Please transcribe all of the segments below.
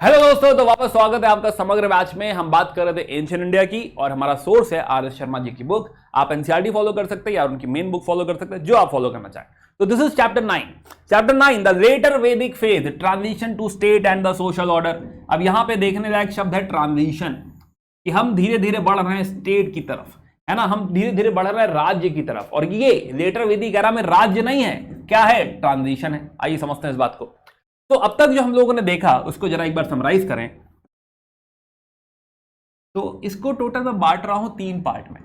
Hello दोस्तों, तो वापस स्वागत है आपका समग्र बैच में। हम बात कर रहे थे एंशिएंट इंडिया की और हमारा सोर्स है आर एस शर्मा जी की बुक। आप एनसीईआरटी फॉलो कर सकते हैं या उनकी मेन बुक फॉलो कर सकते हैं, जो आप फॉलो करना चाहें। तो this is chapter 9। Chapter 9 the later Vedic phase transition to state and the social order. अब यहां पे देखने लायक शब्द है ट्रांजिशन, कि हम धीरे धीरे बढ़ रहे हैं स्टेट की तरफ, है ना। हम धीरे धीरे बढ़ रहे हैं राज्य की तरफ, और ये लेटर वैदिक एरा में राज्य नहीं है, क्या है, ट्रांजिशन है। आइए समझते हैं इस बात को। तो अब तक जो हम लोगों ने देखा उसको जरा एक बार समराइज करें। तो इसको टोटल मैं बांट रहा हूं 3 पार्ट में।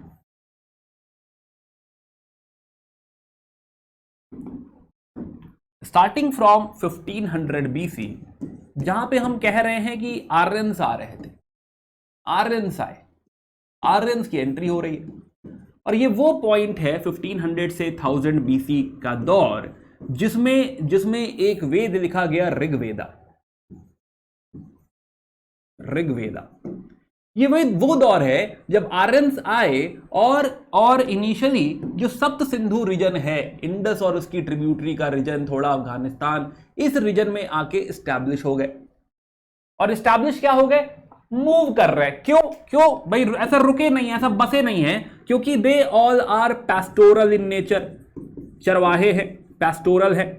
स्टार्टिंग फ्रॉम 1500 बीसी, जहां पे हम कह रहे हैं कि आर्यंस आ रहे थे, आर्यंस आए, आर्यंस की एंट्री हो रही है। और ये वो पॉइंट है 1500 से 1000 बीसी का दौर, जिसमें एक वेद लिखा गया, ऋग्वेदा। ऋग्वेदा ये वो दौर है जब आर्यंस आए और इनिशियली जो सप्त सिंधु रीजन है, इंडस और उसकी ट्रिब्यूटरी का रीजन, थोड़ा अफगानिस्तान, इस रीजन में आके स्टैब्लिश हो गए। और स्टैब्लिश क्या हो गए, मूव कर रहे हैं। क्यों भाई, ऐसा रुके नहीं, ऐसा बसे नहीं है, क्योंकि they all are pastoral in nature, चरवाहे हैं, पैस्टोरल है।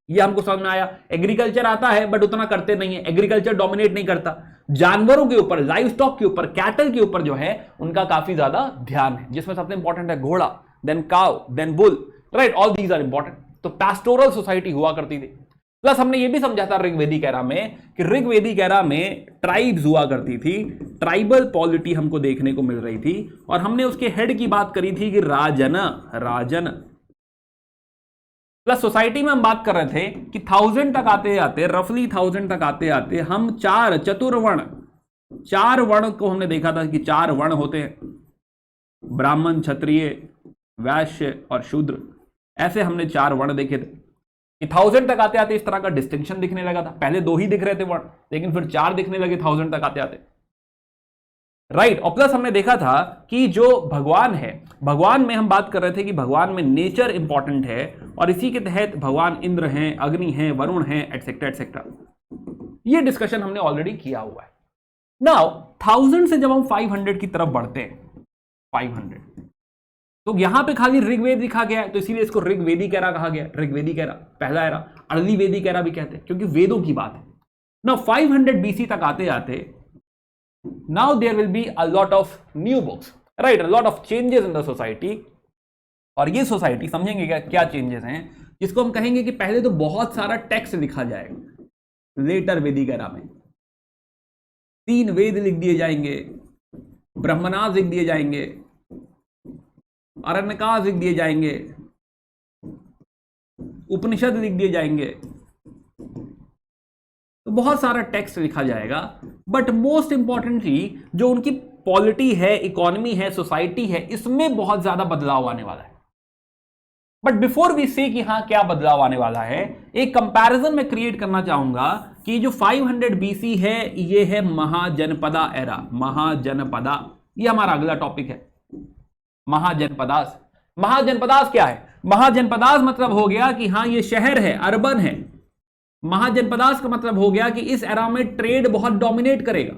ये हमको समझ में आया। एग्रीकल्चर आता है बट उतना करते नहीं है, एग्रीकल्चर डोमिनेट नहीं करता। जानवरों के ऊपर, लाइव स्टॉक के ऊपर, कैटल के ऊपर जो है उनका काफी ज्यादा ध्यान है, जिसमें सबसे इंपॉर्टेंट है घोड़ा, then cow, then bull, right, all these are important. तो पैस्टोरल सोसाइटी हुआ करती थी। प्लस हमने ये भी समझा था ऋग्वेदिक एरा में कि ऋग्वेदिक एरा में ट्राइब्स हुआ करती थी, ट्राइबल पॉलिटी हमको देखने को मिल रही थी। और हमने उसके हेड की बात करी थी कि राजन। प्लस सोसाइटी में हम बात कर रहे थे कि 1000 तक आते आते, रफली 1000 तक आते आते हम चार वर्ण को हमने देखा था कि 4 वर्ण होते हैं, ब्राह्मण, क्षत्रिय, वैश्य और शूद्र। ऐसे हमने 4 वर्ण देखे थे कि 1000 तक आते आते इस तरह का डिस्टिंक्शन दिखने लगा था। पहले 2 ही दिख रहे थे वर्ण, लेकिन फिर 4 दिखने लगे 1000 तक आते आते, राइट। और प्लस हमने देखा था कि जो भगवान है, भगवान में हम बात कर रहे थे कि भगवान में नेचर इंपॉर्टेंट है, और इसी के तहत भगवान इंद्र हैं, अग्नि हैं, वरुण हैं, एटसेट्रा एटसेट्रा। ये डिस्कशन हमने ऑलरेडी किया हुआ है। नाउ 1000 से जब हम 500 की तरफ बढ़ते हैं, 500, तो यहां पे खाली ऋग्वेद लिखा गया है, तो इसीलिए इसको ऋग्वेदिक एरा कहा गया। ऋग्वेदिक एरा पहला एरा, अर्ली वैदिक एरा भी कहते हैं, क्योंकि वेदों की बात है। नाउ 500 बीसी तक आते आते now there will be a lot of new books, right, a lot of changes in the society। और ये सोसाइटी समझेंगे क्या चेंजेस हैं, जिसको हम कहेंगे कि पहले तो बहुत सारा टेक्स्ट लिखा जाएगा लेटर वैदिक एरा में। 3 वेद लिख दिए जाएंगे, ब्रह्मणास लिख दिए जाएंगे, अरण्यकास लिख दिए जाएंगे, उपनिषद लिख दिए जाएंगे। तो बहुत सारा टेक्स्ट लिखा जाएगा, बट मोस्ट इंपॉर्टेंटली जो उनकी पॉलिटी है, इकोनॉमी है, सोसाइटी है, इसमें बहुत ज्यादा बदलाव आने वाला है। बट बिफोर वी से कि हाँ क्या बदलाव आने वाला है, एक कंपैरिजन मैं क्रिएट करना चाहूंगा कि जो 500 बीसी है ये है महाजनपदा एरा। महाजनपदा ये हमारा अगला टॉपिक है। महाजनपदास, महाजनपदास क्या है? महाजनपदास मतलब हो गया कि हाँ ये शहर है, अर्बन है। महाजनपदास का मतलब हो गया कि इस एरा में ट्रेड बहुत डोमिनेट करेगा,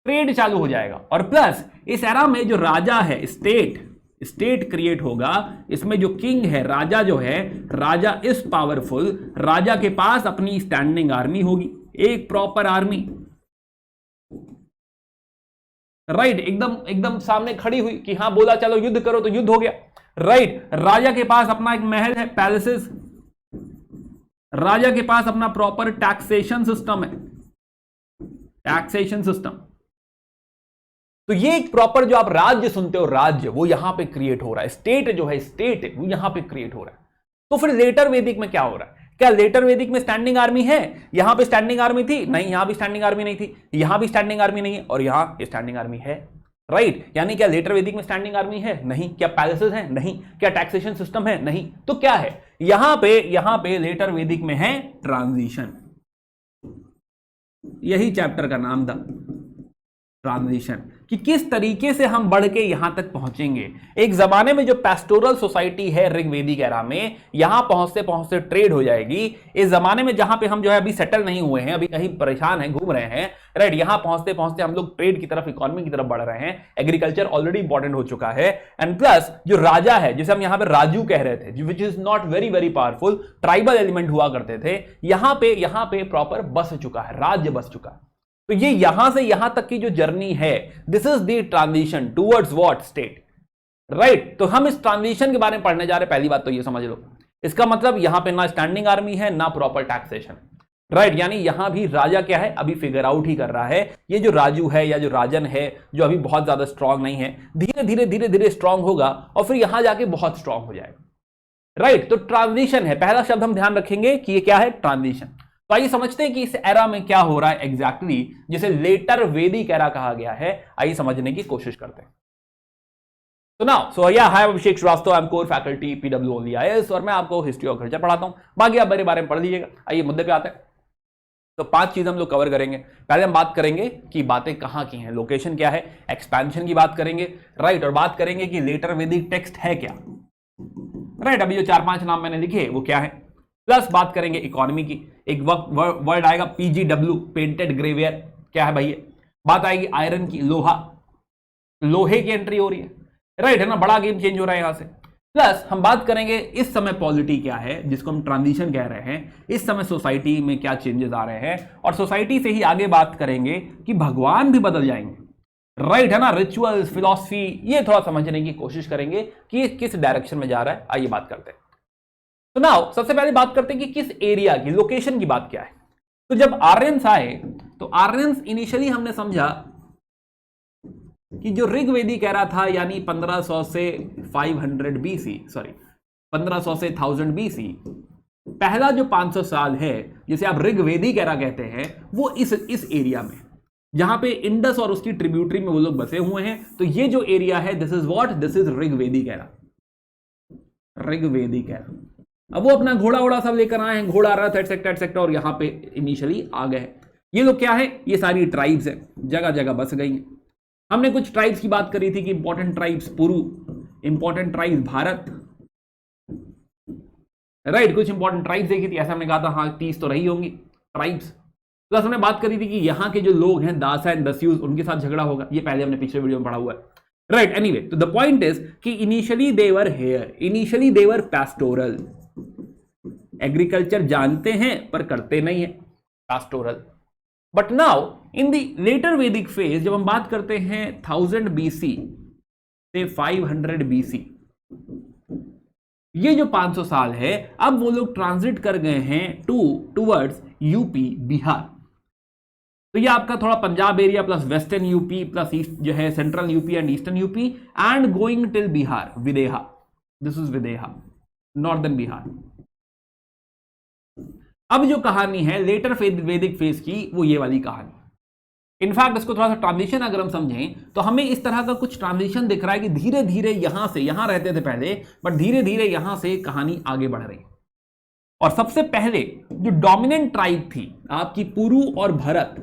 ट्रेड चालू हो जाएगा। और प्लस इस एरा में जो राजा है, स्टेट क्रिएट होगा। इसमें जो किंग है, राजा जो है, राजा इज पावरफुल, राजा के पास अपनी स्टैंडिंग आर्मी होगी, एक प्रॉपर आर्मी, राइट, एकदम सामने खड़ी हुई कि हाँ बोला चलो युद्ध करो तो युद्ध हो गया, राइट। राजा के पास अपना एक महल है, पैलेसेस, राजा के पास अपना प्रॉपर टैक्सेशन सिस्टम है, टैक्सेशन सिस्टम। तो ये एक प्रॉपर जो आप राज्य सुनते हो, राज्य, वो यहां पे क्रिएट हो रहा है। स्टेट जो है, स्टेट वो यहां पे क्रिएट हो रहा है। तो फिर लेटर वैदिक में क्या हो रहा है? क्या लेटर वैदिक में स्टैंडिंग आर्मी है? यहां पे स्टैंडिंग आर्मी थी? नहीं, यहां भी स्टैंडिंग आर्मी नहीं थी, यहां भी स्टैंडिंग आर्मी नहीं है, और यहां स्टैंडिंग आर्मी है, राइट। यानी क्या लेटर वैदिक में स्टैंडिंग आर्मी है? नहीं। क्या पैलेसेस हैं? नहीं। क्या टैक्सेशन सिस्टम है? नहीं। तो क्या है यहां पे लेटर वैदिक में है ट्रांजिशन। यही चैप्टर का नाम था। ट्रांजिशन, कि किस तरीके से हम बढ़ के यहां तक पहुंचेंगे। एक जमाने में जो पेस्टोरल सोसाइटी है ऋग्वेदिक एरा में, यहां पहुंचते पहुंचते ट्रेड हो जाएगी। इस जमाने में जहां पे हम जो है अभी सेटल नहीं हुए हैं, अभी कहीं परेशान हैं, घूम रहे हैं, राइट, यहां पहुंचते पहुंचते हम लोग ट्रेड की तरफ, इकोनॉमी की तरफ बढ़ रहे हैं। एग्रीकल्चर ऑलरेडी इंपॉर्टेंट हो चुका है। एंड प्लस जो राजा है, जिसे हम यहां पे राजू कह रहे थे, which is not very very powerful, tribal element हुआ करते थे, यहां पे प्रॉपर बस चुका है, राज्य बस चुका है। तो ये यहां से यहां तक की जो जर्नी है, this is the transition towards what state, right. तो हम इस ट्रांजिशन के बारे में पढ़ने जा रहे हैं। पहली बात तो ये समझ लो, इसका मतलब यहां पे ना स्टैंडिंग आर्मी है, ना प्रॉपर टैक्सेशन, राइट। यानी यहां भी राजा क्या है, अभी फिगर आउट ही कर रहा है। ये जो राजू है या जो राजन है, जो अभी बहुत ज्यादा स्ट्रांग नहीं है, धीरे धीरे धीरे धीरे स्ट्रांग होगा और फिर यहां जाके बहुत स्ट्रांग हो जाएगा, राइट। तो ट्रांजिशन है पहला शब्द, हम ध्यान रखेंगे कि ये क्या है, ट्रांजिशन। तो आइए समझते हैं कि इस एरा में क्या हो रहा है एग्जैक्टली, जिसे लेटर वैदिक एरा कहा गया है। आइए समझने की कोशिश करते हैं। तो नाउ सो या hi, Abhishek Srivastava, I am core faculty PW only IAS, और मैं आपको हिस्ट्री और कल्चर पढ़ाता हूं। बाकी आप मेरे बारे में पढ़ लीजिएगा। आइए मुद्दे पे आते हैं। तो 5 चीज हम लोग कवर करेंगे। पहले हम बात करेंगे कि बातें कहां की हैं, लोकेशन क्या है, एक्सपेंशन की बात करेंगे, राइट, और बात करेंगे कि लेटर वैदिक टेक्स्ट है क्या, राइट। अभी जो 4-5 नाम मैंने लिखे वो क्या है, प्लस बात करेंगे इकोनॉमी की। एक वर्ड आएगा पीजीडब्ल्यू, पेंटेड ग्रेवियर, क्या है भाई, बात आएगी आयरन की, लोहे की एंट्री हो रही है, राइट, है ना, बड़ा गेम चेंज हो रहा है यहां से। प्लस हम बात करेंगे इस समय पॉलिटी क्या है, जिसको हम ट्रांजिशन कह रहे हैं, इस समय सोसाइटी में क्या चेंजेस आ रहे हैं, और सोसाइटी से ही आगे बात करेंगे कि भगवान भी बदल जाएंगे, राइट, है ना, रिचुअल्स, फिलॉसफी, ये थोड़ा समझने की कोशिश करेंगे कि किस डायरेक्शन में जा रहा है। आइए बात करते हैं। तो नाउ सबसे पहले बात करते हैं कि किस एरिया की, लोकेशन की बात क्या है। तो जब आर्यंस आए, तो आर्यंस इनिशियली हमने समझा कि जो ऋग्वेदिक एरा था, यानी 1500 से 500 बीसी, सॉरी 1500 से 1000 बीसी, पहला जो 500 साल है जिसे आप ऋग्वेदिक एरा कहते हैं, वो इस एरिया में, जहां पे इंडस और उसकी ट्रिब्यूटरी में वो लोग बसे हुए हैं। तो ये जो एरिया है, this is what, this is Rigvedic era, Rigvedic era. अब वो अपना घोड़ा वोड़ा सब लेकर आए हैं, घोड़ा, रथ, एटसेट्रा, और यहां पे इनिशियली आ गए। ये लोग क्या है, ये सारी ट्राइब्स है, जगह जगह बस गई हैं। हमने कुछ ट्राइब्स की बात करी थी कि इंपॉर्टेंट ट्राइब्स पुरु, इंपॉर्टेंट ट्राइब्स भारत, राइट, कुछ इंपॉर्टेंट ट्राइब्स देखी थी, ऐसा हमने कहा था, हाँ 30 तो रही होंगी ट्राइब्स। प्लस हमने बात करी थी कि यहाँ के जो लोग हैं, दासा एंड दस्यूज, उनके साथ झगड़ा होगा, ये पहले हमने पिछले वीडियो में पढ़ा हुआ है, राइट। एनीवे, तो द पॉइंट इज कि initially they were here, initially they were pastoral, agriculture जानते हैं पर करते नहीं है, pastoral. But now in the later Vedic phase, जब हम बात करते हैं 1000 बीसी से 500 बीसी, ये जो 500 साल है, अब वो लोग ट्रांजिट कर गए हैं टूवर्ड्स यूपी, बिहार। तो ये आपका थोड़ा Punjab area plus western UP plus east जो है, central UP and eastern UP, and going till Bihar, Videha, this is Videha, northern Bihar. अब जो कहानी है लेटर वैदिक फेज की, वो ये वाली कहानी। इनफैक्ट इसको थोड़ा सा ट्रांजिशन अगर हम समझें, तो हमें इस तरह का कुछ ट्रांजिशन दिख रहा है कि धीरे धीरे यहां से, यहां रहते थे पहले, बट धीरे धीरे यहां से कहानी आगे बढ़ रही। और सबसे पहले जो डोमिनेंट ट्राइब थी आपकी पुरु और भरत,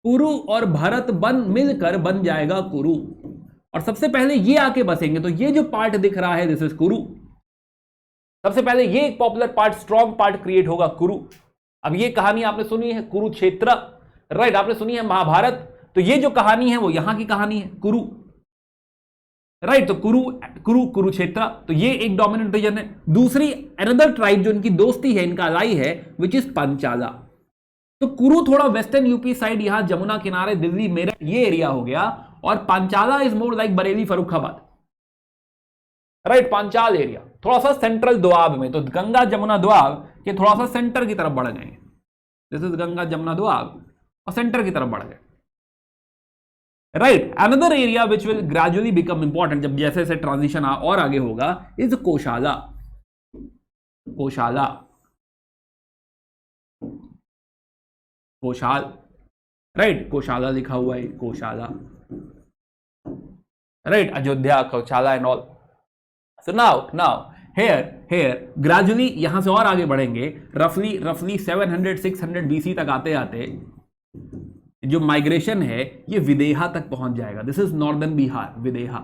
पुरु और भरत मिलकर बन जाएगा कुरु, और सबसे पहले ये आके बसेंगे। तो ये जो पार्ट दिख रहा है, दिस इज कुरु। सबसे पहले ये एक popular part, strong part create होगा, कुरु। अब ये कहानी आपने सुनी है, कुरुक्षेत्र, राइट, आपने सुनी है महाभारत। तो ये जो कहानी है वो यहां की कहानी है, कुरु, राइट। तो कुरुक्षेत्र, तो ये एक डोमिनेंट रीजन है। दूसरी अनदर ट्राइब जो इनकी दोस्ती है, इनका अलाई है, विच इज पंचाला। तो कुरु थोड़ा वेस्टर्न यूपी साइड, यहां जमुना किनारे, दिल्ली, मेरठ, ये एरिया हो गया। और Panchala is more like Bareilly, Farrukhabad, right, Panchal area थोड़ा सा सेंट्रल दोआब में। तो गंगा जमुना दोआब के थोड़ा सा सेंटर की तरफ बढ़ गए, दिस इज गंगा जमुना दोआब, और सेंटर की तरफ बढ़ गए, right. Another area which will gradually become important, जब जैसे जैसे ट्रांजिशन और आगे होगा, इज कोशाला, कोशाला, कोशाल, राइट, कोशाला लिखा हुआ है, Kosala, right, Ayodhya, Kosala and all. So now here gradually यहां से और आगे बढ़ेंगे, रफली 700 600 BC तक आते आते जो माइग्रेशन है ये विदेहा तक पहुंच जाएगा। This is northern Bihar, Videha,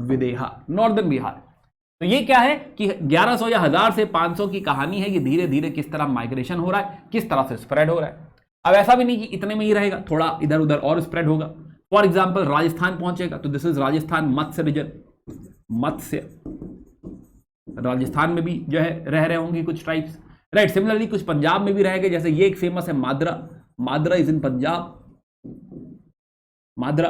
Videha, northern Bihar. तो ये क्या है कि 1100 या 1000 से 500 की कहानी है, ये धीरे धीरे किस तरह माइग्रेशन हो रहा है, किस तरह से स्प्रेड हो रहा है। अब ऐसा भी नहीं कि इतने में ही रहेगा, थोड़ा इधर उधर और स्प्रेड होगा। फॉर एग्जाम्पल राजस्थान पहुंचेगा, तो this is Rajasthan Matsya region, Matsya, Rajasthan में भी जो है रह रहे होंगे कुछ ट्राइब्स, राइट। सिमिलरली कुछ पंजाब में भी रहेंगे, जैसे ये एक फेमस है माद्रा, माद्रा इज इन पंजाब, माद्रा।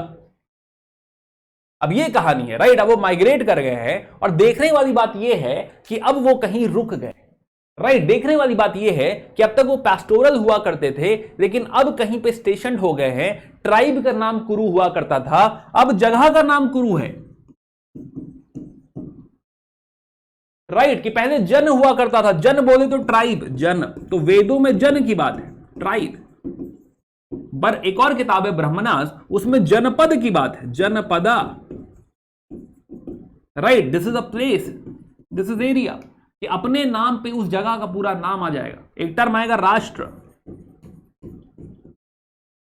अब ये कहानी है, राइट। अब वो माइग्रेट कर गए हैं और देखने वाली बात ये है कि अब वो कहीं रुक गए, राइट। देखने वाली बात ये है कि अब तक वो पैस्टोरल हुआ करते थे, लेकिन अब कहीं पे स्टेशन हो गए हैं। ट्राइब का नाम कुरु हुआ करता था, अब जगह का नाम कुरु है, राइट। कि पहले जन हुआ करता था, जन बोले तो ट्राइब, जन, तो वेदों में जन की बात है, ट्राइब। पर एक और किताब है ब्रह्मणास, उसमें जनपद की बात है, janapada, right. This is a place, this is area, कि अपने नाम पे उस जगह का पूरा नाम आ जाएगा। एक टर्म आएगा राष्ट्र।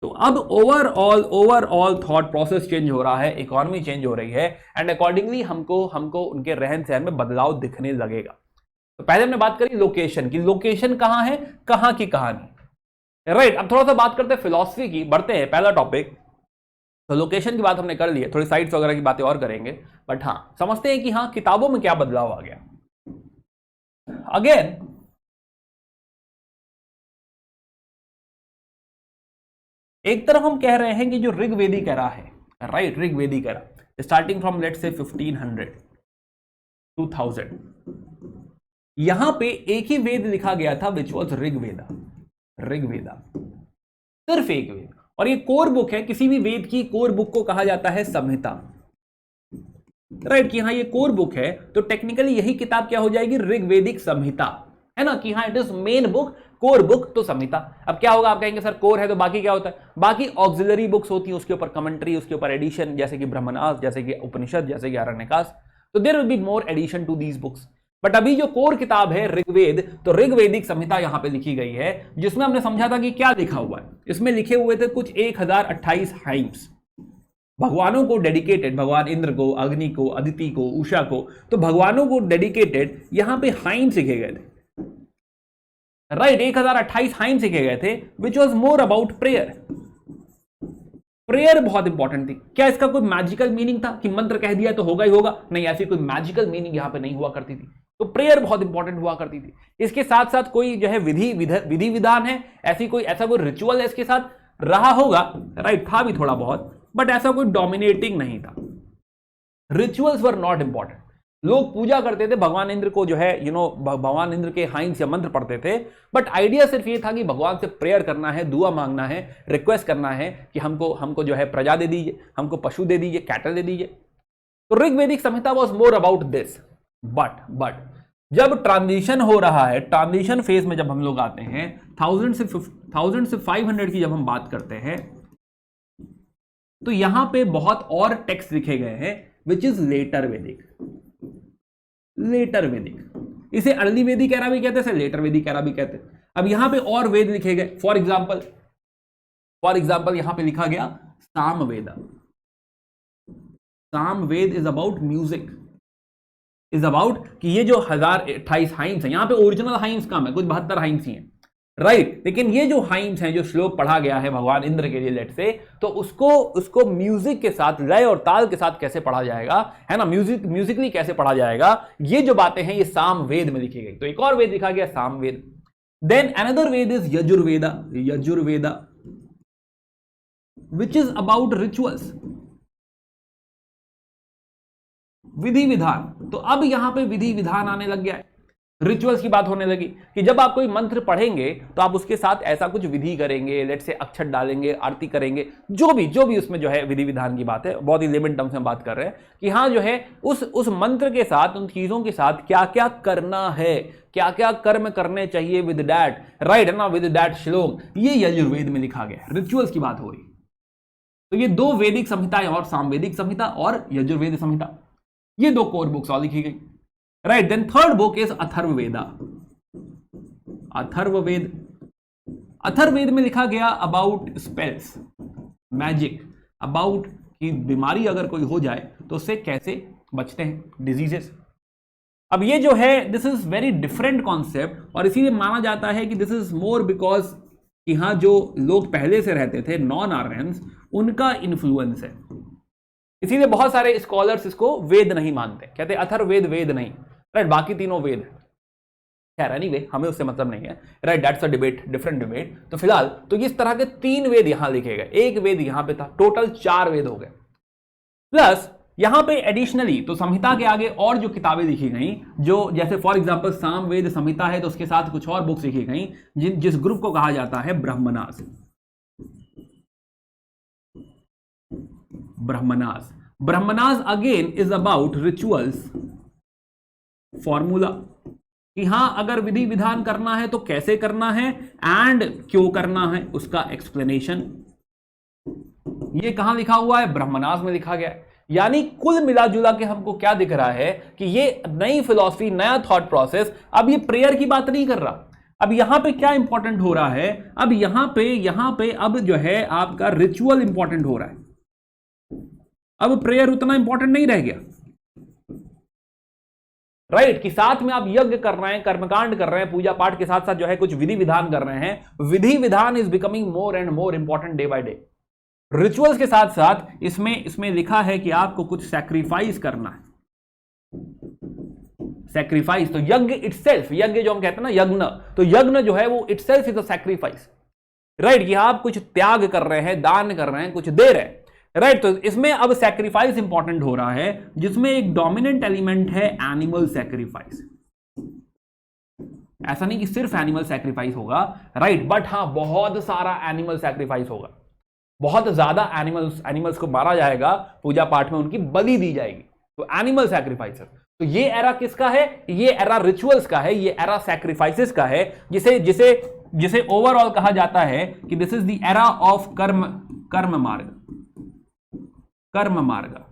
तो अब ओवरऑल थॉट प्रोसेस चेंज हो रहा है, इकोनॉमी चेंज हो रही है, एंड अकॉर्डिंगली हमको उनके रहन सहन में बदलाव दिखने लगेगा। तो पहले हमने बात करी लोकेशन की, लोकेशन कहां है, कहां की कहानी, राइट। अब थोड़ा सा बात करते हैं फिलॉसफी की, बढ़ते हैं पहला टॉपिक। तो लोकेशन की बात हमने कर ली है, थोड़ी साइट्स वगैरह की बातें और करेंगे, बट हाँ समझते हैं कि हाँ किताबों में क्या बदलाव आ गया। अगेन एक तरफ हम कह रहे हैं कि जो ऋग्वेदिक एरा है, right, Rigvedic era starting from let's say 1500 2000, यहां पे एक ही वेद लिखा गया था विच वॉज ऋग्वेदा, ऋग्वेदा, सिर्फ एक वेद। और ये कोर बुक है, किसी भी वेद की कोर बुक को कहा जाता है संहिता, राइट। कि हाँ ये कोर बुक है, तो टेक्निकली यही किताब क्या हो जाएगी, ऋग्वेदिक संहिता, है ना। कि हाँ it is main book, core book तो संहिता। अब क्या होगा, आप कहेंगे सर कोर है तो बाकी क्या होता है, बाकी ऑक्सिलरी बुक्स होती हैं, उसके ऊपर कमेंट्री, उसके ऊपर एडिशन, जैसे कि ब्रह्मणास, जैसे कि उपनिषद, जैसे कि आरण्यकास। तो there will be more addition to these books. But अभी जो कोर किताब है ऋग्वेद, तो ऋग्वेदिक संहिता यहां पे लिखी गई है, जिसमें हमने समझा था कि क्या लिखा हुआ है। इसमें लिखे हुए थे कुछ 1028 हाइम्स, भगवानों को डेडिकेटेड, भगवान इंद्र को, अग्नि को, अदिति को, उषा को, तो भगवानों को डेडिकेटेड यहां पे हाइम्स लिखे गए थे, राइट। 1028 हाइम्स लिखे गए थे, which was more about prayer. Prayer बहुत इंपॉर्टेंट थी। क्या इसका कोई मैजिकल मीनिंग था कि मंत्र कह दिया तो होगा ही होगा, नहीं, ऐसी कोई मैजिकल मीनिंग यहां पे नहीं हुआ करती थी। तो प्रेयर बहुत इंपॉर्टेंट हुआ करती थी। इसके साथ साथ कोई जो है विधि विधान है, ऐसा कोई रिचुअल है इसके साथ रहा होगा, राइट, था भी थोड़ा बहुत, बट ऐसा कोई डोमिनेटिंग नहीं था। Rituals were not important. लोग पूजा करते थे भगवान इंद्र को, जो है भगवान इंद्र के हाइम्स या मंत्र पढ़ते थे, बट आइडिया सिर्फ ये था कि भगवान से प्रेयर करना है, दुआ मांगना है, रिक्वेस्ट करना है कि हमको जो है प्रजा दे दीजिए, हमको पशु दे दीजिए, कैटल दे दीजिए। तो Rigvedic samhita was more about this. But जब ट्रांजिशन हो रहा है, ट्रांजिशन फेज में जब हम लोग आते हैं, 1000 से 500 की जब हम बात करते हैं, तो यहां पे बहुत और टेक्स्ट लिखे गए हैं which is later Vedic, later Vedic. इसे अर्ली वेदिक एरा भी कहते हैं, लेटर वेदिक एरा भी कहते हैं। अब यहां पे और वेद लिखे गए, फॉर एग्जाम्पल यहां पे लिखा गया Samaveda. Samaveda is about music, is about कि ये जो 1028 हाइम्स है, यहां पे ओरिजिनल हाइम्स कम है, कुछ 72 हाइम्स ही हैं, राइट। लेकिन ये जो हाइम्स हैं, जो श्लोक पढ़ा गया है भगवान इंद्र के लिए लेट से, तो उसको म्यूजिक के साथ, लय और ताल के साथ कैसे पढ़ा जाएगा, है ना, म्यूजिकली कैसे पढ़ा जाएगा, ये जो बातें हैं ये सामवेद में लिखी गई। तो एक और वेद लिखा गया Samaveda. Then another Veda is Yajurveda, Yajurveda which is about rituals, विधि विधान। तो अब यहां पे विधि विधान आने लग गया है, रिचुअल्स की बात होने लगी कि जब आप कोई मंत्र पढ़ेंगे तो आप उसके साथ ऐसा कुछ विधि करेंगे, लेट से अक्षर डालेंगे, आरती करेंगे, जो भी उसमें जो है विधि विधान की बात है, बहुत ही लिमिट टर्म्स में बात कर रहे हैं कि हाँ जो है उस मंत्र के साथ, उन चीजों के साथ क्या क्या करना है, क्या क्या कर्म करने चाहिए विद दैट, राइट, है ना, विद दैट श्लोक, ये यजुर्वेद में लिखा गया है। रिचुअल्स की बात हो रही। तो ये दो वैदिक संहिताएं, और सामवेदिक संहिता और यजुर्वेद संहिता, ये दो कोर बुक्स और लिखी गई, right. Then third book is Atharvaveda. Atharvaveda, Atharvaveda में लिखा गया अबाउट स्पेल्स, मैजिक, अबाउट कि बीमारी अगर कोई हो जाए तो उससे कैसे बचते हैं, डिजीजेस। अब ये जो है this is very different concept, और इसीलिए माना जाता है कि दिस इज मोर बिकॉज कि हाँ जो लोग पहले से रहते थे नॉन आर्यंस उनका इन्फ्लुएंस है। इसीलिए बहुत सारे स्कॉलर्स इसको वेद नहीं मानते, कहते अथर्ववेद वेद नहीं, राइट, बाकी तीनों वेद है। खैर एनीवे हमें उससे मतलब नहीं है, right, that's a debate, different debate. तो फिलहाल तो इस तरह के 3 वेद यहां लिखे गए, एक वेद यहां पे था, टोटल 4 वेद हो गए। प्लस यहां पे एडिशनली तो संहिता के आगे और जो किताबें लिखी गई, जो जैसे फॉर एग्जांपल सामवेद संहिता है तो उसके साथ कुछ और बुक्स लिखी गई जिस ग्रुप को कहा जाता है Brahmanas. Brahmanas, Brahmanas again is about rituals, formula कि हां अगर विधि विधान करना है तो कैसे करना है एंड क्यों करना है, उसका एक्सप्लेनेशन। ये कहां लिखा हुआ है, ब्रह्मनास में लिखा गया है। यानी कुल मिला जुला के हमको क्या दिख रहा है कि ये नई फिलॉसफी, नया थॉट प्रोसेस, अब ये प्रेयर की बात नहीं कर रहा। अब यहां पे क्या इंपॉर्टेंट हो रहा है, अब यहां पे अब जो है आपका रिचुअल इंपॉर्टेंट हो रहा है। अब प्रेयर उतना इंपॉर्टेंट नहीं रह गया, राइट, कि साथ में आप यज्ञ कर रहे हैं, कर्मकांड कर रहे हैं, पूजा पाठ के साथ साथ जो है कुछ विधि विधान कर रहे हैं। विधि विधान is becoming more and more important day by day. Rituals के साथ साथ इसमें लिखा है कि आपको कुछ सैक्रिफाइस करना है। सैक्रिफाइस तो यज्ञ इटसेल्फ, यज्ञ जो हम कहते हैं ना यज्ञ, तो यज्ञ जो है वो itself is a sacrifice, right, कि आप कुछ त्याग कर रहे हैं, दान कर रहे हैं, कुछ दे रहे हैं, राइट। तो इसमें अब सैक्रिफाइस इंपॉर्टेंट हो रहा है, जिसमें एक डोमिनेंट एलिमेंट है एनिमल सैक्रिफाइस। ऐसा नहीं कि सिर्फ एनिमल सैक्रिफाइस होगा, राइट, बट हां बहुत सारा एनिमल सैक्रिफाइस होगा, बहुत ज्यादा एनिमल्स को मारा जाएगा, पूजा पाठ में उनकी बलि दी जाएगी, तो एनिमल सैक्रिफाइस। तो ये एरा किसका है, ये एरा रिचुअल्स का है, ये एरा सैक्रिफाइसेस का है, जिसे ओवरऑल कहा जाता है कि this is the era of कर्म मार्ग। कर्म मार्ग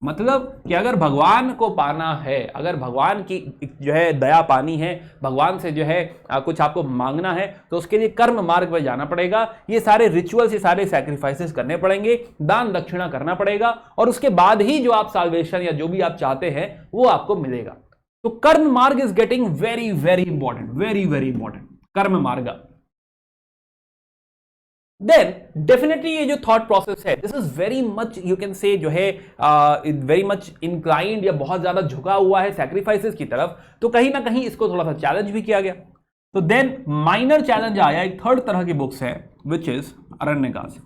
मतलब कि अगर भगवान को पाना है, अगर भगवान की जो है दया पानी है, भगवान से जो है कुछ आपको मांगना है, तो उसके लिए कर्म मार्ग पर जाना पड़ेगा। ये सारे रिचुअल्स, ये सारे सैक्रिफाइसेस करने पड़ेंगे, दान दक्षिणा करना पड़ेगा, और उसके बाद ही जो आप साल्वेशन या जो भी आप चाहते हैं वो आपको मिलेगा। तो कर्म मार्ग is getting very very important, very very important, कर्म मार्ग। देन डेफिनेटली ये जो थॉट प्रोसेस है this is very much you can से जो है वेरी मच इंक्लाइंड या बहुत ज्यादा झुका हुआ है सैक्रिफाइसेस की तरफ, तो कहीं ना कहीं इसको थोड़ा सा चैलेंज भी किया गया। तो देन माइनर चैलेंज आया, एक थर्ड तरह की बुक्स है विच इज अरण्यकास।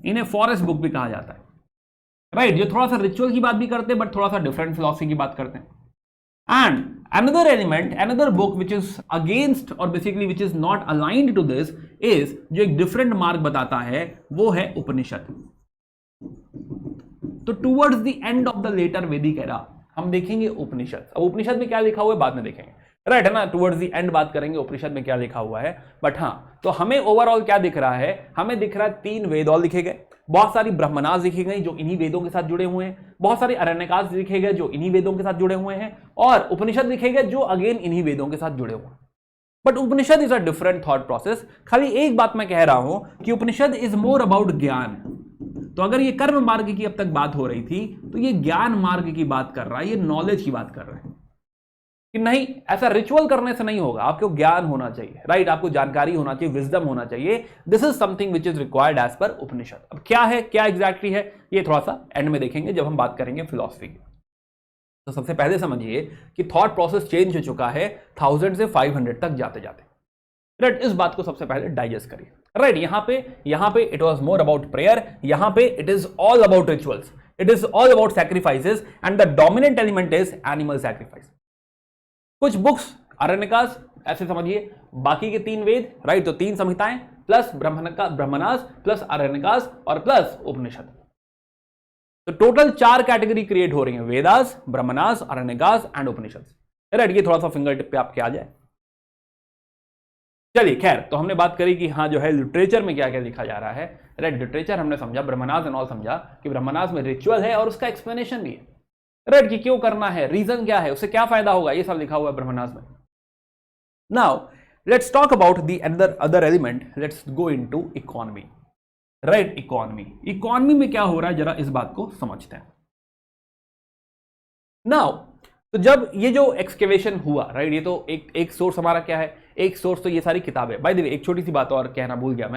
इन्हें फॉरेस्ट बुक भी कहा जाता है, राइट, जो थोड़ा सा रिचुअल की बात भी करते हैं बट थोड़ा सा डिफरेंट फिलॉसफी की बात करते हैं। And another element, another book which is against or basically which is not aligned to this is जो एक different मार्ग बताता है वो है उपनिषद। तो towards the end of the later Vedic era हम देखेंगे उपनिषद। अब उपनिषद में क्या लिखा हुआ है बाद में देखेंगे, राइट, है ना, टुवर्ड्स द एंड बात करेंगे उपनिषद में क्या लिखा हुआ है। बट हाँ, तो हमें ओवरऑल क्या दिख रहा है, हमें दिख रहा है 3 वेद और लिखे गए, बहुत सारी ब्रह्मनास लिखी गई जो इन्हीं वेदों के साथ जुड़े हुए हैं, बहुत सारे अरण्यकास लिखे गए जो इन्हीं वेदों के साथ जुड़े हुए हैं, और उपनिषद लिखे गए जो अगेन इन्हीं वेदों के साथ जुड़े हुए हैं। But Upanishad is a different thought process. खाली एक बात मैं कह रहा हूं कि उपनिषद इज मोर अबाउट ज्ञान। तो अगर ये कर्म मार्ग की अब तक बात हो रही थी, तो ये ज्ञान मार्ग की बात कर रहा है, ये नॉलेज की बात कर रहा है कि नहीं, ऐसा रिचुअल करने से नहीं होगा, आपको ज्ञान होना चाहिए, राइट, आपको जानकारी होना चाहिए, विजडम होना चाहिए। This is something which is required as per Upanishad. अब क्या है, क्या एग्जैक्टली है, ये थोड़ा सा एंड में देखेंगे जब हम बात करेंगे फिलॉसफी की। तो सबसे पहले समझिए कि थॉट प्रोसेस चेंज हो चुका है 1000 से 500 तक जाते जाते, राइट, इस बात को सबसे पहले डाइजेस्ट करिए, राइट। यहां पे it was more about prayer, यहां पे it is all about rituals, it is all about sacrifices and the dominant element is animal sacrifice. कुछ बुक्स अरण्यकास ऐसे समझिए, बाकी के 3 वेद, राइट, तो 3 संहिताएं प्लस ब्रह्मनास प्लस अरण्यकास और प्लस उपनिषद। तो टोटल 4 कैटेगरी क्रिएट हो रही हैं, वेदास, ब्रह्मनास, अरण्यकास एंड उपनिषद, राइट। ये थोड़ा सा फिंगर टिप पे आपके आ जाए। चलिए खैर, तो हमने बात करी कि हाँ जो है लिटरेचर में क्या क्या लिखा जा रहा है, राइट। लिटरेचर हमने समझा, ब्रह्मनास एंड ऑल समझा कि ब्रह्मनास में रिचुअल है और उसका एक्सप्लेनेशन भी है, राइट, कि क्यों करना है, रीजन क्या है, उससे क्या फायदा होगा, ये सब लिखा हुआ है ब्रह्मनास में। Now let's talk about the other element, let's go into economy, right. Economy में क्या हो रहा है जरा इस बात को समझते हैं। नाउ तो जब ये जो एक्सकेवेशन हुआ, राइट, ये तो एक सोर्स हमारा क्या है, एक सोर्स तो ये सारी किताबें। बाय द वे एक छोटी सी बात और कहना भूल गया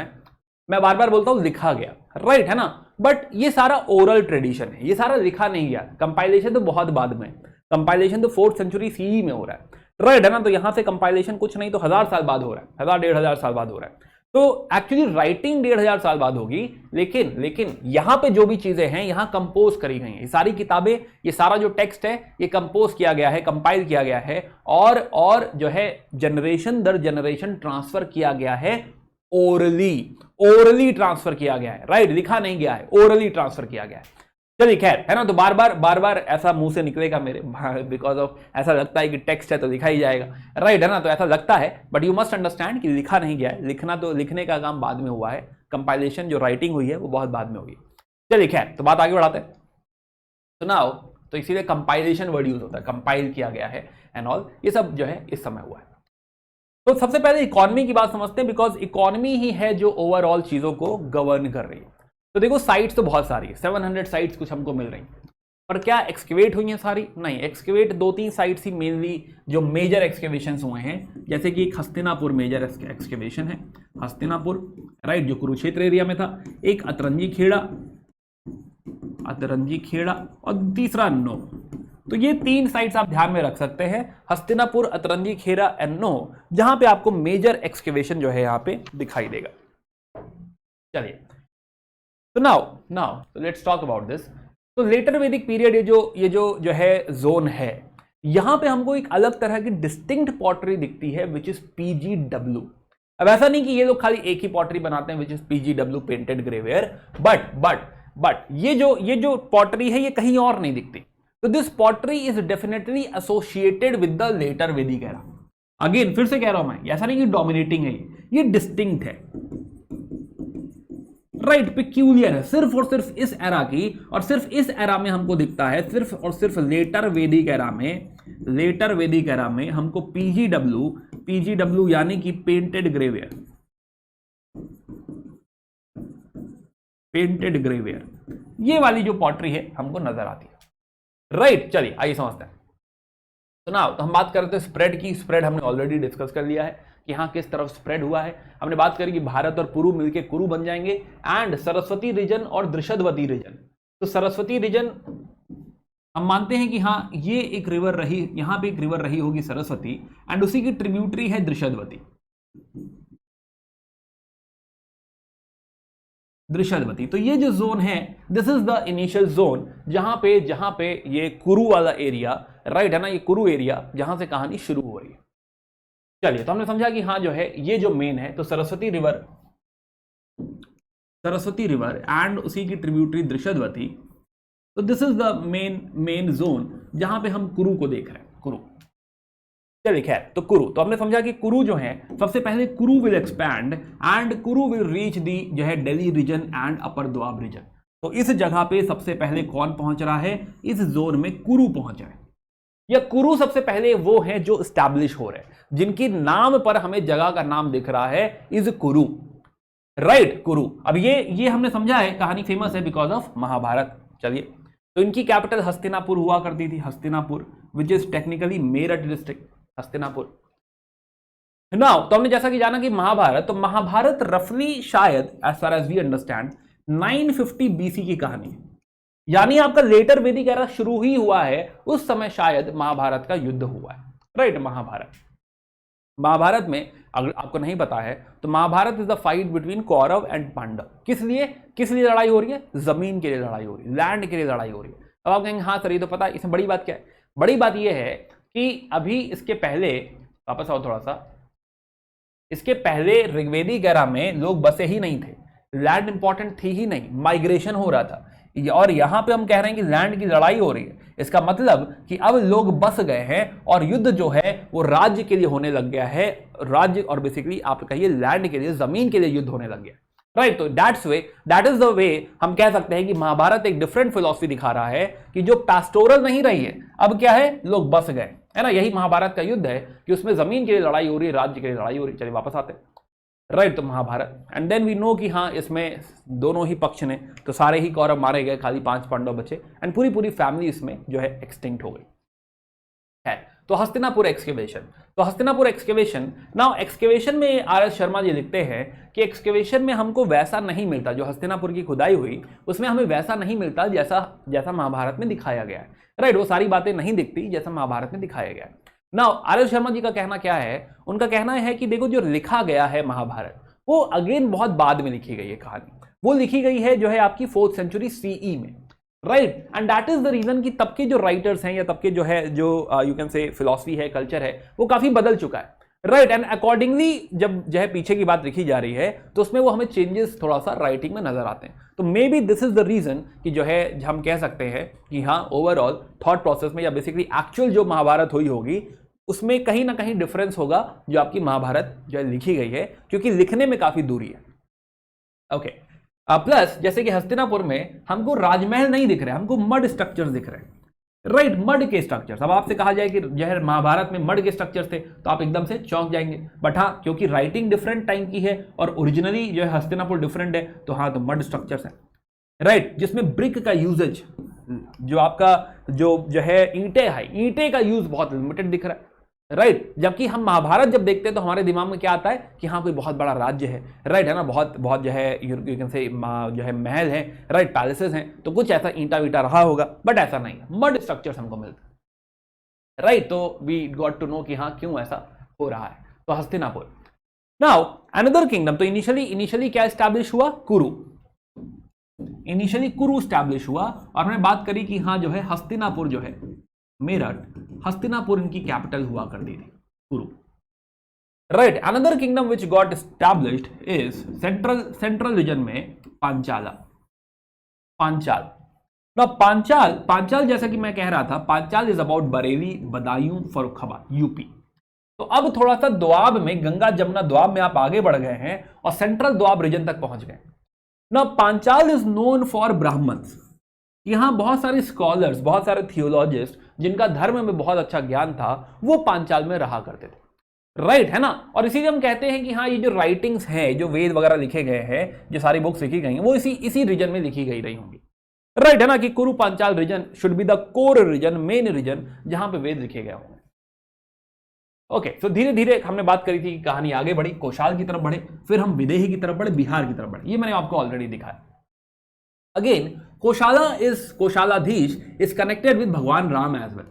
मैं बार बार बोलता हूं लिखा गया, राइट है ना, बट ये सारा ओरल ट्रेडिशन है, ये सारा लिखा नहीं गया। कंपाइलेशन तो बहुत बाद में, कंपाइलेशन तो 4th सेंचुरी CE में हो रहा है, राइट है ना। तो यहां से कंपाइलेशन कुछ नहीं तो 1000 साल बाद हो रहा है, 1000-1500 साल बाद हो रहा है। तो एक्चुअली राइटिंग 1500 साल बाद होगी, लेकिन यहां पे जो भी चीजें हैं यहां कंपोज करी गई हैं। ये सारी किताबें, ये सारा जो टेक्स्ट है ये कंपोज किया गया है, कंपाइल किया गया है और जो है जनरेशन दर जनरेशन ट्रांसफर किया गया है, ओरली ट्रांसफर किया गया है, राइट, लिखा नहीं गया है, ओरली ट्रांसफर किया गया है। चलिए खैर है ना। तो बार बार ऐसा मुंह से निकलेगा मेरे, बिकॉज ऑफ ऐसा लगता है कि टेक्स्ट है तो लिखा ही जाएगा, राइट है ना। तो ऐसा लगता है, बट यू मस्ट अंडरस्टैंड कि लिखा नहीं गया है, लिखने का काम बाद में हुआ है, कंपाइलेशन जो राइटिंग हुई है वो बहुत बाद में हुई। चलिए खैर, तो बात आगे बढ़ाते हैं। तो नाउ तो इसीलिए कंपाइलेशन वर्ड यूज होता है, कंपाइल किया गया है एंड ऑल, ये सब जो है इस समय हुआ है। तो सबसे पहले इकोनॉमी की बात समझते हैं, बिकॉज इकोनॉमी ही है जो ओवरऑल चीजों को गवर्न कर रही है। तो देखो साइट्स तो बहुत सारी है, 700 साइट्स कुछ हमको मिल रही हैं, पर क्या एक्सकेवेट हुई हैं सारी? नहीं, एक्सकेवेट 2-3 साइट्स ही मेनली जो मेजर एक्सकेवेशंस हुए हैं, जैसे कि एक हस्तिनापुर मेजर एक्सकेवेशन है, हस्तिनापुर, राइट, जो कुरुक्षेत्र एरिया में था। एक अतरंजी खेड़ा और तीसरा नो। तो ये 3 साइट्स आप ध्यान में रख सकते हैं, हस्तिनापुर, अतरंजी खेड़ा एंड नो, जहां पे आपको मेजर एक्सकेवेशन जो है यहां पे दिखाई देगा। चलिए, तो now let's talk about this. तो लेटर वैदिक पीरियड, ये जो है जोन है, यहां पे हमको एक अलग तरह की डिस्टिंक्ट पॉटरी दिखती है, विच इज PGW। अब ऐसा नहीं कि ये लोग खाली एक ही पॉटरी बनाते हैं which is PGW, painted grey ware, but ये जो पॉटरी है ये कहीं और नहीं दिखती। तो this pottery is definitely associated with the later Vedic era. Again फिर से कह रहा हूं मैं, ऐसा नहीं कि डोमिनेटिंग है, ये डिस्टिंक्ट है, राइट, पिक्यूलियर है, सिर्फ और सिर्फ इस एरा की, और सिर्फ इस एरा में हमको दिखता है, सिर्फ और सिर्फ लेटर वैदिक एरा में हमको PGW यानी कि पेंटेड ग्रेवियर, ये वाली जो पॉटरी है हमको नजर आती है, राइट। चलिए आइए समझते हैं। तो हम बात करते हैं स्प्रेड की। स्प्रेड हमने ऑलरेडी डिस्कस कर लिया है कि हाँ किस तरफ स्प्रेड हुआ है। हमने बात करी कि भारत और पुरु मिलके कुरु बन जाएंगे, एंड सरस्वती रीजन और दृशद्वती रीजन। तो सरस्वती रीजन हम मानते हैं कि हाँ ये एक रिवर रही, यहां पे एक रिवर रही होगी सरस्वती, एंड उसी की ट्रिब्यूटरी है दृशद्वती। तो ये जो जोन है, this is the initial zone जहां पे ये कुरु वाला एरिया, राइट है ना, ये कुरु एरिया जहां से कहानी शुरू हो रही है। चलिए, तो हमने समझा कि हाँ जो है ये जो मेन है, तो सरस्वती रिवर एंड उसी की ट्रिब्यूटरी दृशद्वती। तो this is the main zone जहां पे हम कुरु को देख रहे हैं, कुरु। चलिए खैर, तो कुरु, तो हमने समझा कि कुरु जो है, सबसे पहले Kuru will expand and Kuru will reach the जो है Delhi region and upper Doab region. तो इस जगह पे सबसे पहले कौन पहुंच रहा है? इस जोन में कुरु पहुंच रहे हैं, या कुरु सबसे पहले वो हैं जो स्टैब्लिश हो रहे हैं, जिनकी नाम पर हमें जगह का नाम दिख रहा है, इज कुरु, राइट, कुरु। अब ये हमने समझा है, कहानी फेमस है बिकॉज ऑफ महाभारत। चलिए, तो इनकी कैपिटल हस्तिनापुर हुआ करती थी, Hastinapur, which is technically Meerut district, Hastinapur. Now तो हमने जैसा कि जाना कि महाभारत, तो महाभारत रफली शायद as far as we understand 950 BC की कहानी है, यानी आपका लेटर वैदिक एरा शुरू ही हुआ है, उस समय शायद महाभारत का युद्ध हुआ है, राइट। महाभारत में अगर आपको नहीं पता है तो Mahabharata is the fight between Kaurava and Pandava. किस लिए लड़ाई हो रही है? जमीन के लिए लड़ाई हो रही है, लैंड के लिए लड़ाई हो रही है। अब आप कहेंगे हाँ सर ये तो पता है, इसमें बड़ी बात क्या है? बड़ी बात यह है कि अभी इसके पहले, वापस आओ थोड़ा सा, इसके पहले ऋग्वेदिक एरा में लोग बसे ही नहीं थे, लैंड इंपॉर्टेंट थी ही नहीं, माइग्रेशन हो रहा था, और यहां पे हम कह रहे हैं कि लैंड की लड़ाई हो रही है। इसका मतलब कि अब लोग बस गए हैं और युद्ध जो है वो राज्य के लिए होने लग गया है, राज्य और बेसिकली आप कहिए लैंड के लिए, जमीन के लिए युद्ध होने लग गया। राइट। तो दैट इज द वे हम कह सकते हैं कि महाभारत एक डिफरेंट फिलॉसफी दिखा रहा है कि जो पैस्टोरल नहीं रही है, अब क्या है, लोग बस गए, है ना। यही महाभारत का युद्ध है कि उसमें जमीन के लिए लड़ाई हो रही है, राज्य के लिए लड़ाई हो रही है। चलिए वापस आते हैं, राइट। तो Mahabharata, and then we know कि हाँ इसमें दोनों ही पक्ष ने, तो सारे ही कौरव मारे गए, खाली 5 पांडव बचे, एंड पूरी फैमिली इसमें जो है एक्सटिंक्ट हो गई है। तो हस्तिनापुर एक्सकेवेशन, तो हस्तिनापुर एक्सकेवेशन, नाउ एक्सकेवेशन में आर एस शर्मा जी लिखते हैं कि एक्सकेवेशन में हमको वैसा नहीं मिलता, जो हस्तिनापुर की खुदाई हुई उसमें हमें वैसा नहीं मिलता जैसा महाभारत में दिखाया गया है, राइट। वो सारी बातें नहीं दिखती जैसा महाभारत में दिखाया गया है। Now R S Sharma ji का कहना क्या है, उनका कहना है कि देखो जो लिखा गया है महाभारत, वो अगेन बहुत बाद में लिखी गई है कहानी, वो लिखी गई है जो है आपकी 4th सेंचुरी सीई में, right. And that is the reason कि तब के जो राइटर्स हैं या तब के जो है जो यू कैन से फिलॉसफी है, कल्चर है, वो काफी बदल चुका है, राइट। एंड अकॉर्डिंगली जब जो है पीछे की बात लिखी जा रही है तो उसमें वो हमें चेंजेस थोड़ा सा राइटिंग में नजर आते हैं। तो maybe this is the reason कि जो है हम कह सकते हैं कि हाँ ओवरऑल थॉट प्रोसेस में या बेसिकली एक्चुअल जो महाभारत हुई होगी उसमें कहीं ना कहीं डिफरेंस होगा जो आपकी महाभारत जो है लिखी गई है, क्योंकि लिखने में काफी दूरी है। ओके, प्लस जैसे कि हस्तिनापुर में हमको राजमहल नहीं दिख रहे, हमको मड स्ट्रक्चर्स दिख रहे हैं, राइट। मड के स्ट्रक्चर्स, अब आपसे कहा जाए कि जो है महाभारत में मड के स्ट्रक्चर्स थे तो आप एकदम से चौंक जाएंगे, बट हाँ क्योंकि राइटिंग डिफरेंट टाइम की है और ओरिजिनली जो है हस्तिनापुर डिफरेंट है, तो हाँ तो मड स्ट्रक्चर्स है, राइट। जिसमें ब्रिक का यूजेज, जो आपका जो है ईंटे है, ईंटे का यूज बहुत लिमिटेड दिख रहा है, राइट। जबकि हम महाभारत जब देखते हैं तो हमारे दिमाग में क्या आता है कि हाँ कोई बहुत बड़ा राज्य है, राइट, है ना, बहुत बहुत जो है यू कैन से जो है महल है, राइट, पैलेसेस हैं, तो कुछ ऐसा ईंटा वीटा रहा होगा, बट ऐसा नहीं है, मड स्ट्रक्चर्स हमको मिलते हैं, राइट। तो वी गॉट टू नो कि हाँ क्यों ऐसा हो रहा है। तो हस्तिनापुर, नाउ अनदर किंगडम, तो इनिशियली क्या स्टैब्लिश हुआ, कुरु, इनिशियली कुरु स्टैब्लिश हुआ, और हमने बात करी कि हाँ जो है हस्तिनापुर जो है मेरठ, हस्तिनापुर इनकी कैपिटल हुआ करती थी, कुरु, right. Another kingdom which got established is central region में पांचाल। ना पांचाल जैसा कि मैं कह रहा था, Panchal is about Bareilly, Badaun, Farrukhabad, UP. तो अब थोड़ा सा दोआब में, गंगा जमुना दोआब में आप आगे बढ़ गए हैं और सेंट्रल दोआब रीजन तक पहुंच गए। ना Panchal is known for Brahmans, यहां बहुत सारे स्कॉलर्स, बहुत सारे थियोलॉजिस्ट जिनका धर्म में बहुत अच्छा ज्ञान था, वो पांचाल में रहा करते थे, राइट, है ना। और इसीलिए हम कहते हैं कि हाँ ये जो राइटिंग्स हैं, जो वेद वगैरह लिखे गए हैं, जो सारी बुक्स लिखी गई हैं, वो इसी रीजन में लिखी गई रही होंगी, राइट, है ना, कि Kuru Panchal region should be the core region, main region, जहां पे वेद लिखे गए होंगे। ओके, तो धीरे धीरे हमने बात करी थी कि कहानी आगे बढ़ी, कोशाल की तरफ बढ़े, फिर हम विदेही की तरफ बढ़े, बिहार की तरफ बढ़े, ये मैंने आपको ऑलरेडी दिखाया। Again Koshaladhish is connected with भगवान Ram as well,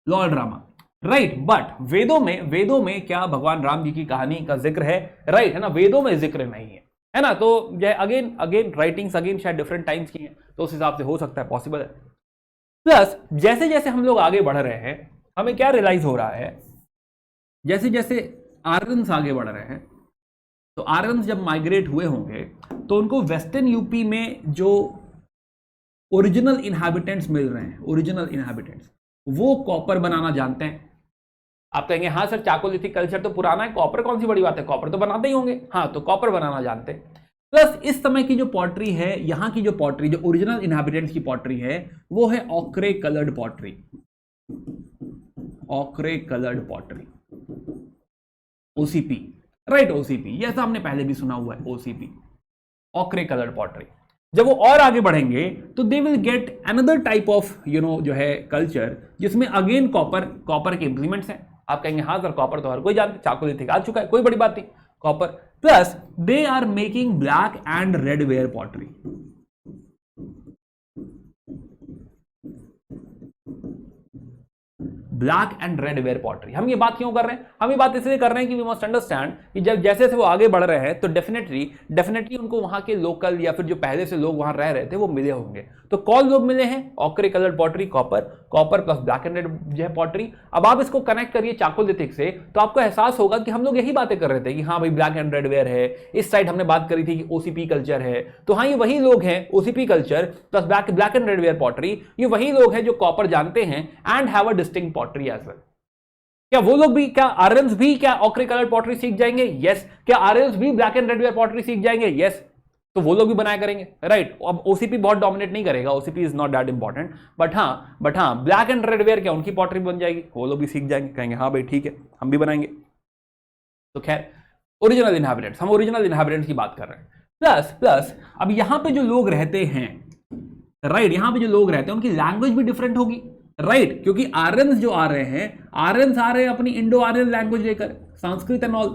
lord Rama, right. But वेदों में क्या भगवान राम जी की कहानी का जिक्र है, राइट, है ना, वेदों में जिक्र नहीं है ना। तो अगेन राइटिंग्स अगेन शायद डिफरेंट टाइम्स की हैं, तो उस हिसाब से हो सकता है, पॉसिबल है। प्लस जैसे जैसे हम लोग आगे बढ़ रहे हैं, हमें क्या रियलाइज हो रहा है, जैसे जैसे आर्यन्स आगे बढ़ रहे हैं, तो आर्यन्स जब माइग्रेट हुए होंगे तो उनको वेस्टर्न यूपी में जो ओरिजिनल इनहैबिटेंट्स मिल रहे हैं, ओरिजिनल इनहैबिटेंट्स, वो कॉपर बनाना जानते हैं। आप कहेंगे हाँ सर चाकोलिथिक कल्चर तो पुराना है, कॉपर कौन सी बड़ी बात है, कॉपर तो बनाते ही होंगे, हाँ तो कॉपर बनाना जानते हैं। प्लस इस समय की जो पॉटरी है, यहाँ की जो पॉटरी, जो ओरिजिनल इनहैबिटेंट्स की पॉटरी है, वो है ochre coloured pottery, ochre coloured pottery, OCP, right, OCP, ये ऐसा हमने पहले भी सुना हुआ है, ओसीपी, ऑक्रे कलर्ड पॉटरी। जब वो और आगे बढ़ेंगे तो they will get another type of जो है कल्चर, जिसमें अगेन कॉपर के इंप्लीमेंट्स हैं। आप कहेंगे हाँ सर कॉपर तो हर कोई जानते, चाकोलिथिक आ चुका है, कोई बड़ी बात नहीं, copper. Plus they are making black and red ware pottery, black and red ware pottery. हम ये बात क्यों कर रहे हैं, हम ये बात इसलिए कर रहे हैं कि वी मस्ट अंडरस्टैंड कि जब जैसे से वो आगे बढ़ रहे हैं तो डेफिनेटली उनको वहां के लोकल या फिर जो पहले से लोग वहां रह रहे थे वो मिले होंगे। तो कौन लोग मिले हैं, ochre coloured pottery, copper plus black and red जो है पॉटरी। अब आप इसको कनेक्ट करिए चाकोलिथिक से, तो आपको एहसास होगा कि हम लोग यही बातें कर रहे थे कि हाँ भाई ब्लैक एंड रेड वेयर है, इस साइड हमने बात करी थी कि ओसीपी कल्चर है, तो हाँ ये वही लोग हैं, OCP culture plus black and red ware pottery, ये वही लोग हैं जो कॉपर जानते हैं and have a distinct pottery as well. क्या वो लोग भी, क्या आर्यंस भी क्या ऑक्रे कलर्ड पॉटरी सीख जाएंगे? यस। क्या आर्यंस भी black and red ware pottery सीख जाएंगे? यस। तो वो लोग भी बनाया करेंगे, राइट। अब ओसीपी बहुत डोमिनेट नहीं करेगा, OCP is not that important, but हाँ ब्लैक एंड रेड वेयर क्या उनकी पॉटरी बन जाएगी, वो लोग भी सीख जाएंगे, कहेंगे हाँ भाई ठीक है हम भी बनाएंगे। तो खैर ओरिजिनल इनहैबिटेंट्स, हम ओरिजिनल इनहैबिटेंट्स की बात कर रहे हैं। प्लस अब यहां पे जो लोग रहते हैं, राइट, यहां पे जो लोग रहते हैं उनकी लैंग्वेज भी डिफरेंट होगी, राइट, क्योंकि आर्यंस जो आ रहे हैं, आर्यंस आ रहे हैं अपनी इंडो आर्यन लैंग्वेज लेकर, संस्कृत एंड ऑल।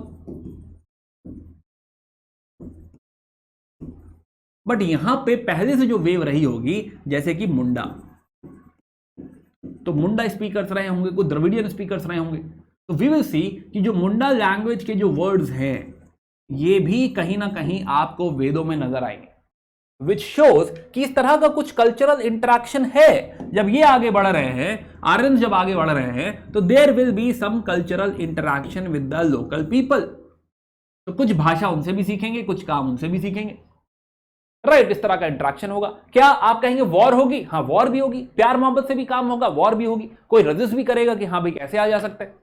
बट यहां पे पहले से जो वेव रही होगी, जैसे कि मुंडा, तो मुंडा स्पीकर्स रहे होंगे, कुछ द्रविडियन स्पीकर्स रहे होंगे, तो वी विल सी कि जो मुंडा लैंग्वेज के जो वर्ड्स हैं ये भी कहीं ना कहीं आपको वेदों में नजर आएंगे, विच शोज कि इस तरह का कुछ कल्चरल इंटरेक्शन है। जब ये आगे बढ़ रहे हैं, आर्यन जब आगे बढ़ रहे हैं, तो there will be some cultural interaction with the local people. तो कुछ भाषा उनसे भी सीखेंगे, कुछ काम उनसे भी सीखेंगे, राइट, इस तरह का इंटरेक्शन होगा। क्या आप कहेंगे वॉर होगी? हाँ वॉर भी होगी, प्यार मोहब्बत से भी काम होगा, वॉर भी होगी, कोई रजिस्ट भी करेगा कि हाँ भाई कैसे आ जा सकते हैं।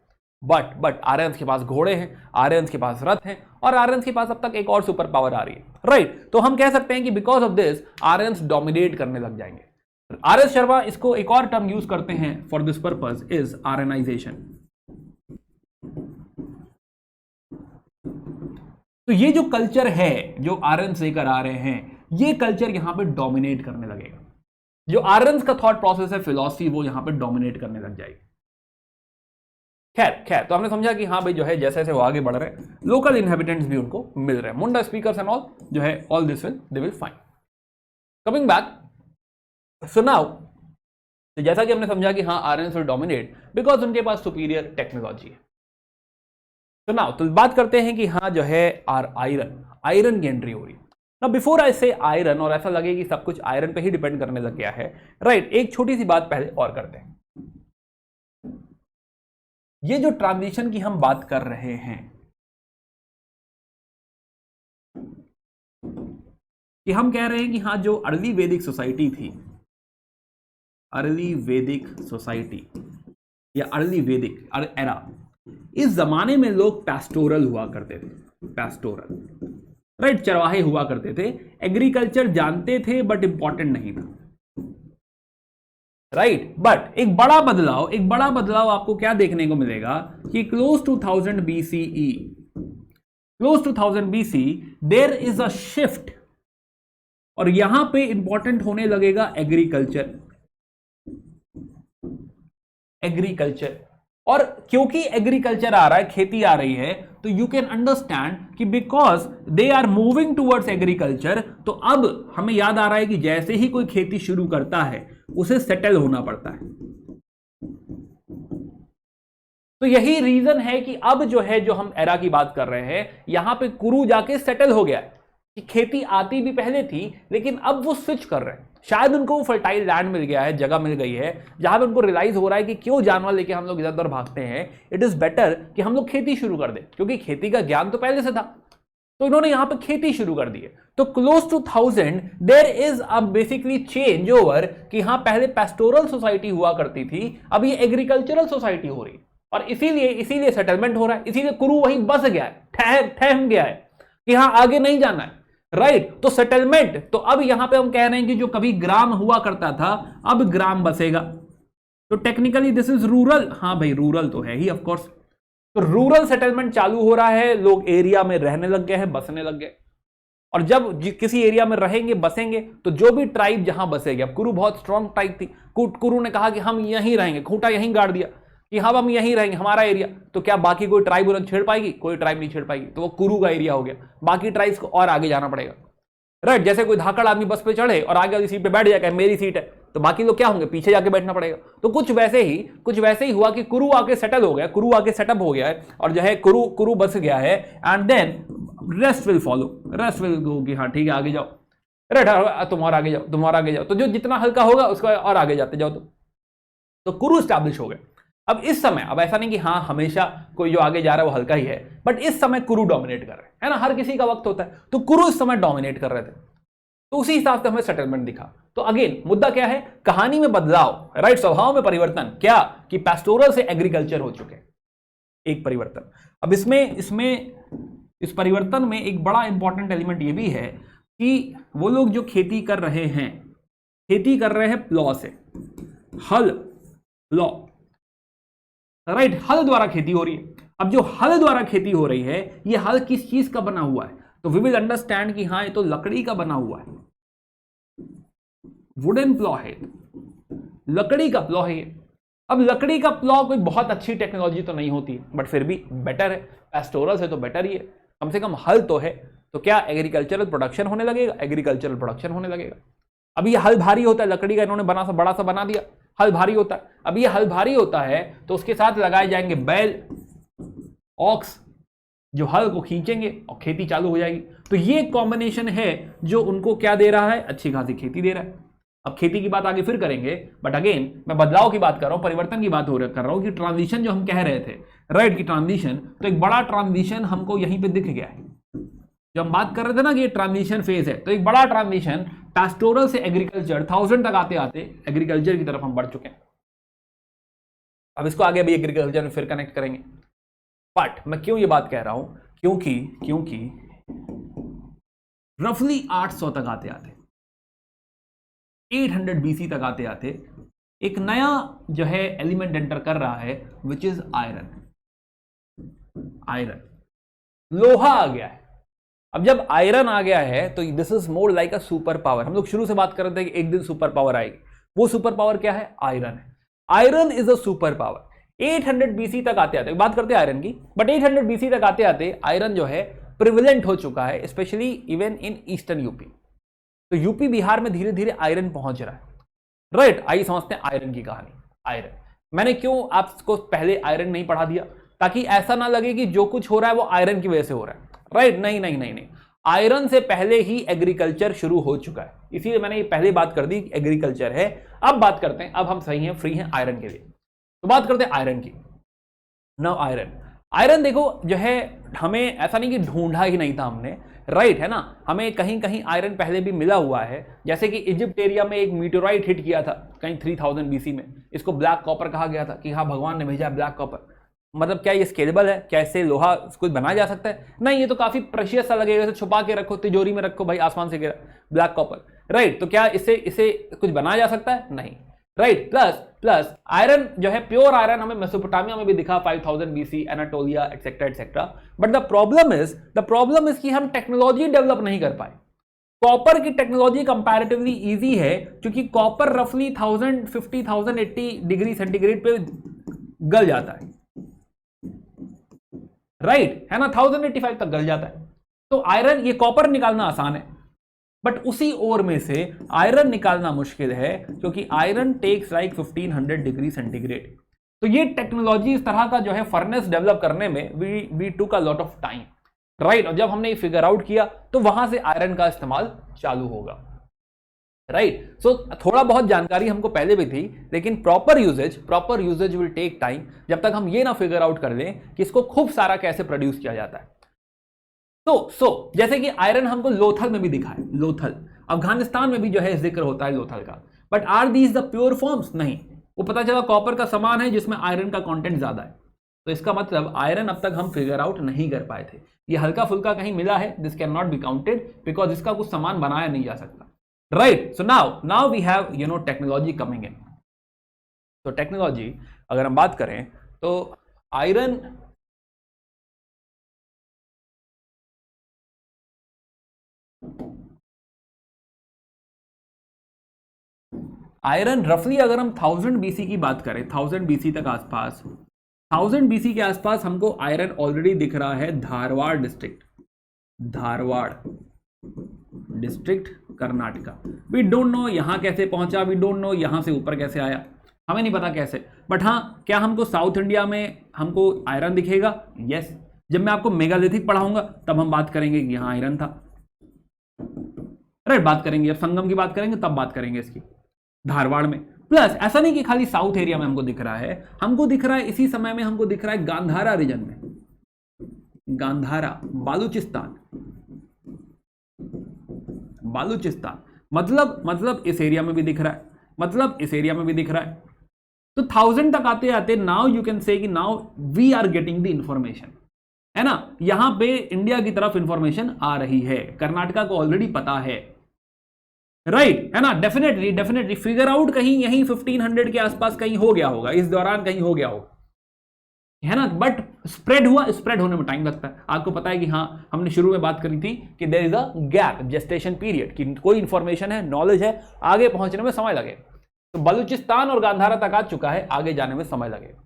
बट आर्यंस के पास घोड़े हैं, आर्यंस के पास रथ हैं, और आर्यंस के पास अब तक एक और सुपर पावर आ रही है, राइट। तो हम कह सकते हैं कि because of this Aryans dominate करने लग जाएंगे। आर एस शर्मा इसको एक और टर्म यूज करते हैं फॉर दिस पर्पज, इज आर्यनाइजेशन। तो ये जो कल्चर है जो आर्यंस लेकर आ रहे हैं, ये कल्चर यहां पे डोमिनेट करने लगेगा। जो आर्यंस का थॉट प्रोसेस है, फिलॉसफी, वो यहां पे डोमिनेट करने लग जाएगी। खैर तो हमने समझा कि हाँ भाई जो है जैसे जैसे वो आगे बढ़ रहे हैं, लोकल इनहेबिटेंट्स भी उनको मिल रहे हैं, मुंडा स्पीकर्स एंड ऑल जो है, all this they will find. Coming back, so now, तो जैसा कि हमने समझा कि हाँ आर्यंस विल डोमिनेट बिकॉज उनके पास सुपीरियर टेक्नोलॉजी है। तो नाउ तो बात करते हैं कि हाँ जो है आयरन की एंट्री हो रही है। ना बिफोर आई से आयरन, और ऐसा लगे कि सब कुछ आयरन पे ही डिपेंड करने लग गया है, राइट, एक छोटी सी बात पहले और करते हैं। ये जो ट्रांजिशन की हम बात कर रहे हैं कि हम कह रहे हैं कि हाँ जो अर्ली वैदिक सोसाइटी थी, अर्ली वैदिक सोसाइटी या अर्ली वैदिक एरा, इस जमाने में लोग पैस्टोरल हुआ करते थे, पैस्टोरल, राइट, चरवाहे हुआ करते थे, एग्रीकल्चर जानते थे बट इंपॉर्टेंट नहीं था, राइट। बट एक बड़ा बदलाव आपको क्या देखने को मिलेगा कि close to 1000 BCE, close to 1000 BC there is a shift, और यहां पे इंपॉर्टेंट होने लगेगा एग्रीकल्चर। और क्योंकि एग्रीकल्चर आ रहा है, खेती आ रही है, तो यू कैन अंडरस्टैंड कि because they are moving towards agriculture, तो अब हमें याद आ रहा है कि जैसे ही कोई खेती शुरू करता है उसे सेटल होना पड़ता है। तो यही रीजन है कि अब जो है, जो हम एरा की बात कर रहे हैं, यहां पे कुरु जाके सेटल हो गया है, कि खेती आती भी पहले थी लेकिन अब वो स्विच कर रहे हैं। शायद उनको वो फर्टाइल लैंड मिल गया है, जगह मिल गई है, जहां पे उनको रियलाइज हो रहा है कि क्यों जानवर लेके हम लोग इधर उधर भागते हैं, इट इज बेटर कि हम लोग खेती शुरू कर दें, क्योंकि खेती का ज्ञान तो पहले से था। तो इन्होंने यहां पे खेती शुरू कर दी है। तो close to 1000 there is a basically change over, कि हाँ पहले पेस्टोरल सोसाइटी हुआ करती थी, अब ये एग्रीकल्चरल सोसाइटी हो रही है, और इसीलिए सेटलमेंट हो रहा है, इसीलिए कुरु वहीं बस गया है, ठहर गया है कि हाँ आगे नहीं जाना है, राइट। तो सेटलमेंट, तो अब यहां पे हम कह रहे हैं कि जो कभी ग्राम हुआ करता था अब ग्राम बसेगा। तो टेक्निकली दिस इज रूरल, हाँ भाई रूरल तो है ही ऑफ कोर्स। तो रूरल सेटलमेंट चालू हो रहा है, लोग एरिया में रहने लग गए हैं, बसने लग गए, और जब किसी एरिया में रहेंगे बसेंगे तो जो भी ट्राइब जहां बसेगी, अब कुरु बहुत स्ट्रॉन्ग ट्राइब थी, कुरु ने कहा कि हम यहीं रहेंगे, खूंटा यहीं गाड़ दिया कि हाँ हम यहीं रहेंगे, हमारा एरिया, तो क्या बाकी कोई ट्राइब उन्हें छेड़ पाएगी? कोई ट्राइब नहीं छेड़ पाएगी, तो वो कुरु का एरिया हो गया, बाकी ट्राइब्स को और आगे जाना पड़ेगा, राइट। जैसे कोई धाकड़ आदमी बस पे चढ़े और आगे वाली सीट पे बैठ जाए, मेरी सीट है, तो बाकी लोग क्या होंगे? पीछे जाके बैठना पड़ेगा। तो कुछ वैसे ही हुआ कि कुरु आके सेटल हो गया, कुरु आके सेटअप हो गया है, और जो है कुरु बस गया है, and then rest will follow, rest will go कि हाँ ठीक है आगे जाओ, राइट, तुम और आगे जाओ, तो जो जितना हल्का होगा उसका और आगे जाते जाओ। तो कुरु स्टैब्लिश हो गए। अब इस समय, अब ऐसा नहीं कि हाँ हमेशा कोई जो आगे जा रहा है वो हल्का ही है, बट इस समय कुरु डोमिनेट कर रहे हैं, है ना, हर किसी का वक्त होता है, तो कुरु इस समय डोमिनेट कर रहे थे, तो उसी हिसाब से हमें सेटलमेंट दिखा। तो अगेन मुद्दा क्या है? कहानी में बदलाव, राइट, स्वभाव में परिवर्तन, क्या कि पेस्टोरल से एग्रीकल्चर हो चुके हैं। एक परिवर्तन। अब इसमें इसमें इस परिवर्तन में एक बड़ा इंपॉर्टेंट एलिमेंट ये भी है कि वो लोग जो खेती कर रहे हैं प्लॉ से, हल, प्लॉ, राइट, हल द्वारा खेती हो रही है। अब जो हल द्वारा खेती हो रही है, ये हल किस चीज का बना हुआ है? तो वी विल अंडरस्टैंड कि हाँ ये तो लकड़ी का बना हुआ है, वुडन प्लॉ है, लकड़ी का प्लॉ है। अब लकड़ी का प्लॉ कोई बहुत अच्छी टेक्नोलॉजी तो नहीं होती है, बट फिर भी बेटर है, पेस्टोरस है तो बेटर ही है, कम से कम हल तो है। तो क्या एग्रीकल्चरल प्रोडक्शन होने लगेगा? एग्रीकल्चरल प्रोडक्शन होने लगेगा। अब ये हल भारी होता है, लकड़ी का इन्होंने बड़ा सा बना दिया, हल भारी होता है। अब ये हल भारी होता है तो उसके साथ लगाए जाएंगे बैल, ऑक्स, जो हल को खींचेंगे और खेती चालू हो जाएगी। तो ये कॉम्बिनेशन है जो उनको क्या दे रहा है? अच्छी खासी खेती दे रहा है। अब खेती की बात आगे फिर करेंगे, बट अगेन मैं बदलाव की बात कर रहा हूं, परिवर्तन की बात कर रहा हूं कि ट्रांजिशन जो हम कह रहे थे, राइट, की ट्रांजिशन, तो एक बड़ा ट्रांजिशन हमको यहीं पे दिख गया है। जब हम बात कर रहे थे ना कि ये ट्रांजिशन फेज है, तो एक बड़ा ट्रांजिशन पास्टोरल से एग्रीकल्चर 1000 तक आते आते एग्रीकल्चर की तरफ हम बढ़ चुके हैं। अब इसको आगे अभी एग्रीकल्चर में फिर कनेक्ट करेंगे। बट मैं क्यों ये बात कह रहा हूं? क्योंकि रफली 800 तक आते आते, 800 BC तक आते आते एक नया जो है एलिमेंट एंटर कर रहा है, विच इज आयरन। आयरन, लोहा आ गया है। अब जब आयरन आ गया है तो this is more like a super power. हम लोग शुरू से बात कर रहे थे कि एक दिन सुपर पावर आएगी। वो सुपर पावर क्या है? आयरन है। Iron is a super power. 800 BC तक आते आते, बात करते हैं आयरन की, बट 800 BC तक आते आते आयरन जो है प्रिविलेंट हो चुका है, specially even in eastern UP. तो यूपी बिहार में धीरे धीरे आयरन पहुंच रहा है, राइट। आइए समझते हैं आयरन की कहानी। आयरन, मैंने क्यों आपको पहले आयरन नहीं पढ़ा दिया? ताकि ऐसा ना लगे कि जो कुछ हो रहा है वो आयरन की वजह से हो रहा है, राइट। नहीं नहीं नहीं नहीं, आयरन से पहले ही एग्रीकल्चर शुरू हो चुका है, इसीलिए मैंने ये पहले बात कर दी एग्रीकल्चर है। अब बात करते हैं, अब हम सही हैं, फ्री हैं आयरन के लिए, तो बात करते हैं आयरन की। नाउ आयरन देखो जो है, हमें ऐसा नहीं कि ढूंढा ही नहीं था हमने, राइट, है ना। हमें कहीं कहीं आयरन पहले भी मिला हुआ है, जैसे कि इजिप्ट एरिया में एक मीटोराइट हिट किया था कहीं 3000 BC में। इसको ब्लैक कॉपर कहा गया था कि हाँ भगवान ने भेजा ब्लैक कॉपर। मतलब क्या ये स्केलेबल है? क्या इससे लोहा कुछ बनाया जा सकता है? नहीं, ये तो काफी प्रेशियस सा लगेगा, इसे छुपा के रखो, तिजोरी में रखो, भाई आसमान से गिरा ब्लैक कॉपर, राइट। तो क्या इसे कुछ बनाया जा सकता है? नहीं, राइट। प्लस आयरन जो है, प्योर आयरन हमें मेसोपोटामिया में भी दिखा 5000 BC, Anatolia etcetera etcetera. But the problem is कि हम टेक्नोलॉजी डेवलप नहीं कर पाए। कॉपर की टेक्नोलॉजी कंपैरेटिवली इजी है, क्योंकि कॉपर रफली 1050 1080 डिग्री सेंटीग्रेड पे गल जाता है, राइट, है ना, 1085 तक गल जाता है। तो आयरन, ये कॉपर निकालना आसान है, बट उसी ओर में से आयरन निकालना मुश्किल है, क्योंकि iron takes like 1500 degree centigrade. तो ये टेक्नोलॉजी इस तरह का जो है फर्नेस डेवलप करने में we took a lot of time, right. और जब हमने ये फिगर आउट किया तो वहां से आयरन का इस्तेमाल चालू होगा, राइट। सो थोड़ा बहुत जानकारी हमको पहले भी थी, लेकिन proper usage will take time, जब तक हम ये ना फिगर आउट कर लें कि इसको खूब सारा कैसे प्रोड्यूस किया जाता है। तो जैसे कि आयरन हमको लोथल में भी दिखा है, लोथल, अफगानिस्तान में भी जो है जिक्र होता है लोथल का। But are these the pure forms? नहीं, वो पता चला कॉपर का समान है जिसमें आयरन का कंटेंट ज्यादा है। तो इसका मतलब आयरन अब तक हम फिगर आउट नहीं कर पाए थे। ये हल्का फुल्का कहीं मिला है, this can not be counted because इसका कुछ सामान बनाया नहीं जा सकता, right. So now we have technology coming in. तो टेक्नोलॉजी अगर हम बात करें तो आयरन रफली अगर हम 1000 BC की बात करें, 1000 BC तक आसपास, 1000 BC के आसपास हमको आयरन ऑलरेडी दिख रहा है Dharwad district Karnataka. We don't know यहां कैसे पहुंचा, वी डोंट नो यहां से ऊपर कैसे आया, हमें नहीं पता कैसे। बट हाँ, क्या हमको साउथ इंडिया में हमको आयरन दिखेगा? यस। जब मैं आपको मेगालिथिक पढ़ाऊंगा तब हम बात करेंगे कि यहां आयरन था, राइट, बात करेंगे। अब संगम की बात करेंगे तब बात करेंगे इसकी, धारवाड़ में। प्लस ऐसा नहीं कि खाली साउथ एरिया में हमको दिख रहा है, हमको दिख रहा है इसी समय में हमको दिख रहा है गांधारा रीजन में, गांधारा, बालूचिस्तान, मतलब इस एरिया में भी दिख रहा है, तो 1000 तक आते आते नाउ यू कैन से कि now we are getting the information, है ना। यहां पे इंडिया की तरफ इंफॉर्मेशन आ रही है, कर्नाटका को ऑलरेडी पता है, राइट, है ना। डेफिनेटली फिगर आउट कहीं यहीं 1500 के आसपास कहीं हो गया होगा, इस दौरान कहीं हो गया होगा, है ना। बट स्प्रेड होने में टाइम लगता है। आपको पता है कि हाँ, हमने शुरू में बात करी थी कि there is a gap, gestation period, कि कोई इंफॉर्मेशन है, नॉलेज है, आगे पहुंचने में समय लगे। तो बलूचिस्तान और गांधारा तक आ चुका है, आगे जाने में समय लगेगा,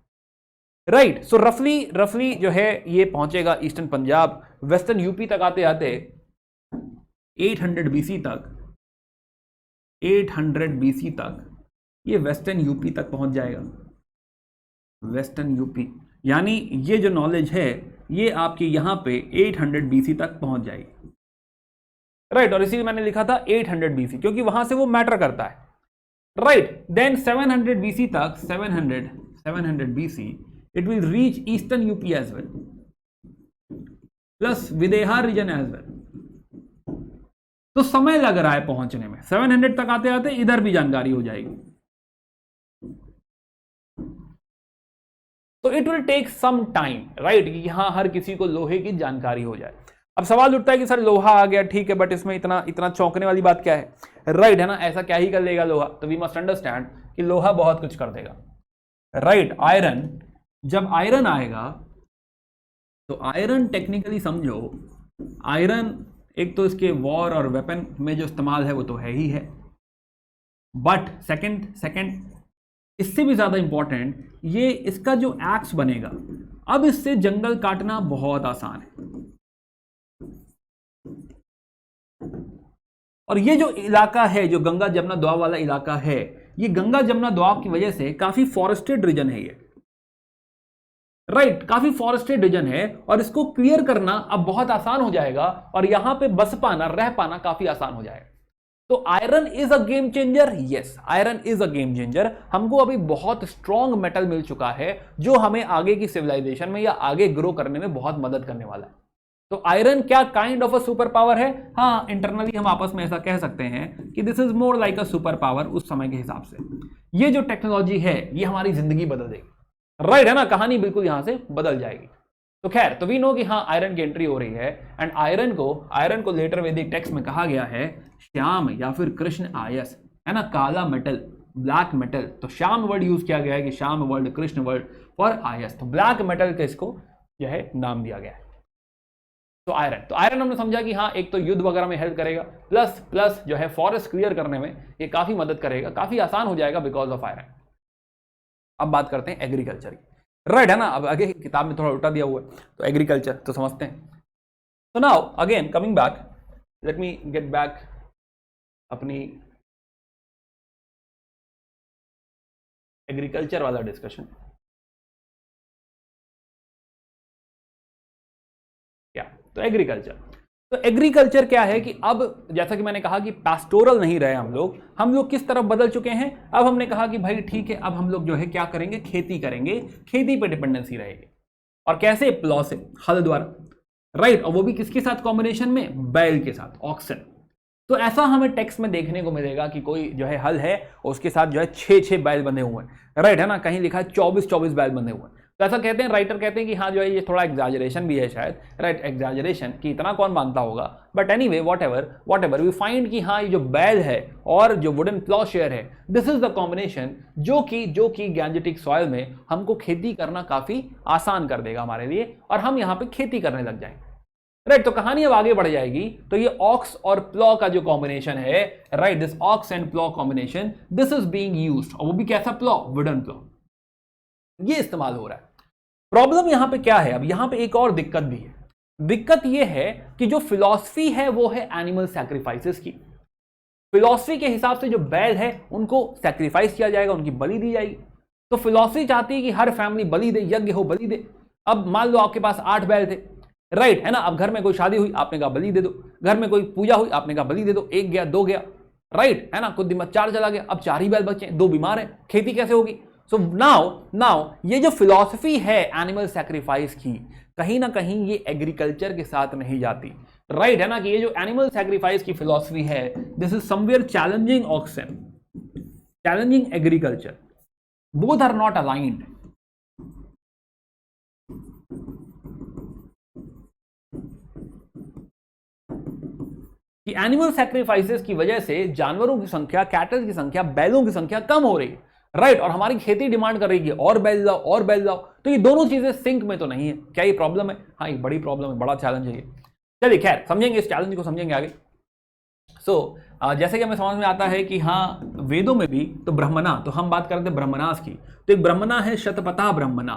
राइट। सो रफली जो है ये पहुंचेगा ईस्टर्न पंजाब, वेस्टर्न यूपी तक आते आते 800 बीसी तक, 800 बीसी तक ये वेस्टर्न यूपी तक पहुंच जाएगा, वेस्टर्न यूपी। यानी ये जो नॉलेज है ये आपके यहां पे 800 बीसी तक पहुंच जाएगी, राइट। और इसीलिए मैंने लिखा था 800 बीसी, क्योंकि वहां से वो मैटर करता है, राइट। देन 700 बीसी तक, 700 BC it will reach eastern UP as well, plus Videha region as well. तो समय लग रहा है पहुंचने में, 700 तक आते आते इधर भी जानकारी हो जाएगी। तो it will take some time, right, कि यहां हर किसी को लोहे की जानकारी हो जाए। अब सवाल उठता है कि सर लोहा आ गया, ठीक है, बट इसमें इतना चौंकने वाली बात क्या है, राइट, है ना। ऐसा क्या ही कर लेगा लोहा? तो वी मस्ट अंडरस्टैंड कि लोहा बहुत कुछ कर देगा, राइट। आयरन, जब आयरन आएगा तो आयरन टेक्निकली समझो, आयरन एक तो इसके वॉर और वेपन में जो इस्तेमाल है वो तो है ही है, बट सेकंड इससे भी ज्यादा इंपॉर्टेंट, ये इसका जो एक्स बनेगा, अब इससे जंगल काटना बहुत आसान है। और ये जो इलाका है, जो गंगा जमुना दोआब वाला इलाका है, ये गंगा जमुना दोआब की वजह से काफी फॉरेस्टेड रीजन है ये, राइट, काफी फॉरेस्टेड रीजन है, और इसको क्लियर करना अब बहुत आसान हो जाएगा, और यहां पे बस पाना, रह पाना काफी आसान हो जाएगा। तो iron is a game changer, yes, iron is a game changer. हमको अभी बहुत स्ट्रॉन्ग मेटल मिल चुका है जो हमें आगे की सिविलाइजेशन में या आगे ग्रो करने में बहुत मदद करने वाला है। तो आयरन क्या kind of a super power है? हाँ, इंटरनली हम आपस में ऐसा कह सकते हैं कि this is more like a super power उस समय के हिसाब से। ये जो टेक्नोलॉजी है ये हमारी जिंदगी बदल देगी, राइट, है ना। कहानी बिल्कुल यहां से बदल जाएगी। तो खैर, तो वी नो कि हाँ, आयरन की एंट्री हो रही है, एंड आयरन को लेटर वैदिक टेक्स्ट में कहा गया है श्याम या फिर कृष्ण आयस, है ना, काला मेटल, ब्लैक मेटल। तो श्याम वर्ड यूज किया गया है कि Shyam word, Krishna word for आयस, तो ब्लैक मेटल का इसको जो है नाम दिया गया है। तो आयरन हमने समझा कि हाँ, एक तो युद्ध वगैरह में हेल्प करेगा, प्लस जो है फॉरेस्ट क्लियर करने में ये काफी मदद करेगा, काफी आसान हो जाएगा बिकॉज ऑफ आयरन। अब बात करते हैं एग्रीकल्चर की, राइट, है ना। अब आगे किताब में थोड़ा उल्टा दिया हुआ है, तो एग्रीकल्चर तो समझते हैं। तो now again coming back, let me get back अपनी एग्रीकल्चर वाला डिस्कशन। क्या? तो एग्रीकल्चर क्या है कि अब जैसा कि मैंने कहा कि पास्टोरल नहीं रहे हम लोग किस तरफ बदल चुके हैं। अब हमने कहा कि भाई ठीक है, अब हम लोग जो है क्या करेंगे, खेती करेंगे, खेती पे डिपेंडेंसी रहेगी। और कैसे? प्लॉ से, हल द्वारा, राइट। और वो भी किसके साथ कॉम्बिनेशन में? बैल के साथ, ऑक्सन। तो ऐसा हमें टेक्स्ट में देखने को मिलेगा कि कोई जो है हल है, उसके साथ जो है 6 बैल बंधे हुए हैं, राइट, है ना। कहीं लिखा है 24 बैल बंधे हुए हैं। तो ऐसा कहते हैं, राइटर कहते हैं कि हाँ जो है ये थोड़ा एग्जैजरेशन भी है शायद, राइट, एग्जैजरेशन कि इतना कौन मानता होगा। But anyway, whatever we find कि हाँ, ये जो बैल है और जो वुडन प्लॉशेयर है, दिस इज द कॉम्बिनेशन जो कि गैंजेटिक सॉइल में हमको खेती करना काफी आसान कर देगा हमारे लिए, और हम यहाँ पे खेती करने लग जाएंगे, राइट। तो कहानी अब आगे बढ़ जाएगी। तो ये ऑक्स और प्लॉ का जो कॉम्बिनेशन है, right, this ox and plough combination, this is being used, और वो भी कैसा प्लॉ? वुडन प्लॉ, ये इस्तेमाल हो रहा है। प्रॉब्लम यहां पे क्या है? अब यहां पे एक और दिक्कत भी है। दिक्कत ये है कि जो फिलॉसफी है वो है एनिमल सैक्रिफाइसेस की। फिलॉसफी के हिसाब से जो बैल है उनको सैक्रिफाइस किया जाएगा, उनकी बलि दी जाएगी। तो फिलॉसफी चाहती है कि हर फैमिली बलि दे, यज्ञ हो, बलि दे। अब मान लो आपके पास 8 बैल थे, राइट, है ना। अब घर में कोई शादी हुई, आपने कहा बलि दे दो। घर में कोई पूजा हुई, आपने कहा बलि दे दो। 1 गया, 2 गया, राइट, है ना। कुछ दिन बाद 4 चला गया, अब 4 ही बैल बचे, 2 बीमार है, खेती कैसे होगी? सो नाउ ये जो फिलॉसफी है एनिमल सैक्रिफाइस की, कहीं ना कहीं ये एग्रीकल्चर के साथ नहीं जाती, राइट, है ना। कि ये जो एनिमल सैक्रिफाइस की फिलॉसफी है, this is somewhere challenging oxen, challenging agriculture, both are not aligned. कि एनिमल सैक्रिफाइसेस की वजह से जानवरों की संख्या, कैटल की संख्या, बैलों की संख्या कम हो रही है, राइट। और हमारी खेती डिमांड कर रही है और बैल लाओ और बैल लाओ। तो ये दोनों चीजें सिंक में तो नहीं है। क्या ये प्रॉब्लम है? हाँ, ये बड़ी प्रॉब्लम है, बड़ा चैलेंज है ये। चलिए खैर, समझेंगे इस चैलेंज को, समझेंगे आगे। जैसे कि हमें समझ में आता है कि हाँ, वेदों में भी तो ब्रह्मणा, तो हम बात करते हैं ब्रह्मणास की, तो एक ब्रह्मणा है शतपथा ब्रह्मणा,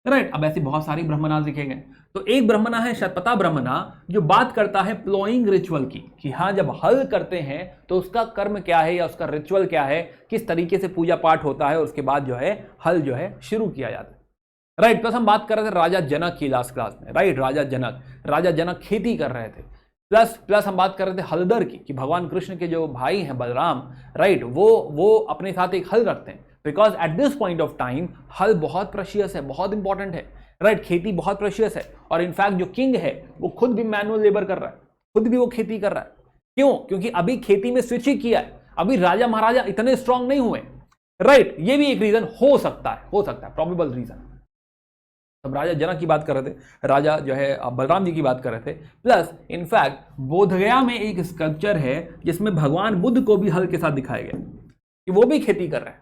राइट। अब ऐसी बहुत सारी ब्रह्मणास लिखे गए, तो एक ब्रह्मणा है शतपथा ब्रह्मणा जो बात करता है प्लोइंग रिचुअल की, कि हाँ जब हल करते हैं तो उसका कर्म क्या है या उसका रिचुअल क्या है, किस तरीके से पूजा पाठ होता है, उसके बाद जो है हल जो है शुरू किया जाता है, राइट। प्लस हम बात कर रहे थे राजा जनक की लास्ट क्लास में, राइट। राजा जनक खेती कर रहे थे। प्लस हम बात कर रहे थे हलदर की, कि भगवान कृष्ण के जो भाई हैं बलराम, राइट, वो अपने साथ एक हल रखते हैं, because at this point of time हल बहुत प्रेशियस है, बहुत इंपॉर्टेंट है, राइट। खेती बहुत प्रेशियस है, और इनफैक्ट जो किंग है वो खुद भी मैनुअल लेबर कर रहा है, खुद भी वो खेती कर रहा है। क्यों? क्योंकि अभी खेती में स्विच ही किया है, अभी राजा महाराजा इतने स्ट्रांग नहीं हुए, राइट। ये भी एक रीजन हो सकता है, प्रोबेबल रीजन। तब राजा जनक की बात कर रहे थे, राजा जो है बलराम जी की बात कर रहे थे। प्लस इनफैक्ट बोधगया में एक स्कल्पचर है जिसमें भगवान बुद्ध को भी हल के साथ दिखाया गया कि वो भी खेती कर रहे हैं।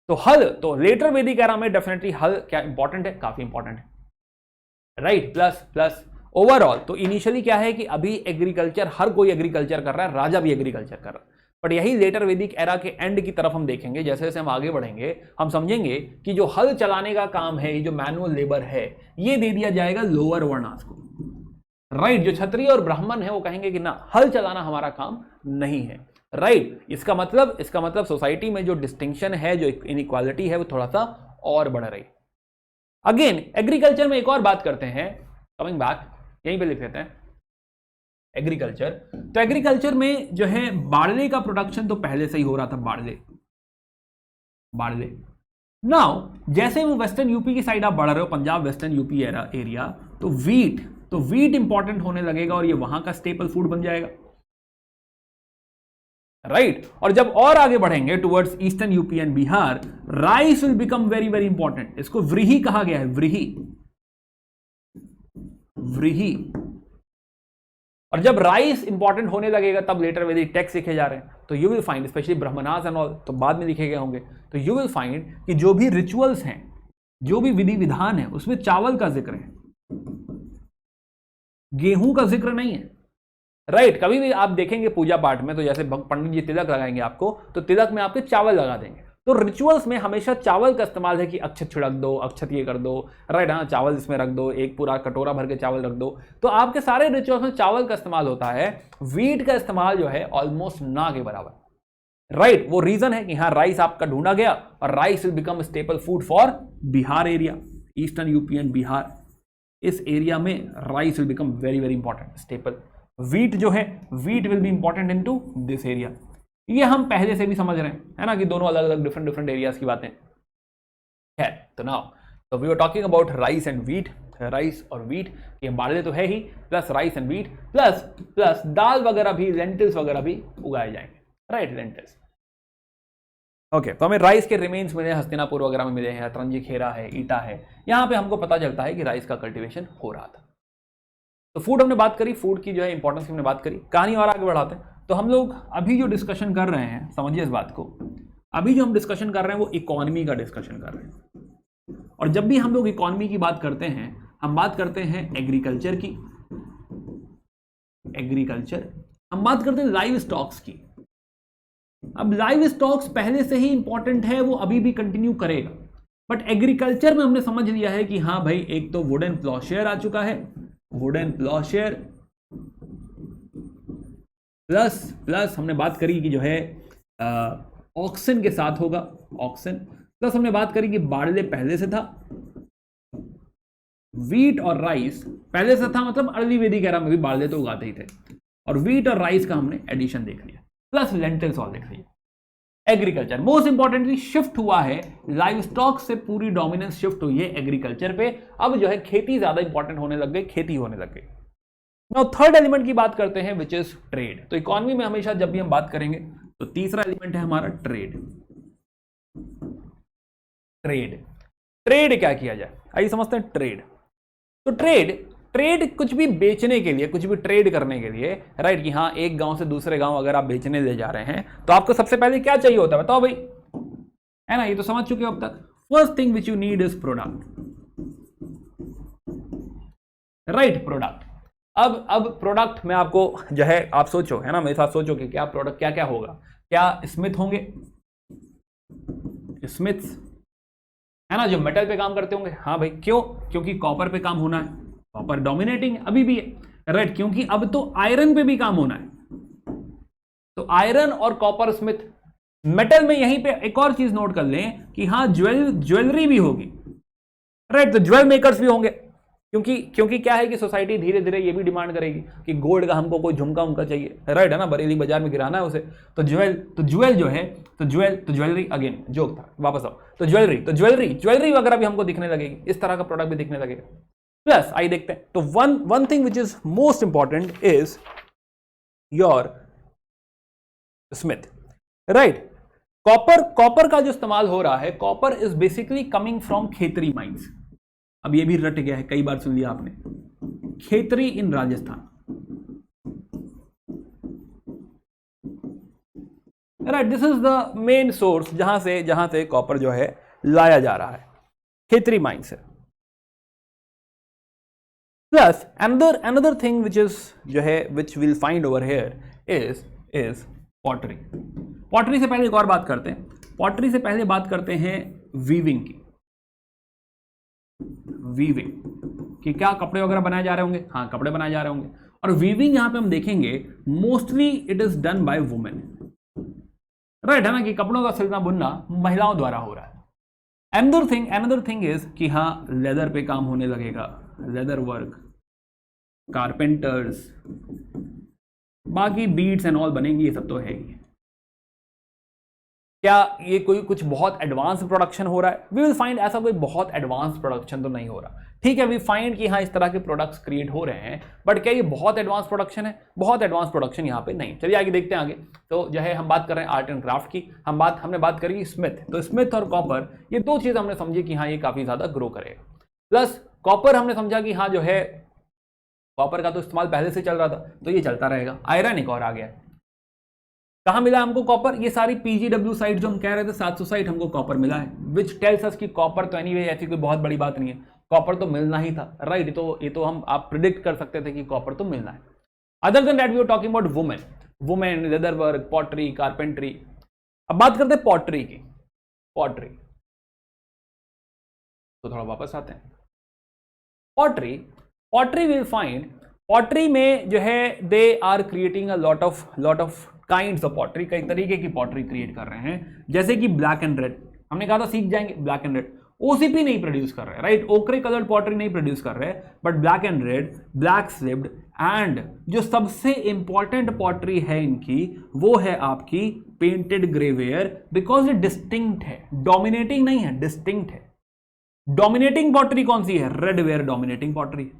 तो हल, तो लेटर वैदिक एरा में डेफिनेटली हल क्या इंपॉर्टेंट है, काफी इंपॉर्टेंट है, राइट। प्लस ओवरऑल तो इनिशियली क्या है कि अभी एग्रीकल्चर, हर कोई एग्रीकल्चर कर रहा है, राजा भी एग्रीकल्चर कर रहा है, बट यही लेटर वैदिक एरा के एंड की तरफ हम देखेंगे, जैसे जैसे हम आगे बढ़ेंगे हम समझेंगे कि जो हल चलाने का काम है, ये जो मैनुअल लेबर है, ये दे दिया जाएगा लोअर वर्णास को, राइट। जो क्षत्रिय और ब्राह्मण है वो कहेंगे कि ना, हल चलाना हमारा काम नहीं है, राइट। इसका मतलब सोसाइटी में जो डिस्टिंक्शन है, जो इनइक्वालिटी है, वो थोड़ा सा और बढ़ रही है। अगेन एग्रीकल्चर में एक और बात करते हैं, कमिंग बैक, यहीं पे लिख लेते हैं एग्रीकल्चर। तो एग्रीकल्चर में जो है बार्ले का प्रोडक्शन तो पहले से ही हो रहा था, बार्ले। नाउ जैसे वो वेस्टर्न यूपी की साइड आप बढ़ रहे हो, पंजाब वेस्टर्न यूपी एरिया, तो वीट इंपॉर्टेंट होने लगेगा और ये वहां का स्टेपल फूड बन जाएगा, राइट। और जब और आगे बढ़ेंगे towards eastern UP and Bihar, rice will become very very important. इसको व्रीही कहा गया है, व्रीही। और जब राइस इंपॉर्टेंट होने लगेगा तब लेटर वैदिक टेक्स्ट लिखे जा रहे हैं, तो you will find specially Brahmanas and all तो बाद में लिखे गए होंगे, तो यू विल फाइंड कि जो भी रिचुअल्स हैं, जो भी विधि विधान है, उसमें चावल का जिक्र है, गेहूं का जिक्र नहीं है, राइट। कभी भी आप देखेंगे पूजा पाठ में, तो जैसे पंडित जी तिलक लगाएंगे आपको, तो तिलक में आपके चावल लगा देंगे, तो रिचुअल्स में हमेशा चावल का इस्तेमाल है कि अक्षत छिड़क दो, अक्षत ये कर दो, राइट। हाँ, चावल इसमें रख दो, एक पूरा कटोरा भर के चावल रख दो, तो आपके सारे रिचुअल्स में चावल का इस्तेमाल होता है। वीट का इस्तेमाल जो है ऑलमोस्ट ना के बराबर, राइट। वो रीजन है कि हाँ, राइस आपका ढूंढा गया और rice will become staple food for Bihar area, eastern UP and Bihar, इस एरिया में rice will become very very important staple. Wheat जो है, wheat will be important into this area. ये हम पहले से भी समझ रहे हैं, है ना, कि दोनों अलग अलग डिफरेंट एरियाज की बातें है। तो नाउ तो we are talking about rice and wheat, rice और वीट, ये बार्ले तो है ही, plus rice and wheat, plus दाल वगैरह भी, लेंटिल्स वगैरह भी उगाए जाएंगे, राइट, लेंटिल्स। ओके, तो हमें राइस के रिमेन्स मिले, हस्तिनापुर वगैरह में मिले हैं, तरंजी खेरा है, ईटा है, यहां पे हमको पता चलता है कि राइस का कल्टीवेशन हो रहा था। तो फूड हमने बात करी, फूड की जो है इंपॉर्टेंस की हमने बात करी। कहानी और आगे बढ़ाते हैं। तो हम लोग अभी जो डिस्कशन कर रहे हैं, समझिए इस बात को, अभी जो हम डिस्कशन कर रहे हैं वो इकोनॉमी का डिस्कशन कर रहे हैं। और जब भी हम लोग इकोनॉमी की बात करते हैं, हम बात करते हैं एग्रीकल्चर की, हम बात करते हैं लाइव स्टॉक्स की। अब लाइव स्टॉक्स पहले से ही इंपॉर्टेंट है, वो अभी भी कंटिन्यू करेगा, बट एग्रीकल्चर में हमने समझ लिया है कि हाँ भाई, एक तो वुडन प्लॉशेयर आ चुका है, वुडन प्लॉशेयर, प्लस हमने बात करी कि जो है ऑक्सन के साथ होगा, ऑक्सन, प्लस हमने बात करी कि बार्ले पहले से था, वीट और राइस पहले से था, मतलब अर्ली वैदिक एरा में भी बार्ले तो उगाते ही थे, और वीट और राइस का हमने एडिशन देख लिया, प्लस लेंटिल्स और देख लिया। एग्रीकल्चर मोस्ट इंपॉर्टेंटली शिफ्ट हुआ है, लाइव स्टॉक से पूरी डोमिनेंस शिफ्ट हुई है एग्रीकल्चर पे। अब जो है खेती ज्यादा इंपॉर्टेंट होने लग गई, खेती होने लग गई। नाउ थर्ड एलिमेंट की बात करते हैं, विच इज ट्रेड। तो इकोनॉमी में हमेशा जब भी हम बात करेंगे तो तीसरा एलिमेंट है हमारा ट्रेड। ट्रेड। ट्रेड क्या किया जाए, आइए समझते हैं ट्रेड। तो ट्रेड कुछ भी बेचने के लिए, कुछ भी ट्रेड करने के लिए, राइट, कि हाँ एक गांव से दूसरे गांव अगर आप बेचने ले जा रहे हैं तो आपको सबसे पहले क्या चाहिए होता है, बताओ भाई, है ना, ये तो समझ चुके हो अब तक। First thing which you need is product, right, product. अब प्रोडक्ट में आपको जो है, आप सोचो, है ना, मेरे साथ सोचो कि क्या प्रोडक्ट क्या क्या होगा। क्या स्मिथ होंगे, स्मिथ्स, है ना, जो मेटल पे काम करते होंगे। हाँ भाई, क्यों, क्योंकि कॉपर पे काम होना है, कॉपर डोमिनेटिंग अभी भी है, राइट, क्योंकि अब तो आयरन पे भी काम होना है। तो आयरन और कॉपर, स्मिथ। मेटल में यहीं पे एक और चीज नोट कर लें कि हाँ ज्वेलरी भी होगी, राइट, तो ज्वेल मेकर्स भी होंगे, क्योंकि क्या है कि सोसाइटी धीरे धीरे ये भी डिमांड करेगी कि गोल्ड का हमको कोई झुमका उमका चाहिए, राइट, है ना, बरेली बाजार में गिराना है उसे, तो ज्वेल जो है, तो ज्वेलरी, अगेन जोक था, वापस आओ, तो ज्वेलरी वगैरह भी हमको दिखने लगेगी, इस तरह का प्रोडक्ट भी दिखने लगेगा। प्लस आइए देखते हैं, तो one thing which is most important is your Smith, right. Copper का जो इस्तेमाल हो रहा है, copper is basically coming from Khetri mines. अब ये भी रट गया है, कई बार सुन लिया आपने, Khetri in Rajasthan, right, this is the main source जहां से कॉपर जो है लाया जा रहा है, खेतरी माइन से। Plus another thing which is जो है, which will find over here is pottery. Pottery से पहले एक और बात करते हैं, पॉटरी से पहले बात करते हैं वीविंग की। वीविंग कि क्या कपड़े वगैरह बनाए जा रहे होंगे, हाँ कपड़े बनाए जा रहे होंगे, और वीविंग यहां पे हम देखेंगे mostly it is done by women, right, है ना, कि कपड़ों का सिलना बुनना महिलाओं द्वारा हो रहा है। अनदर थिंग इज कि हाँ लेदर पे काम होने लगेगा, लेदर वर्क, कारपेंटर्स, बाकी बीड्स एंड ऑल बनेंगी, ये सब तो है ही। क्या ये कोई कुछ बहुत एडवांस प्रोडक्शन हो रहा है? वी विल फाइंड ऐसा कोई बहुत एडवांस प्रोडक्शन तो नहीं हो रहा। ठीक है, वी फाइंड कि हाँ इस तरह के प्रोडक्ट्स क्रिएट हो रहे हैं, बट क्या ये बहुत एडवांस प्रोडक्शन है? बहुत एडवांस प्रोडक्शन यहाँ पे नहीं। चलिए आगे देखते हैं। आगे तो जो है हम बात कर रहे हैं आर्ट एंड क्राफ्ट की, हमने बात करी स्मिथ। तो स्मिथ और कॉपर, ये दो चीज हमने समझी कि हाँ ये काफी ज्यादा ग्रो करेगा। प्लस कॉपर हमने समझा कि हाँ जो है कॉपर का तो इस्तेमाल पहले से चल रहा था, तो ये चलता रहेगा। आयरन एक और आ गया, कहां मिला हमको कॉपर? ये सारी पीजीडब्ल्यू साइट जो हम कह रहे थे 700 साइट हमको कॉपर मिला है, विच टेल्स अस कि कॉपर तो एनीवे ऐसी कोई बहुत बड़ी बात नहीं है, कॉपर तो मिलना ही था, राइट। तो ये तो हम आप प्रिडिक्ट कर सकते थे कि कॉपर तो मिलना है। Other than that we are talking about women, leather work, pottery, carpentry. अब बात करते हैं पॉटरी की। पॉटरी तो थोड़ा वापस आते हैं। पॉटरी विल फाइंड, पॉटरी में जो है they are creating a lot of kinds of pottery, कई तरीके की पॉटरी क्रिएट कर रहे हैं, जैसे कि ब्लैक एंड रेड। हमने कहा था सीख जाएंगे ब्लैक एंड रेड। ओसीपी नहीं प्रोड्यूस कर रहे, राइट, ओक्रे कलर्ड पॉटरी नहीं प्रोड्यूस कर रहे, but black and red, black slipped, and जो सबसे इंपॉर्टेंट पॉटरी है इनकी वो है आपकी पेंटेड ग्रेवेयर, बिकॉज ये डिस्टिंक्ट है, डोमिनेटिंग नहीं है, डिस्टिंक्ट है। डोमिनेटिंग पॉटरी कौन सी है? Redware dominating pottery.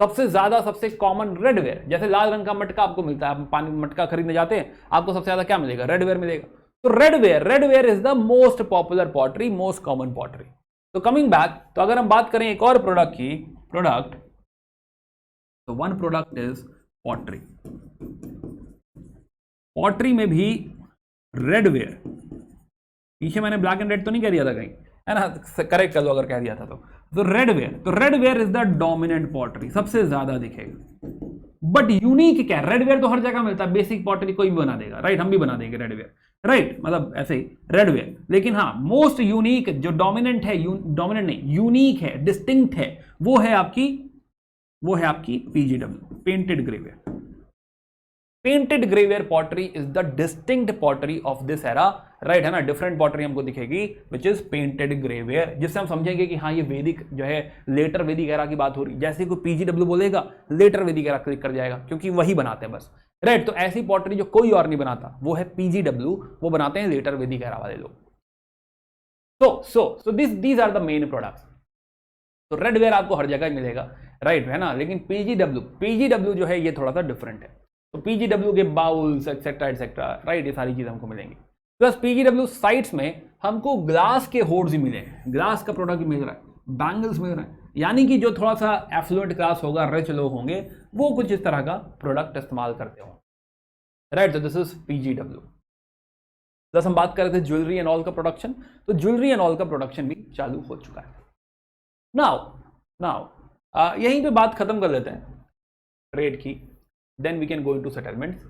सबसे ज्यादा सबसे कॉमन रेडवेयर, जैसे लाल रंग का मटका आपको मिलता है, आप पानी मटका खरीदने जाते हैं, आपको सबसे ज्यादा क्या मिलेगा? रेडवेयर मिलेगा। तो redware is the most popular pottery, most common pottery. तो कमिंग बैक, तो अगर हम बात करें एक और प्रोडक्ट की, तो one product is pottery. Pottery में भी रेडवेयर, पीछे मैंने ब्लैक एंड रेड तो नहीं कह दिया था कहीं, है ना, करेक्ट कर दो अगर कह दिया था तो redware is the dominant pottery, सबसे ज्यादा दिखेगा। बट यूनिक क्या है? रेडवेयर तो हर जगह मिलता है, बेसिक पॉटरी कोई भी बना देगा, राइट, हम भी बना देंगे रेडवेयर, राइट, मतलब ऐसे ही रेडवेयर। लेकिन हाँ मोस्ट यूनिक जो डोमिनेंट है, डोमिनेंट नहीं, यूनिक है, डिस्टिंक्ट है, वो है आपकी PGW, painted grey ware. Painted grey ware pottery is the distinct pottery of this era, right, है ना। डिफरेंट पॉटरी हमको दिखेगी विच इज पेंटेड ग्रेवेयर, जिससे हम समझेंगे कि हाँ ये वैदिक जो है, लेटर वैदिक एरा की बात हो रही। जैसे कोई पीजीडब्ल्यू बोलेगा, लेटर वैदिक एरा क्लिक कर जाएगा, क्योंकि वही बनाते हैं बस, राइट। तो ऐसी पॉटरी जो कोई और नहीं बनाता वो है पीजीडब्ल्यू, वो बनाते हैं लेटर वैदिक एरा वाले लोग। So these are the main products. तो रेडवेयर आपको हर जगह मिलेगा, राइट, है ना। लेकिन पीजीडब्ल्यू जो है ये थोड़ा सा डिफरेंट है। तो पीजीडब्ल्यू के बाउल्स एक्सेट्रा, राइट, ये सारी चीज हमको मिलेंगी। प्लस पीजीडब्ल्यू साइट्स में हमको ग्लास के होर्ड्स ही मिले हैं, ग्लास का प्रोडक्ट मिल रहा है, बैंगल्स मिल रहा है, यानी कि जो थोड़ा सा एफ्लुएंट क्लास होगा, रिच लोग होंगे, वो कुछ इस तरह का प्रोडक्ट इस्तेमाल करते होंगे, राइट। तो दिस इज पीजीडब्ल्यू। प्लस हम बात कर रहे थे ज्वेलरी एंड ऑल का प्रोडक्शन, तो ज्वेलरी एंड ऑल का प्रोडक्शन भी चालू हो चुका है। नाउ यहीं पे बात खत्म कर लेते हैं ट्रेड की, then we can go into settlements.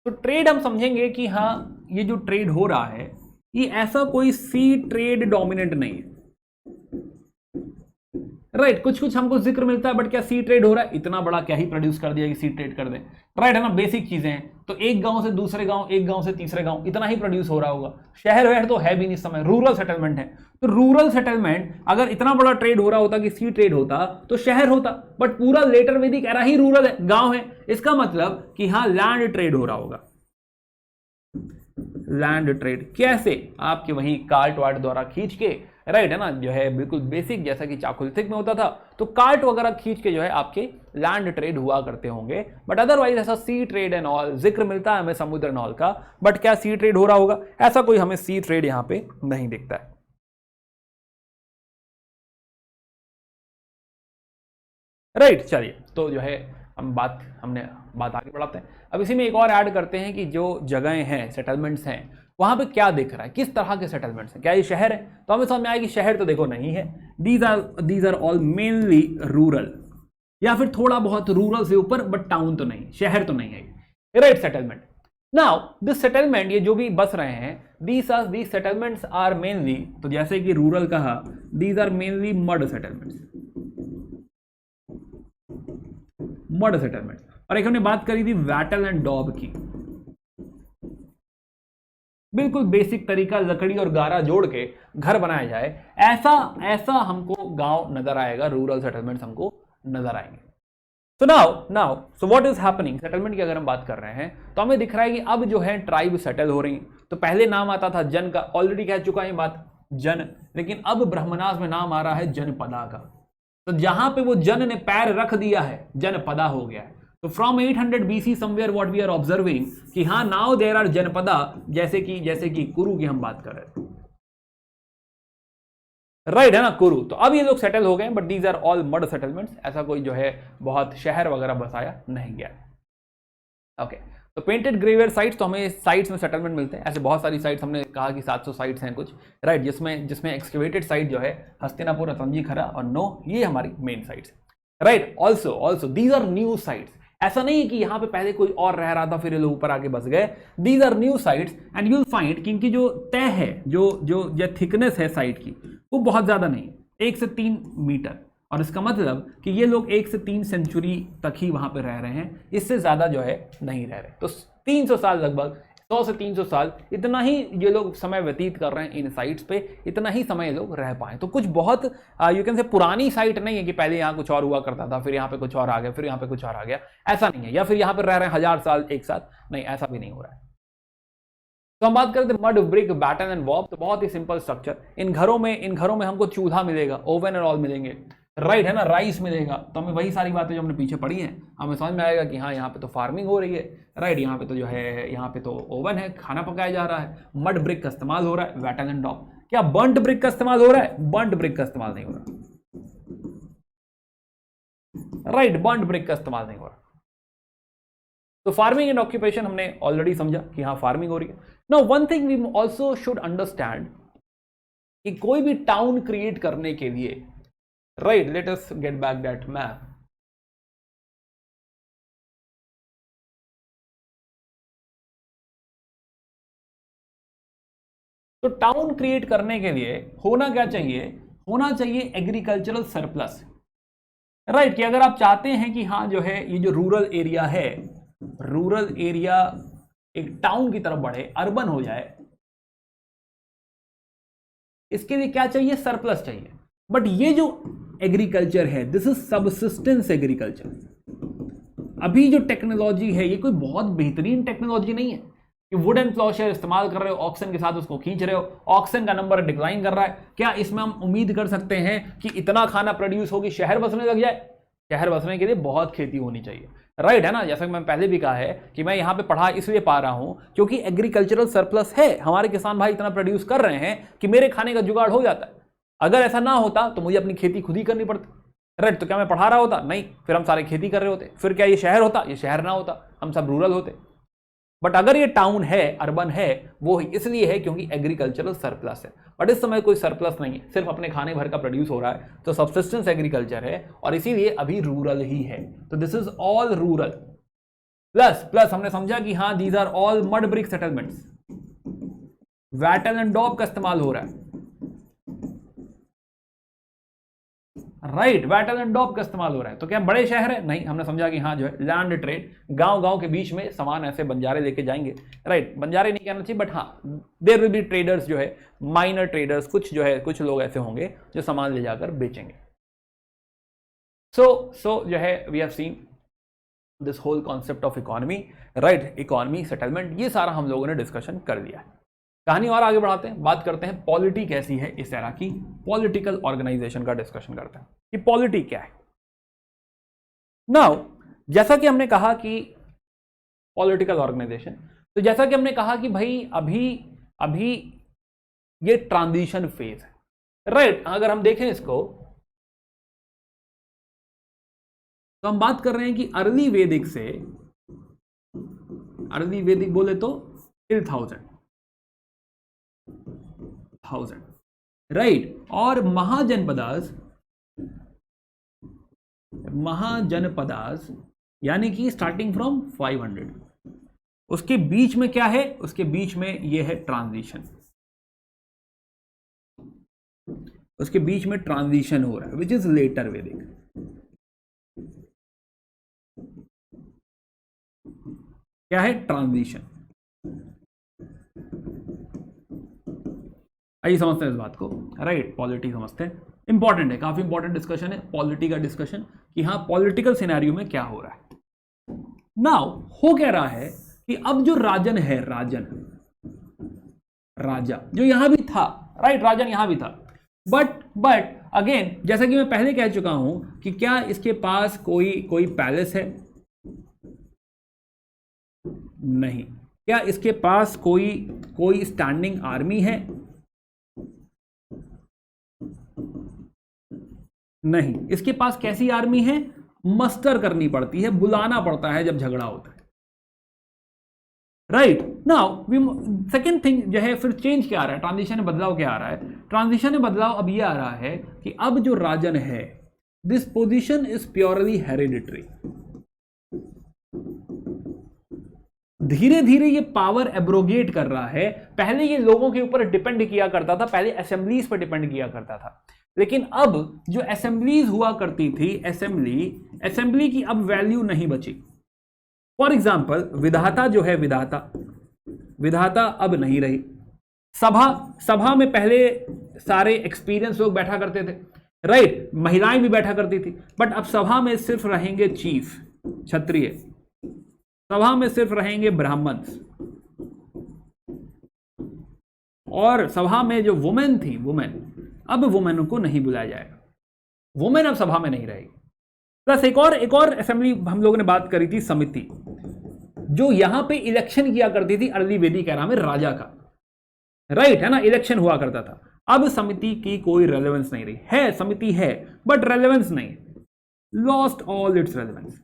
तो ट्रेड हम समझेंगे कि हाँ, ये जो ट्रेड हो रहा है ये ऐसा कोई सी ट्रेड डोमिनेंट नहीं है, राइट। कुछ कुछ हमको जिक्र मिलता है, बट क्या सी ट्रेड हो रहा है? इतना बड़ा क्या ही प्रोड्यूस कर दिया कि सी ट्रेड कर दें, राइट, है ना। बेसिक चीजें हैं, तो एक गांव से दूसरे गांव, एक गांव से तीसरे गांव, इतना ही प्रोड्यूस हो रहा होगा। शहर वहर तो है भी नहीं इस समय, रूरल सेटलमेंट है। तो रूरल सेटलमेंट अगर इतना बड़ा ट्रेड हो रहा होता कि सी ट्रेड होता तो शहर होता, बट पूरा लेटर वैदिक एरा ही रूरल है, गांव है। इसका मतलब कि हाँ, लैंड ट्रेड हो रहा होगा। लैंड ट्रेड कैसे? आपके वहीं कार्ट वार्ट द्वारा खींच के, राइट, है ना, जो है बिल्कुल बेसिक, जैसा कि चाकुलिथिक में होता था, तो कार्ट वगैरह खींच के जो है आपके लैंड ट्रेड हुआ करते होंगे। बट अदरवाइज ऐसा सी ट्रेड एंड ऑल जिक्र मिलता है हमें समुद्र एंड ऑल का, बट क्या सी ट्रेड हो रहा होगा? ऐसा कोई हमें सी ट्रेड यहां पे नहीं दिखता है, राइट। चलिए, तो जो है हमने बात आगे बढ़ाते हैं। अब इसी में एक और ऐड करते हैं कि जो जगहें हैं, सेटलमेंट्स हैं, वहां पे क्या दिख रहा है, किस तरह के सेटलमेंट्स हैं, क्या ये शहर है? तो हमें समझ में आया कि शहर तो देखो नहीं है, these are all mainly rural, या फिर थोड़ा बहुत रूरल से ऊपर, बट टाउन तो नहीं, शहर तो नहीं है, right. Settlement, now this settlement, ये जो भी बस रहे हैं, दीज सेटलमेंट्स आर मेनली, तो जैसे कि रूरल कहा, these are mainly mud settlements, mud settlement. और एक हमने बात करी थी वैटल एंड डॉब की, बिल्कुल बेसिक तरीका, लकड़ी और गारा जोड़ के घर बनाया जाए, ऐसा हमको गांव नजर आएगा, रूरल सेटलमेंट्स हमको नजर आएंगे। सो now so what is happening, settlement की अगर हम बात कर रहे हैं तो हमें दिख रहा है कि अब जो है ट्राइब सेटल हो रही है। तो पहले नाम आता था जन का, ऑलरेडी कह चुका है बात, जन, लेकिन अब ब्रह्मनास में नाम आ रहा है जनपदा का। तो जहां पे वो जन ने पैर रख दिया है, जनपदा हो गया है। तो from 800 BC somewhere what we are observing कि हाँ, नाउ देयर आर जनपदा, जैसे कि कुरु की हम बात कर रहे थे, राइट, है ना, कुरु। तो अब ये लोग सेटल हो गए, but these are all mud settlements, ऐसा कोई जो है बहुत शहर वगैरह बसाया नहीं गया। ओके, तो पेंटेड ग्रेवियर साइट्स, तो हमें साइट्स में सेटलमेंट मिलते हैं। ऐसे बहुत सारी साइट्स, हमने कहा कि 700 साइट्स हैं कुछ, राइट, जिसमें एक्सकेवेटेड साइट जो है हस्तिनापुर, रतंजी खरा और नो, ये हमारी main sites, right. Also these are new sites, ऐसा नहीं है कि यहां पे पहले कोई और रह रहा था फिर ये लोग ऊपर आके बस गए। These are new sites and you'll find कि इनकी जो तय है, जो थिकनेस है साइट की, वो बहुत ज्यादा नहीं है, 1 से 3 मीटर। और इसका मतलब कि ये लोग 1 से 3 सेंचुरी तक ही वहां पे रह रहे हैं, इससे ज्यादा जो है नहीं रह रहे। तो 300 साल, लगभग 100 से 300 साल, इतना ही ये लोग समय व्यतीत कर रहे हैं इन साइट्स पे, इतना ही समय ये लोग रह पाए। तो कुछ बहुत यू कैन से पुरानी साइट नहीं है कि पहले यहाँ कुछ और हुआ करता था, फिर यहाँ पे कुछ और आ गया, फिर यहाँ पे कुछ और आ गया, ऐसा नहीं है। या फिर यहाँ पे रह रहे हैं 1000 साल एक साथ, नहीं, ऐसा भी नहीं हो रहा है। तो हम बात करते हैं मड, ब्रिक, बैटन एंड वॉब। तो बहुत ही सिंपल स्ट्रक्चर। इन घरों में हमको चूल्हा मिलेगा, ओवन एंड ऑल मिलेंगे, राइट, है ना, राइस मिलेगा। तो हमें वही सारी बातें जो हमने पीछे पढ़ी हैं, हमें समझ में आएगा कि हाँ, यहाँ पे तो फार्मिंग हो रही है, राइट, यहाँ पे तो जो है, यहाँ पे तो ओवन है, खाना पकाया जा रहा है, मड ब्रिक का इस्तेमाल हो रहा है, वैटल एंड डॉब। क्या बर्न्ट ब्रिक का इस्तेमाल हो रहा है? बर्न्ट ब्रिक का इस्तेमाल नहीं हो रहा, राइट, बर्न्ट ब्रिक का इस्तेमाल नहीं हो रहा। तो फार्मिंग एंड ऑक्यूपेशन हमने ऑलरेडी समझा कि हाँ, फार्मिंग हो रही है। Now one thing we also should understand कि कोई भी टाउन क्रिएट करने के लिए, right, let us get back that map. तो टाउन क्रिएट करने के लिए होना क्या चाहिए? होना चाहिए एग्रीकल्चरल सरप्लस, राइट। कि अगर आप चाहते हैं कि हाँ, जो है ये जो रूरल एरिया है, रूरल एरिया एक टाउन की तरफ बढ़े, अर्बन हो जाए, इसके लिए क्या चाहिए? सरप्लस चाहिए। बट ये जो एग्रीकल्चर है, दिस इज सबसिस्टेंस एग्रीकल्चर। अभी जो टेक्नोलॉजी है, ये कोई बहुत बेहतरीन टेक्नोलॉजी नहीं है कि वुड एंड प्लॉशेयर इस्तेमाल कर रहे हो, ऑक्सन के साथ उसको खींच रहे हो, ऑक्सन का नंबर डिक्लाइन कर रहा है। क्या इसमें हम उम्मीद कर सकते हैं कि इतना खाना प्रोड्यूस होगी, शहर बसने लग जाए? शहर बसने के लिए बहुत खेती होनी चाहिए, राइट है ना। जैसा कि मैं पहले भी कहा है कि मैं यहाँ पे पढ़ा इसलिए पा रहा हूँ क्योंकि एग्रीकल्चरल सरप्लस है, हमारे किसान भाई इतना प्रोड्यूस कर रहे हैं कि मेरे खाने का जुगाड़ हो जाता है। अगर ऐसा ना होता तो मुझे अपनी खेती खुद ही करनी पड़ती, राइट। तो क्या मैं पढ़ा रहा होता? नहीं, फिर हम सारे खेती कर रहे होते। फिर क्या ये शहर होता? ये शहर ना होता, हम सब रूरल होते। बट अगर ये टाउन है, अर्बन है, वो इसलिए है क्योंकि एग्रीकल्चरल सरप्लस है। बट इस समय कोई सरप्लस नहीं है, सिर्फ अपने खाने भर का प्रोड्यूस हो रहा है, तो सबसिस्टेंस एग्रीकल्चर है और इसीलिए अभी रूरल ही है। तो this is all rural. Plus हमने समझा कि हाँ, these are all mud brick settlements. Wattle and daub का इस्तेमाल हो रहा है, राइट। वैटल एंड डॉब का इस्तेमाल हो रहा है। तो क्या बड़े शहर है? नहीं, हमने समझा कि हाँ जो है लैंड ट्रेड, गांव के बीच में सामान ऐसे बंजारे लेके जाएंगे, राइट। बंजारे नहीं कहना चाहिए, बट हाँ देयर विल बी ट्रेडर्स, जो है माइनर ट्रेडर्स, कुछ जो है कुछ लोग ऐसे होंगे जो सामान ले जाकर बेचेंगे। सो जो है we have seen this whole concept of economy, right. Economy, settlement, ये सारा हम लोगों ने डिस्कशन कर लिया है। कहानी और आगे बढ़ाते हैं, बात करते हैं पॉलिटी कैसी है इस तरह की, पॉलिटिकल ऑर्गेनाइजेशन का डिस्कशन करते हैं कि पॉलिटी क्या है। नाउ जैसा कि हमने कहा कि पॉलिटिकल ऑर्गेनाइजेशन, तो जैसा कि हमने कहा कि भाई अभी ये ट्रांजिशन फेज है, राइट। अगर हम देखें इसको तो हम बात कर रहे हैं कि अर्ली वैदिक से, अर्ली वैदिक बोले तो टिल 1000, राइट। और महाजनपदास यानी कि स्टार्टिंग फ्रॉम 500, उसके बीच में क्या है? उसके बीच में ये है ट्रांजिशन, उसके बीच में ट्रांजिशन हो रहा है, विच इज लेटर वैदिक। क्या है? ट्रांजिशन। आइए समझते हैं इस बात को, राइट। पॉलिटी समझते हैं, इंपॉर्टेंट है, काफी इंपॉर्टेंट डिस्कशन है पॉलिटी का डिस्कशन, कि हाँ पॉलिटिकल सिनेरियो में क्या हो रहा है। नाउ हो क्या रहा है कि अब जो राजन है, राजा जो यहां भी था, राइट, राजन यहां भी था, बट अगेन जैसा कि मैं पहले कह चुका हूं कि क्या इसके पास कोई पैलेस है? नहीं। क्या इसके पास कोई स्टैंडिंग आर्मी है? नहीं। इसके पास कैसी आर्मी है? मस्टर करनी पड़ती है, बुलाना पड़ता है जब झगड़ा होता है, राइट। नाउ सेकेंड थिंग जो है, फिर चेंज क्या आ रहा है, ट्रांजिशन में बदलाव क्या आ रहा है? ट्रांजिशन में बदलाव अब ये आ रहा है कि अब जो राजन है, this position is purely hereditary. धीरे धीरे ये पावर एब्रोगेट कर रहा है। पहले ये लोगों के ऊपर डिपेंड किया करता था, पहले असेंबलीज पर डिपेंड किया करता था, लेकिन अब जो असेंबलीज हुआ करती थी, असेंबली की अब वैल्यू नहीं बची। फॉर एग्जाम्पल विधाता जो है, विधाता अब नहीं रही। सभा में पहले सारे एक्सपीरियंस लोग बैठा करते थे, राइट, महिलाएं भी बैठा करती थी, बट अब सभा में सिर्फ रहेंगे चीफ, क्षत्रिय, सभा में सिर्फ रहेंगे ब्राह्मण, और सभा में जो वुमेन थी, अब वुमेन को नहीं बुलाया जाएगा, वुमेन अब सभा में नहीं रहेगी। प्लस एक और असेंबली हम लोगों ने बात करी थी, समिति, जो यहां पे इलेक्शन किया करती थी अर्ली वैदिक एरा में राजा का, राइट है ना, इलेक्शन हुआ करता था। अब समिति की कोई रेलेवेंस नहीं रही है, समिति है बट रेलेवेंस नहीं, लॉस्ट ऑल इट्स रेलेवेंस।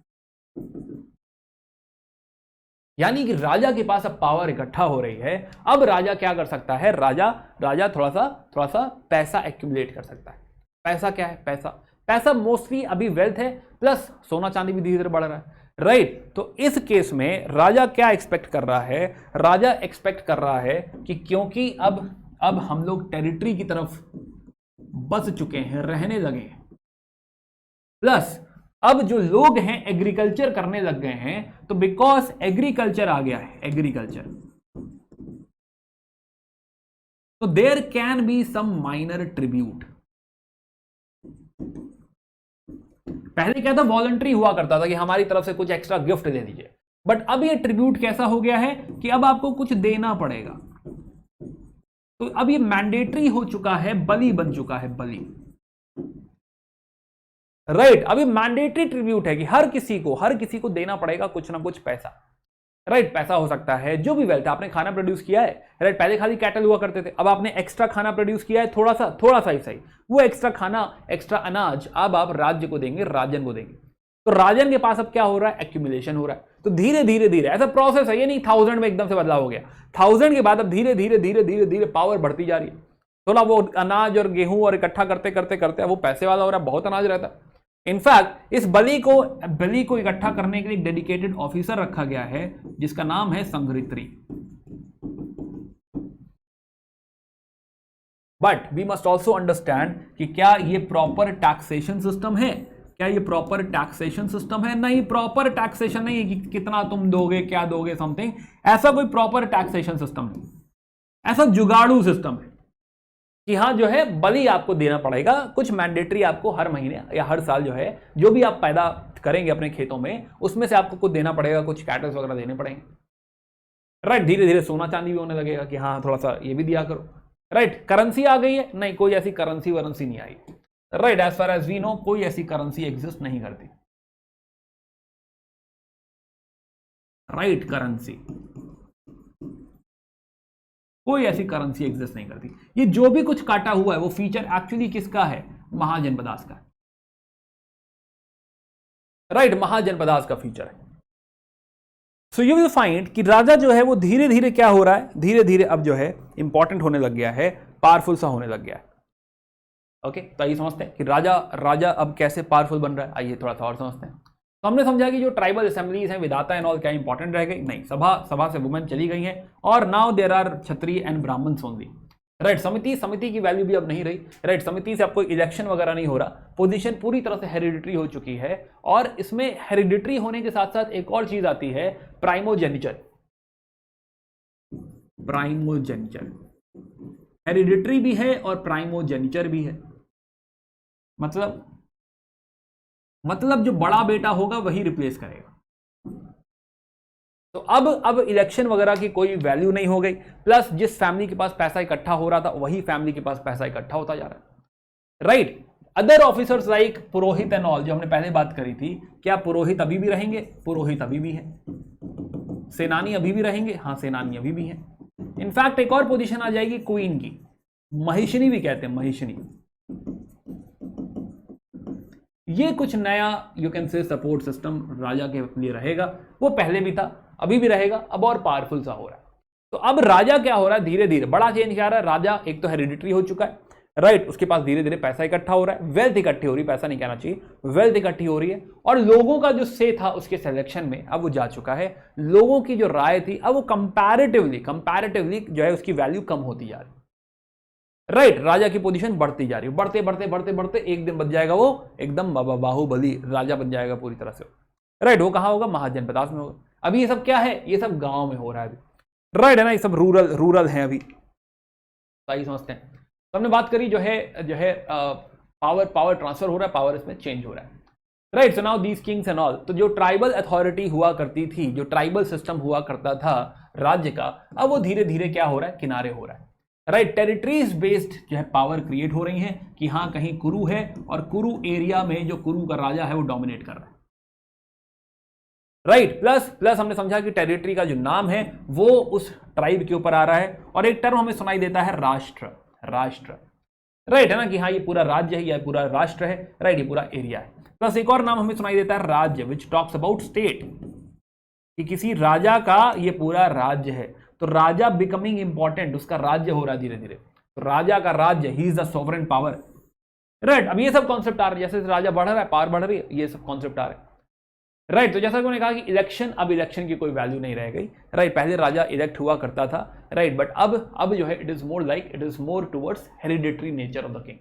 यानी कि राजा के पास अब पावर इकट्ठा हो रही है। अब राजा क्या कर सकता है? राजा थोड़ा सा पैसा एक्यूमुलेट कर सकता है। पैसा क्या है? पैसा मोस्टली अभी वेल्थ है, प्लस सोना चांदी भी धीरे धीरे बढ़ रहा है, राइट। तो इस केस में राजा क्या एक्सपेक्ट कर रहा है? राजा एक्सपेक्ट कर रहा है कि क्योंकि अब हम लोग टेरिटरी की तरफ बस चुके हैं, रहने लगे हैं, प्लस अब जो लोग हैं एग्रीकल्चर करने लग गए हैं, तो बिकॉज एग्रीकल्चर आ गया है, एग्रीकल्चर, तो there can be some minor tribute. पहले क्या था? वॉलंटरी हुआ करता था कि हमारी तरफ से कुछ एक्स्ट्रा गिफ्ट दे दीजिए, बट अब ये ट्रिब्यूट कैसा हो गया है कि अब आपको कुछ देना पड़ेगा। तो अब ये मैंडेटरी हो चुका है, बलि बन चुका है, बलि। राइट। अभी मैंडेटरी ट्रिब्यूट है कि हर किसी को देना पड़ेगा कुछ ना कुछ पैसा। राइट, पैसा हो सकता है जो भी वेल्थ आपने खाना प्रोड्यूस किया है। राइट, पहले खाली कैटल हुआ करते थे, अब आपने एक्स्ट्रा खाना प्रोड्यूस किया है, थोड़ा सा ही सही, वो एक्स्ट्रा खाना, एक्स्ट्रा अनाज अब आप राज्य को देंगे, राजन को देंगे। तो राजन के पास अब क्या हो रहा है, एक्यूमुलेशन हो रहा है। तो धीरे धीरे धीरे ऐसा प्रोसेस है, ये नहीं 1000 में एकदम से बदलाव हो गया। 1000 के बाद अब धीरे धीरे धीरे धीरे धीरे पावर बढ़ती जा रही है। थोड़ा वो अनाज और गेहूं और इकट्ठा करते करते करते वो पैसे वाला हो रहा है, बहुत अनाज रहता है। इनफैक्ट इस बलि को इकट्ठा करने के लिए एक डेडिकेटेड ऑफिसर रखा गया है जिसका नाम है Sangrahitri. But we must also understand कि क्या ये प्रॉपर टैक्सेशन सिस्टम है, क्या ये प्रॉपर टैक्सेशन सिस्टम है? नहीं, प्रॉपर टैक्सेशन नहीं है कि कितना तुम दोगे, क्या दोगे, समथिंग, ऐसा कोई प्रॉपर टैक्सेशन सिस्टम नहीं। ऐसा जुगाड़ू सिस्टम है कि हाँ जो है बलि आपको देना पड़ेगा, कुछ मैंडेटरी आपको हर महीने या हर साल जो है जो भी आप पैदा करेंगे अपने खेतों में उसमें से आपको कुछ देना पड़ेगा, कुछ कैटल्स वगैरह देने पड़ेंगे। राइट, धीरे धीरे सोना चांदी भी होने लगेगा कि हाँ थोड़ा सा ये भी दिया करो। राइट, करेंसी आ गई है? नहीं, कोई ऐसी करेंसी वरेंसी नहीं आई। Right, as far as we know कोई ऐसी करेंसी एग्जिस्ट नहीं करती। राइट, करेंसी, कोई ऐसी करेंसी एग्जिस्ट नहीं करती। ये जो भी कुछ काटा हुआ है वो फीचर एक्चुअली किसका है? महाजनपदास का। राइट, महाजनपदास का फीचर है। सो यू विल फाइंड कि राजा जो है वो धीरे धीरे क्या हो रहा है, धीरे धीरे अब जो है इंपॉर्टेंट होने लग गया है, पावरफुल सा होने लग गया है। ओके, तो आइए समझते हैं कि राजा अब कैसे पावरफुल बन रहा है। आइए थोड़ा सा और समझते हैं। तो हमने समझा कि जो ट्राइबल असेंबलीज हैं, विधाता एंड ऑल, क्या इंपॉर्टेंट रह गई? नहीं, सभा से वुमेन चली गई हैं और now there are Kshatriya and Brahmans only. Right, समिति की वैल्यू भी अब नहीं रही। राइट, समिति से आपको इलेक्शन वगैरह नहीं हो रहा, पोजीशन पूरी तरह से हेरिडिटरी हो चुकी है। और इसमें हेरिडिटरी होने के साथ साथ एक और चीज आती है, प्राइमोजेनिचर। प्राइमोजेनिचर, हेरिडिटरी भी है और प्राइमोजेनिचर भी है। मतलब जो बड़ा बेटा होगा वही रिप्लेस करेगा। तो अब इलेक्शन वगैरह की कोई वैल्यू नहीं हो गई। प्लस जिस फैमिली के पास पैसा इकट्ठा हो रहा था वही फैमिली के पास पैसा इकट्ठा होता जा रहा है। Right, other officers like Purohit and all, जो हमने पहले बात करी थी, क्या पुरोहित अभी भी रहेंगे? पुरोहित अभी भी है। सेनानी अभी भी रहेंगे? हाँ, सेनानी अभी भी है। इनफैक्ट एक और पोजीशन आ जाएगी क्वीन की, महिषिनी भी कहते हैं, महिषिनी। ये कुछ नया you can say support system राजा के लिए रहेगा। वो पहले भी था, अभी भी रहेगा, अब और पावरफुल सा हो रहा है। तो अब राजा क्या हो रहा है, धीरे धीरे बड़ा चेंज क्या आ रहा है। राजा एक तो हेरिडिटरी हो चुका है। राइट, उसके पास धीरे धीरे पैसा इकट्ठा हो रहा है, वेल्थ इकट्ठी हो रही है, पैसा नहीं कहना चाहिए, वेल्थ इकट्ठी हो रही है। और लोगों का जो से था उसके सिलेक्शन में अब वो जा चुका है। लोगों की जो राय थी अब वो कंपैरेटिवली जो है उसकी वैल्यू कम होती जा रही है। राइट, राजा की पोजीशन बढ़ती जा रही है, बढ़ते बढ़ते बढ़ते बढ़ते एक दिन बन जाएगा वो एकदम बाहुबली राजा बन जाएगा पूरी तरह से। राइट, वो कहां होगा? महाजनपदास में होगा। अभी ये सब क्या है? ये सब गांव में हो रहा है अभी। राइट है ना, ये सब रूरल है अभी। सही समझते हैं। तो हमने बात करी जो है पावर ट्रांसफर हो रहा है, पावर इसमें चेंज हो रहा है। Right, so now these Kings and all, तो जो ट्राइबल अथॉरिटी हुआ करती थी, जो ट्राइबल सिस्टम हुआ करता था राज्य का, अब वो धीरे धीरे क्या हो रहा है? किनारे हो रहा है। राइट, टेरिटरीज बेस्ड जो है पावर क्रिएट हो रही है कि हाँ कहीं कुरु है और कुरु एरिया में जो कुरु का राजा है वो डोमिनेट कर रहा है। राइट, प्लस हमने समझा कि टेरिटरी का जो नाम है वो उस ट्राइब के ऊपर आ रहा है। और एक टर्म हमें सुनाई देता है राष्ट्र। राइट है ना, कि हाँ ये पूरा राज्य है या पूरा राष्ट्र है। राइट, ये पूरा एरिया है। प्लस एक और नाम हमें सुनाई देता है राज्य, विच टॉक्स अबाउट स्टेट, कि किसी राजा का ये पूरा राज्य है। तो राजा बिकमिंग इंपॉर्टेंट, उसका राज्य हो रहा है धीरे धीरे। तो राजा का राज्य, he is the sovereign power. Right, अब ये सब कॉन्सेप्ट आ रहे हैं, जैसे राजा बढ़ रहा है, पावर बढ़ रही है, ये सब कॉन्सेप्ट आ रहे हैं। राइट, तो जैसा कि मैंने कहा कि इलेक्शन, अब इलेक्शन की कोई वैल्यू नहीं रह गई। राइट, पहले राजा इलेक्ट हुआ करता था। राइट, बट अब जो है it is more towards hereditary nature of the king.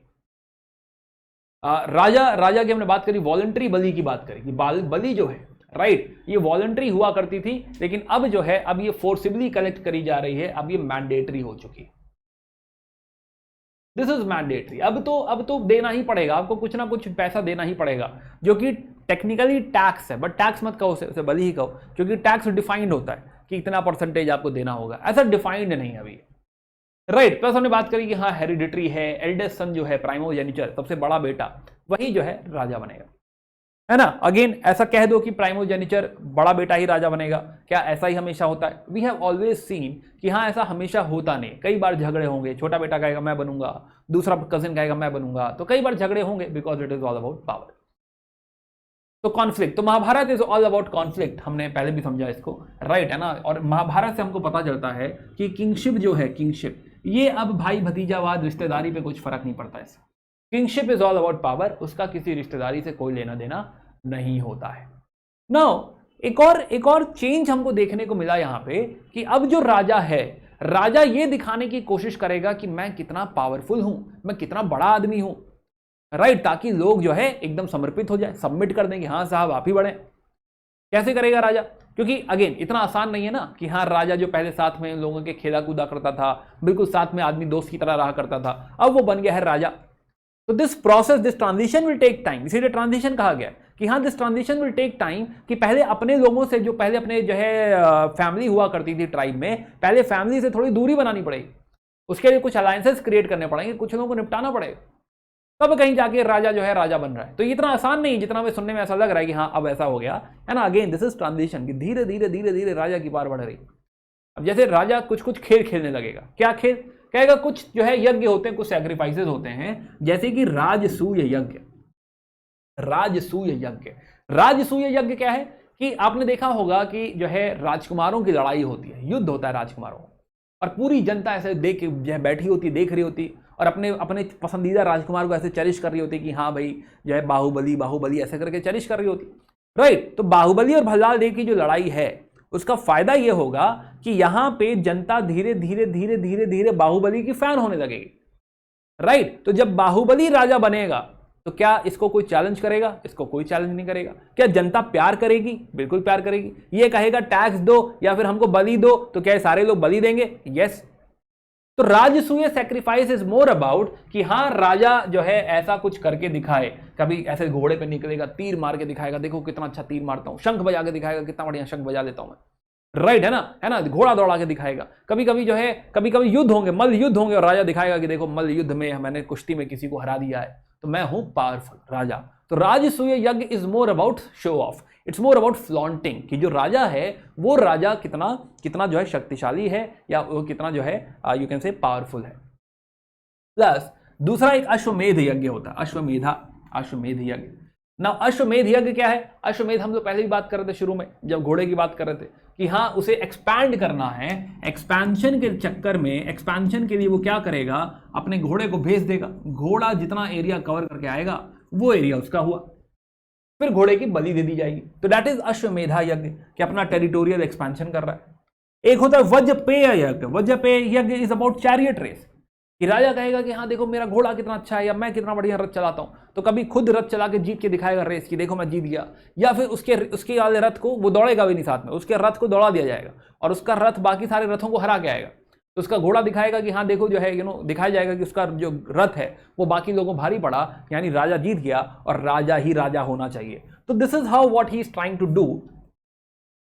राजा की हमने बात करी, वॉलंटरी बलि की बात करी कि बलि जो है, राइट, ये वॉलंटरी हुआ करती थी, लेकिन अब जो है अब ये फोर्सिबली कलेक्ट करी जा रही है, अब ये मैंडेटरी हो चुकी है। This is mandatory. अब तो देना ही पड़ेगा आपको, कुछ ना कुछ पैसा देना ही पड़ेगा, जो कि टेक्निकली टैक्स है, बट टैक्स मत कहो, उसे बलि ही कहो, क्योंकि टैक्स डिफाइंड होता है कि इतना परसेंटेज आपको देना होगा, ऐसा डिफाइंड नहीं है अभी। राइट, प्लस हमने बात करी कि हाँ हेरिडिटरी है, एल्डेस्ट सन जो है प्राइमोजेनिचर, सबसे बड़ा बेटा, वही जो है राजा बनेगा, है ना। अगेन ऐसा कह दो कि प्राइमोजेनिचर बड़ा बेटा ही राजा बनेगा, क्या ऐसा ही हमेशा होता है? वी हैव ऑलवेज सीन कि हाँ ऐसा हमेशा होता नहीं, कई बार झगड़े होंगे, छोटा बेटा कहेगा मैं बनूंगा, दूसरा कजिन कहेगा मैं बनूंगा, तो कई बार झगड़े होंगे because it is all about power. तो कॉन्फ्लिक्ट, तो Mahabharata is all about conflict, हमने पहले भी समझा इसको, राइट, है ना। और महाभारत से हमको पता चलता है कि किंगशिप जो है, किंगशिप ये अब भाई भतीजावाद रिश्तेदारी पे कुछ फर्क नहीं पड़ता इससे। Kingship is all about power, उसका किसी रिश्तेदारी से कोई लेना देना नहीं होता है। नाउ एक और चेंज हमको देखने को मिला यहां पे कि अब जो राजा है, राजा ये दिखाने की कोशिश करेगा कि मैं कितना पावरफुल हूं, मैं कितना बड़ा आदमी हूं, राइट, ताकि लोग जो है एकदम समर्पित हो जाए, सबमिट कर देंगे, हाँ साहब आप ही बड़े। कैसे करेगा राजा? क्योंकि अगेन इतना आसान नहीं है ना कि हाँ राजा जो पहले साथ में लोगों के खेला कूदा करता था, बिल्कुल साथ में आदमी दोस्त की तरह रहा करता था, अब वो बन गया है राजा। तो this process, this transition will take time, इसीलिए ट्रांजिशन कहा गया कि हाँ this transition will take time, कि पहले अपने लोगों से, जो पहले अपने जो है फैमिली हुआ करती थी ट्राइब में, पहले फैमिली से थोड़ी दूरी बनानी पड़ेगी, उसके लिए कुछ अलायंसेस क्रिएट करने पड़ेंगे, कुछ लोगों को निपटाना पड़ेगा, तब कहीं जाके राजा जो है राजा बन रहा है। तो इतना आसान नहीं जितना हमें सुनने में ऐसा लग रहा है कि हाँ अब ऐसा हो गया, है ना। अगेन दिस इज ट्रांजिशन, कि धीरे धीरे धीरे धीरे राजा की पावर बढ़ रही। अब जैसे राजा कुछ कुछ खेल खेलने लगेगा, क्या खेल कहेगा? कुछ जो है यज्ञ होते हैं, कुछ सैक्रिफाइसेस होते हैं, जैसे कि राजसूय यज्ञ। राजसूय यज्ञ, राजसूय यज्ञ क्या है कि आपने देखा होगा कि जो है राजकुमारों की लड़ाई होती है, युद्ध होता है राजकुमारों, और पूरी जनता ऐसे देख जो है बैठी होती, देख रही होती, और अपने अपने पसंदीदा राजकुमार को ऐसे चेरिश कर रही होती कि हाँ भाई जो है बाहुबली बाहुबली ऐसे करके चेरिश कर रही होती, राइट। तो बाहुबली और भल्लाल देव की जो लड़ाई है, उसका फायदा यह होगा कि यहां पे जनता धीरे धीरे धीरे धीरे धीरे बाहुबली की फैन होने लगेगी, राइट। तो जब बाहुबली राजा बनेगा तो क्या इसको कोई चैलेंज करेगा? इसको कोई चैलेंज नहीं करेगा। क्या जनता प्यार करेगी? बिल्कुल प्यार करेगी। ये कहेगा टैक्स दो या फिर हमको बलि दो, तो क्या सारे लोग बलि देंगे? यस। तो राजसूय सैक्रिफाइस इज मोर अबाउट कि हाँ राजा जो है ऐसा कुछ करके दिखाए, कभी ऐसे घोड़े पे निकलेगा, तीर मार के दिखाएगा, देखो कितना अच्छा तीर मारता हूं, शंख बजा के दिखाएगा, कितना बढ़िया शंख बजा लेता हूं मैं, राइट, है ना, घोड़ा दौड़ा के दिखाएगा। कभी कभी जो है कभी कभी युद्ध होंगे, मल्ल युद्ध होंगे, और राजा दिखाएगा कि देखो मल्ल युद्ध में मैंने कुश्ती में किसी को हरा दिया है, तो मैं हूं पावरफुल राजा। तो राजसूय यज्ञ is more about show off, it's more about flaunting, कि जो राजा है वो राजा कितना कितना जो है शक्तिशाली है, या वो कितना जो है यू कैन से पावरफुल है। प्लस दूसरा एक अश्वमेध यज्ञ होता है, अश्वमेध यज्ञ। ना अश्वमेध यज्ञ क्या है? अश्वमेध हम लोग पहले भी बात कर रहे थे शुरू में, जब घोड़े की बात कर रहे थे कि हाँ उसे एक्सपैंड करना है, एक्सपेंशन के चक्कर में, एक्सपेंशन के लिए वो क्या करेगा, अपने घोड़े को भेज देगा, घोड़ा जितना एरिया कवर करके आएगा वो एरिया उसका हुआ, फिर घोड़े की बलि दे दी जाएगी। तो दैट इज अश्वमेधा यज्ञ, कि अपना टेरिटोरियल एक्सपेंशन कर रहा है। एक होता है वज्रपेय यज्ञ, वज्रपेय यज्ञ इज अबाउट चैरियट रेस, कि राजा कहेगा कि हाँ देखो मेरा घोड़ा कितना अच्छा है, या मैं कितना बढ़िया रथ चलाता हूं, तो कभी खुद रथ चला के जीत के दिखाएगा रेस की, देखो मैं जीत गया, या फिर उसके वाले रथ को, वो दौड़ेगा भी नहीं साथ में, उसके रथ को दौड़ा दिया जाएगा और उसका रथ बाकी सारे रथों को हरा के आएगा, तो उसका घोड़ा दिखाएगा कि हाँ देखो जो है दिखाया जाएगा कि उसका जो रथ है वो बाकी लोगों भारी पड़ा, यानी राजा जीत गया और राजा ही राजा होना चाहिए। तो this is how what he is trying to do,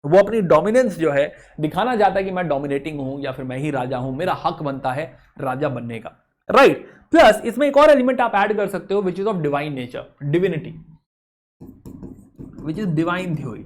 वो अपनी डोमिनेंस जो है दिखाना चाहता है कि मैं डोमिनेटिंग हूं, या फिर मैं ही राजा हूं, मेरा हक बनता है राजा बनने का, राइट। प्लस इसमें एक और एलिमेंट आप ऐड कर सकते हो, which is of divine nature, divinity, which is divine theory.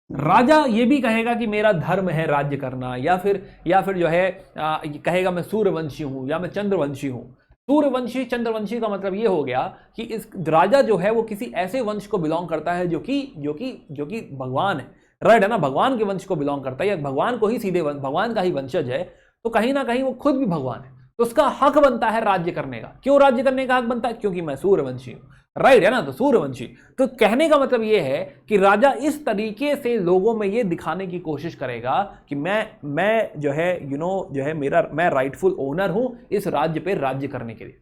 राजा ये भी कहेगा कि मेरा धर्म है राज्य करना, या फिर जो है कहेगा मैं सूर्यवंशी हूं या मैं चंद्रवंशी हूं। सूर्यवंशी चंद्रवंशी का मतलब ये हो गया कि इस राजा जो है वो किसी ऐसे वंश को बिलोंग करता है जो कि भगवान है, राइट, है ना, भगवान के वंश को बिलोंग करता है, या भगवान को ही सीधे भगवान का ही वंशज है, तो कहीं ना कहीं वो खुद भी भगवान है, तो उसका हक बनता है राज्य करने का। क्यों राज्य करने का हक बनता है? क्योंकि मैं सूर्यवंशी हूं, राइट, है ना, तो सूर्यवंशी। तो कहने का मतलब यह है कि राजा इस तरीके से लोगों में यह दिखाने की कोशिश करेगा कि मैं जो है जो है मैं राइटफुल ओनर हूं इस राज्य पे राज्य करने के लिए,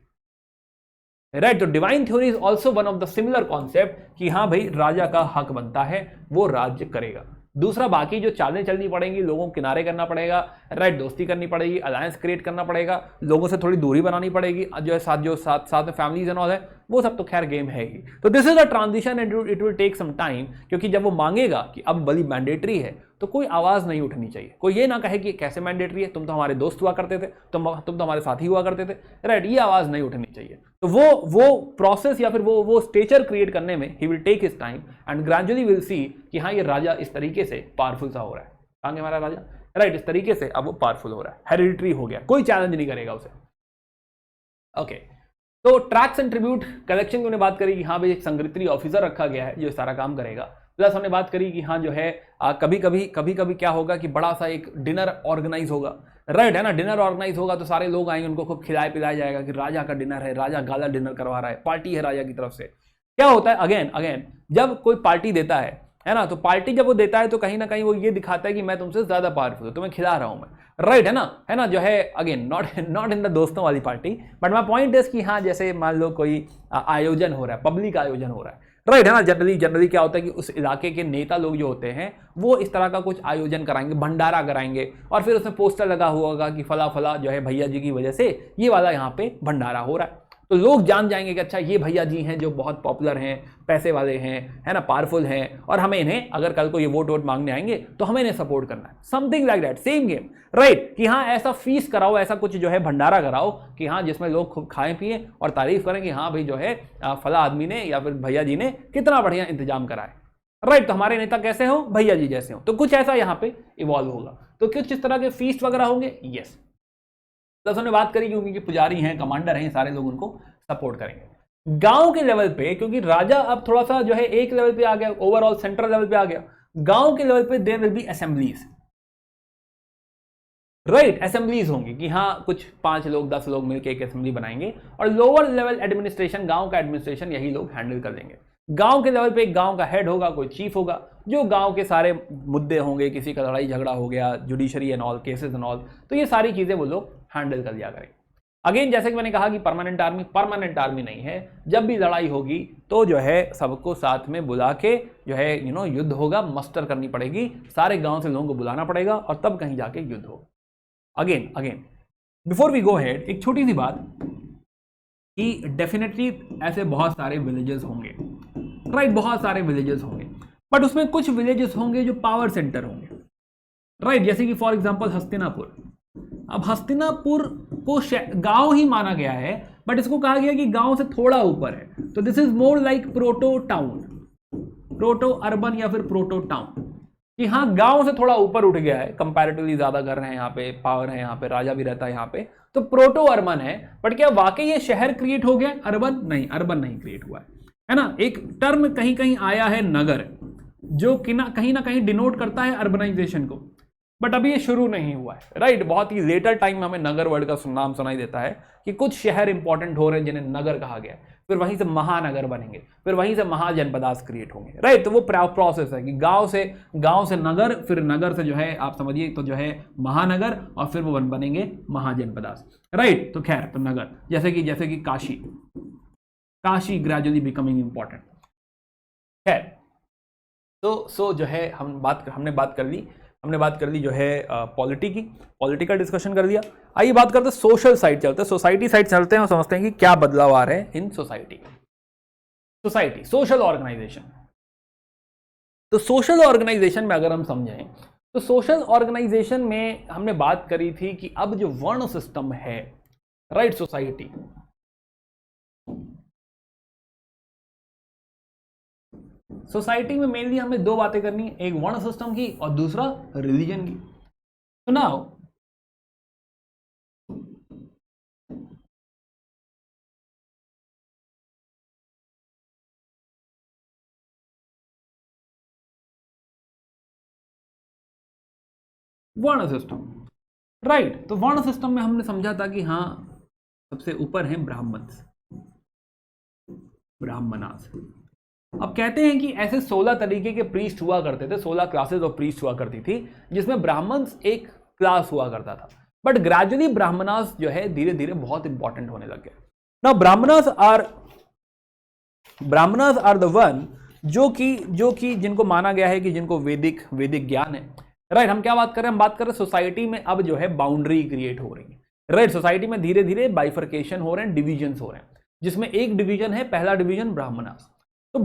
राइट। तो divine theory is also one of the similar concept कि हाँ भाई राजा का हक बनता है, वो राज्य करेगा। दूसरा, बाकी जो चालें चलनी पड़ेंगी, लोगों को किनारे करना पड़ेगा, राइट, दोस्ती करनी पड़ेगी, अलायंस क्रिएट करना पड़ेगा, लोगों से थोड़ी दूरी बनानी पड़ेगी, जो साथ में फैमिलीज एंड ऑल है, वो सब तो खैर गेम है ही। तो this is a transition and it will take some time, क्योंकि जब वो मांगेगा कि अब बलि मैंडेटरी है, तो तो कोई आवाज नहीं उठनी चाहिए। कोई ये ना कहे कि कैसे मैंडेटरी है, तुम तो हमारे दोस्त हुआ करते थे, तुम तो हमारे साथी हुआ करते थे, राइट, ये आवाज नहीं उठनी चाहिए। तो वो प्रोसेस या फिर वो स्टेचर क्रिएट करने में he will take his time and gradually will see कि हाँ ये राजा इस तरीके से पावरफुल सा हो रहा है, आगे हमारा राजा, राइट, इस तरीके से अब वो पावरफुल हो रहा है, हेरिडिटरी हो गया, कोई चैलेंज नहीं करेगा उसे। ओके, तो ट्रैक्स एंड ट्रिब्यूट कलेक्शन की हमने बात करी कि हाँ भाई एक संग्रही ऑफिसर रखा गया है जो सारा काम करेगा। प्लस हमने बात करी कि हाँ जो है कभी कभी क्या होगा कि बड़ा सा एक डिनर ऑर्गेनाइज होगा, राइट, है ना, डिनर ऑर्गेनाइज होगा तो सारे लोग आएंगे, उनको खूब खिलाया पिलाया जाएगा कि राजा का डिनर है, राजा गाला डिनर करवा रहा है, पार्टी है राजा की तरफ से। क्या होता है अगेन जब कोई पार्टी देता है ना, तो पार्टी जब वो देता है तो कहीं ना कहीं वो ये दिखाता है कि मैं तुमसे ज्यादा पावरफुल हूं, तुम्हें खिला रहा हूं मैं, राइट, है ना जो है अगेन नॉट इन द दोस्तों वाली party, but my point is कि हाँ जैसे मान लो कोई आयोजन हो रहा है, पब्लिक आयोजन हो रहा है, राइट, है ना, जनरली क्या होता है कि उस इलाके के नेता लोग जो होते हैं वो इस तरह का कुछ आयोजन कराएंगे, भंडारा कराएंगे, और फिर उसमें पोस्टर लगा हुआ होगा कि फला फला जो है भैया जी की वजह से ये वाला यहाँ पे भंडारा हो रहा है। तो लोग जान जाएंगे कि अच्छा ये भैया जी हैं जो बहुत पॉपुलर हैं, पैसे वाले हैं, है ना, पावरफुल हैं, और हमें इन्हें अगर कल को ये वोट मांगने आएंगे तो हमें इन्हें सपोर्ट करना है, something like that, same game, right, कि हाँ ऐसा फीस कराओ, ऐसा कुछ जो है भंडारा कराओ कि हाँ जिसमें लोग खूब खाएं पिए और तारीफ करें कि हाँ भाई जो है फला आदमी ने या फिर भैया जी ने कितना बढ़िया इंतजाम करा है, राइट, तो हमारे नेता कैसे हो, भैया जी जैसे हो। तो कुछ ऐसा यहाँ पे इवॉल्व होगा, तो कुछ इस तरह के फीस्ट वगैरह होंगे, यस। प्लस हमने बात करी क्योंकि पुजारी हैं, कमांडर हैं, सारे लोग उनको सपोर्ट करेंगे। गांव के लेवल पे क्योंकि राजा अब थोड़ा सा जो है एक लेवल पे आ गया, ओवरऑल सेंट्रल लेवल पे आ गया, गांव के लेवल पे there will be assemblies, right, assemblies होंगी कि हाँ कुछ 5 लोग 10 लोग मिलकर एक असेंबली बनाएंगे, और लोअर लेवल एडमिनिस्ट्रेशन, गांव का एडमिनिस्ट्रेशन यही लोग हैंडल कर लेंगे। गांव के लेवल पे एक गांव का हेड होगा, कोई चीफ होगा, जो गांव के सारे मुद्दे होंगे, किसी का लड़ाई झगड़ा हो गया, judiciary and all, cases and all, तो ये सारी चीजें वो लोग हैंडल कर लिया करेंगे। अगेन जैसे कि मैंने कहा कि परमानेंट आर्मी नहीं है, जब भी लड़ाई होगी तो जो है सबको साथ में बुला के जो है युद्ध होगा, मस्टर करनी पड़ेगी, सारे गांव से लोगों को बुलाना पड़ेगा और तब कहीं जाके युद्ध होगा। Again before we go head, एक छोटी सी बात कि डेफिनेटली ऐसे बहुत सारे विलेजेस होंगे, राइट, बहुत सारे विलेजेस होंगे, बट उसमें कुछ विलेजेस होंगे जो पावर सेंटर होंगे, राइट, जैसे कि फॉर एग्जांपल हस्तिनापुर। अब हस्तिनापुर को गांव ही माना गया है, बट इसको कहा गया कि गांव से थोड़ा ऊपर है, तो this is more like proto town, proto urban या फिर प्रोटो टाउन, कि हाँ गांव से थोड़ा ऊपर उठ गया है, कंपैरेटिवली ज्यादा घर है यहाँ पे, पावर है यहाँ पे, राजा भी रहता है यहाँ पे, तो प्रोटो अर्बन है। बट क्या वाकई ये शहर क्रिएट हो गया, अर्बन नहीं, अर्बन नहीं क्रिएट हुआ है ना। एक टर्म कहीं कहीं आया है नगर, जो कि कहीं ना कहीं डिनोट करता है अर्बनाइजेशन को, बट अभी ये शुरू नहीं हुआ है, राइट, बहुत ही लेटर टाइम में हमें नगर वर्ड का नाम सुनाई देता है कि कुछ शहर इंपॉर्टेंट हो रहे हैं जिन्हें नगर कहा गया है, फिर वहीं से महानगर बनेंगे, फिर वहीं से महाजनपदास क्रिएट होंगे, राइट। तो वो प्रोसेस है कि गांव से नगर, फिर नगर से जो है आप समझिए तो जो है महानगर, और फिर वो बनेंगे महाजनपदास, राइट। तो खैर, तो नगर जैसे कि काशी ग्रेजुअली बिकमिंग इंपॉर्टेंट। खैर, तो जो है हमने बात कर ली जो है पॉलिटिकल डिस्कशन कर लिया। आइए बात करते हैं सोशल साइड, चलते हैं सोसाइटी साइड चलते हैं और समझते हैं कि क्या बदलाव आ रहे हैं इन सोसाइटी, सोशल ऑर्गेनाइजेशन। तो सोशल ऑर्गेनाइजेशन में अगर हम समझें तो सोशल ऑर्गेनाइजेशन में हमने बात करी थी कि अब जो वर्ण सिस्टम है, राइट, सोसाइटी में मेनली हमें दो बातें करनी है, एक वर्ण सिस्टम की और दूसरा रिलीजन की। तो नाउ वर्ण सिस्टम, राइट। तो वर्ण सिस्टम में हमने समझा था कि हाँ सबसे ऊपर है ब्राह्मणास। अब कहते हैं कि ऐसे 16 तरीके के प्रीस्ट हुआ करते थे, 16 क्लासेस ऑफ प्रीस्ट हुआ करती थी, जिसमें ब्राह्मण्स एक क्लास हुआ करता था। बट ग्रेजुअली ब्राह्मणास जो है धीरे धीरे बहुत इंपॉर्टेंट होने लग गया। Now Brahmanas are the one जो कि जिनको माना गया है कि जिनको वैदिक ज्ञान है, राइट। हम क्या बात कर रहे हैं, हम बात कर रहे हैं सोसाइटी में अब जो है बाउंड्री क्रिएट हो रही है, राइट। सोसाइटी में धीरे धीरे बाइफर्केशन हो रहे हैं, डिविजन्स हो रहे हैं, जिसमें एक डिवीजन है, पहला डिवीजन ब्राह्मणास। तो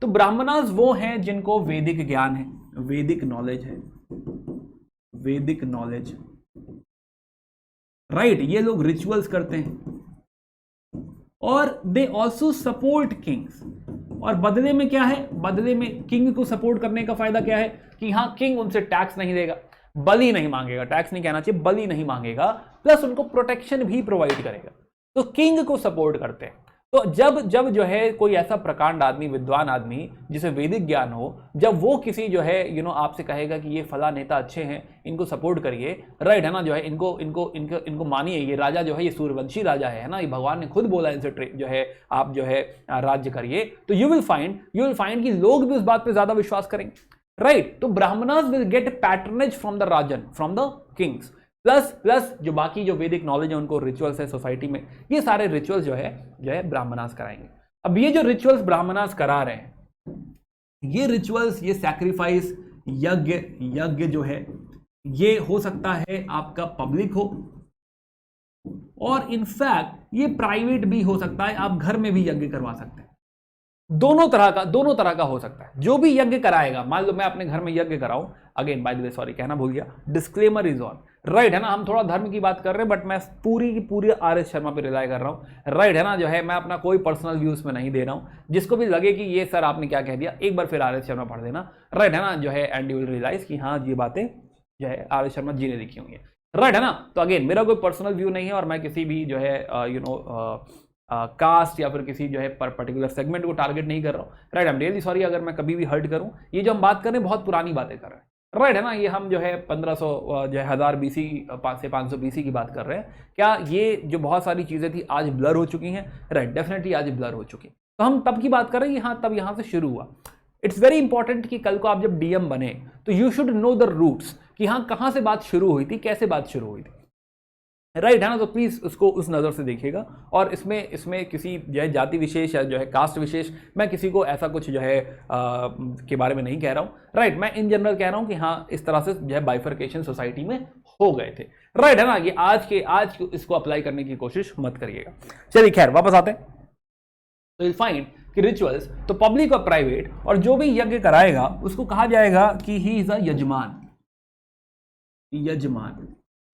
ब्राह्मणास वो हैं जिनको वैदिक ज्ञान है, वैदिक नॉलेज है, वैदिक नॉलेज, राइट। ये लोग रिचुअल्स करते हैं और दे ऑल्सो सपोर्ट किंग्स। और बदले में क्या है, बदले में किंग को सपोर्ट करने का फायदा क्या है कि यहां किंग उनसे टैक्स नहीं देगा, बलि नहीं मांगेगा, टैक्स नहीं कहना चाहिए, बलि नहीं मांगेगा, प्लस उनको प्रोटेक्शन भी प्रोवाइड करेगा। तो किंग को सपोर्ट करते हैं। तो जब जब जो है कोई ऐसा प्रकांड आदमी, विद्वान आदमी जिसे वैदिक ज्ञान हो, जब वो किसी जो है आपसे कहेगा कि ये फला नेता अच्छे हैं, इनको सपोर्ट करिए, राइट है ना, जो है इनको इनको इनको इनको मानिए, ये राजा जो है ये सूर्यवंशी राजा है ना, ये भगवान ने खुद बोला इनसे जो है आप जो है राज्य करिए, तो यू विल फाइंड कि लोग भी उस बात पे ज्यादा विश्वास करेंगे, राइट। तो Brahmanas will get patronage from the Rajan, from the Kings, plus जो बाकी जो वैदिक नॉलेज है उनको रिचुअल्स है सोसाइटी में, ये सारे रिचुअल्स जो है ब्राह्मणास कराएंगे। अब ये जो रिचुअल्स ब्राह्मणास करा रहे हैं, ये रिचुअल्स, ये सैक्रिफाइस, यज्ञ जो है ये हो सकता है आपका पब्लिक हो, और इनफैक्ट ये प्राइवेट भी हो सकता है, आप घर में भी यज्ञ करवा सकते हैं। दोनों तरह का हो सकता है। जो भी यज्ञ कराएगा, मान लो मैं अपने घर में यज्ञ कराऊं, again by the way sorry कहना भूल गया, डिस्क्लेमर इज ऑन, राइट है ना, हम थोड़ा धर्म की बात कर रहे हैं बट मैं पूरी की पूरी आर.एस. शर्मा पे रिलाई कर रहा हूं, राइट है ना, जो है मैं अपना कोई पर्सनल व्यूज में नहीं दे रहा हूं। जिसको भी लगे कि ये सर आपने क्या कह दिया, एक बार फिर आर.एस. शर्मा पढ़ देना, राइट है ना, जो है एंड यू विल रियलाइज कि हाँ ये बातें जो है आर.एस. शर्मा जी ने लिखी होंगी, राइट है ना। तो अगेन मेरा कोई पर्सनल व्यू नहीं है और मैं किसी भी जो है कास्ट या फिर किसी जो है पर्टिकुलर सेगमेंट को टारगेट नहीं कर रहा हूँ, right. I am really sorry अगर मैं कभी भी हर्ट करूँ। ये जो हम बात कर रहे हैं बहुत पुरानी बातें कर रहे हैं, राइट है ना, ये हम जो है 1500 जो है 1000 BC से 500 BC की बात कर रहे हैं। क्या ये जो बहुत सारी चीज़ें थी आज ब्लर हो चुकी हैं, राइट, डेफिनेटली आज ब्लर हो चुकी है। तो हम तब की बात कर रहे हैं, हाँ तब यहाँ से शुरू हुआ। इट्स वेरी इंपॉर्टेंट कि कल को आप जब डीएम बने तो you should know the roots, कि हाँ कहाँ से बात शुरू हुई थी, कैसे बात शुरू हुई थी, राइट है ना। तो प्लीज उसको उस नज़र से देखिएगा। और इसमें किसी जो है जाति विशेष या जो है कास्ट विशेष, मैं किसी को ऐसा कुछ जो है के बारे में नहीं कह रहा हूँ, राइट। मैं इन जनरल कह रहा हूँ कि हाँ इस तरह से जो है बाइफर्केशन सोसाइटी में हो गए थे, राइट है ना। ये आज इसको अप्लाई करने की कोशिश मत करिएगा। चलिए खैर वापस आते हैं। तो विल फाइंड कि रिचुअल्स तो पब्लिक और प्राइवेट, और जो भी यज्ञ कराएगा उसको कहा जाएगा कि ही इज अ यजमान।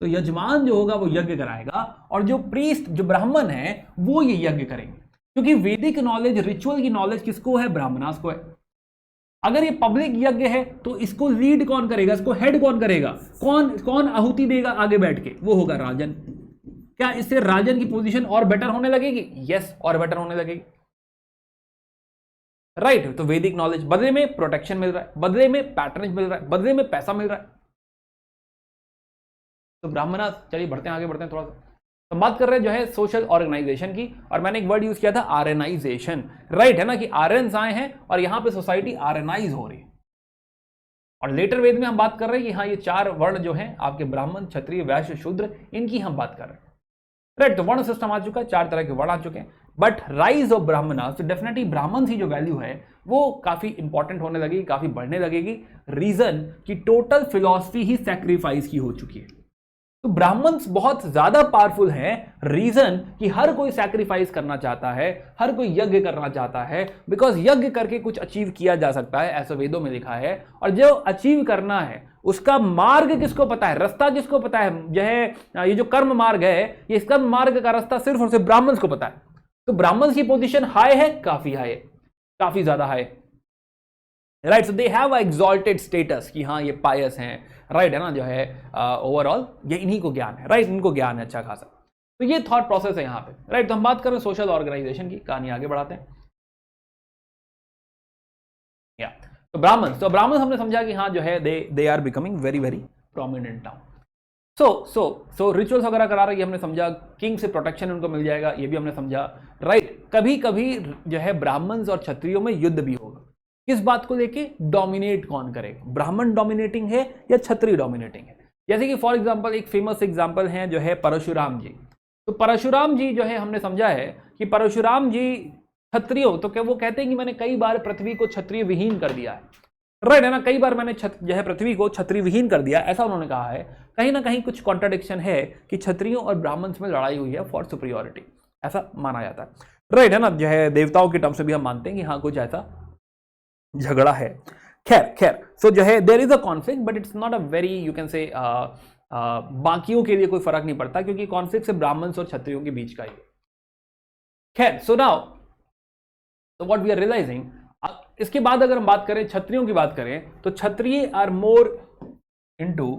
तो यजमान जो होगा वो यज्ञ कराएगा, और जो प्रीस्ट जो ब्राह्मण है वो ये यज्ञ करेंगे, क्योंकि वैदिक नॉलेज, रिचुअल की नॉलेज किसको है, ब्राह्मणास को है। अगर ये पब्लिक यज्ञ है तो इसको लीड कौन करेगा, इसको हेड कौन करेगा, कौन आहुति देगा आगे बैठ के, वो होगा राजन। क्या इससे राजन की पोजीशन और बेटर होने लगेगी? यस, और बेटर होने लगेगी, राइट। तो वैदिक नॉलेज, बदले में प्रोटेक्शन मिल रहा है, बदले में पैटर्नेज मिल रहा है, बदले में पैसा मिल रहा है। तो ब्राह्मणास, चलिए बढ़ते हैं आगे, बढ़ते हैं थोड़ा सा। तो बात कर रहे हैं जो है सोशल ऑर्गेनाइजेशन की, और मैंने एक वर्ड यूज किया था आर्यनाइजेशन, राइट है ना, कि आर्यन्स आए हैं और यहां पे सोसाइटी आर्यनाइज हो रही है। और लेटर वेद में हम बात कर रहे हैं कि हाँ ये 4 वर्ण जो हैं आपके ब्राह्मण, क्षत्रिय, वैश्य, शूद्र, इनकी हम बात कर रहे हैं, राइट। तो वर्ण सिस्टम आ चुका है, 4 तरह के वर्ण आ चुके हैं। बट राइज ऑफ ब्राह्मणास, तो डेफिनेटली ब्राह्मण की जो वैल्यू है वो काफी इंपॉर्टेंट होने लगेगी, काफी बढ़ने लगेगी। रीजन कि टोटल फिलॉसफी ही सैक्रिफाइस की हो चुकी है। तो ब्राह्मण्स बहुत ज्यादा पावरफुल हैं, रीजन कि हर कोई सैक्रिफाइस करना चाहता है, हर कोई यज्ञ करना चाहता है, बिकॉज यज्ञ करके कुछ अचीव किया जा सकता है, ऐसा वेदों में लिखा है। और जो अचीव करना है उसका मार्ग किसको पता है, रास्ता किसको पता है, जो है ये जो कर्म मार्ग है, ये इस कर्म मार्ग का रास्ता सिर्फ और सिर्फ ब्राह्मण्स को पता है। तो ब्राह्मण्स की पोजीशन हाई है, काफी हाई है, काफी ज्यादा high, right. So they have a exalted status कि हाँ ये पायस हैं, राइट है ना, जो है ओवरऑल ये इन्हीं को ज्ञान है, राइट, इनको ज्ञान है अच्छा खासा। तो ये थॉट प्रोसेस है यहाँ पे, राइट। तो हम बात कर रहे हैं सोशल ऑर्गेनाइजेशन की, कहानी आगे बढ़ाते हैं। या तो ब्राह्मण हमने समझा कि हाँ जो है they are becoming very very prominent now. So rituals वगैरह करा रहे, ये हमने समझा। किंग से प्रोटेक्शन उनको मिल जाएगा, ये भी हमने समझा, राइट। कभी कभी जो है ब्राह्मण्स और क्षत्रियों में युद्ध भी होगा। किस बात को लेके, डोमिनेट कौन करेगा, ब्राह्मण डोमिनेटिंग है या क्षत्रिय डोमिनेटिंग है। जैसे कि फॉर एग्जांपल एक फेमस एग्जांपल है जो है परशुराम जी। तो परशुराम जी जो है हमने समझा है कि परशुराम जी क्षत्रियो, तो क्या वो कहते हैं कि मैंने कई बार पृथ्वी को क्षत्रिय विहीन कर दिया है, राइट है ना, कई बार मैंने जो है पृथ्वी को क्षत्रिय विहीन कर दिया, ऐसा उन्होंने कहा है। कहीं ना कहीं कुछ कॉन्ट्राडिक्शन है कि क्षत्रियों और ब्राह्मण्स में लड़ाई हुई है फॉर सुपीरियोरिटी, ऐसा माना जाता है, राइट है ना। जो है देवताओं के टर्म से भी हम मानते हैं कि हाँ कुछ ऐसा झगड़ा है। खैर सो जो है there is a conflict but it's not a very you can say बाकियों के लिए कोई फर्क नहीं पड़ता क्योंकि कॉन्फ्लिक्ट से ब्राह्मण्स और क्षत्रियों के बीच का ही है। खैर सो नाउ तो व्हाट वी आर रियलाइजिंग, इसके बाद अगर हम बात करें क्षत्रियों की बात करें तो क्षत्रिय आर मोर इनटू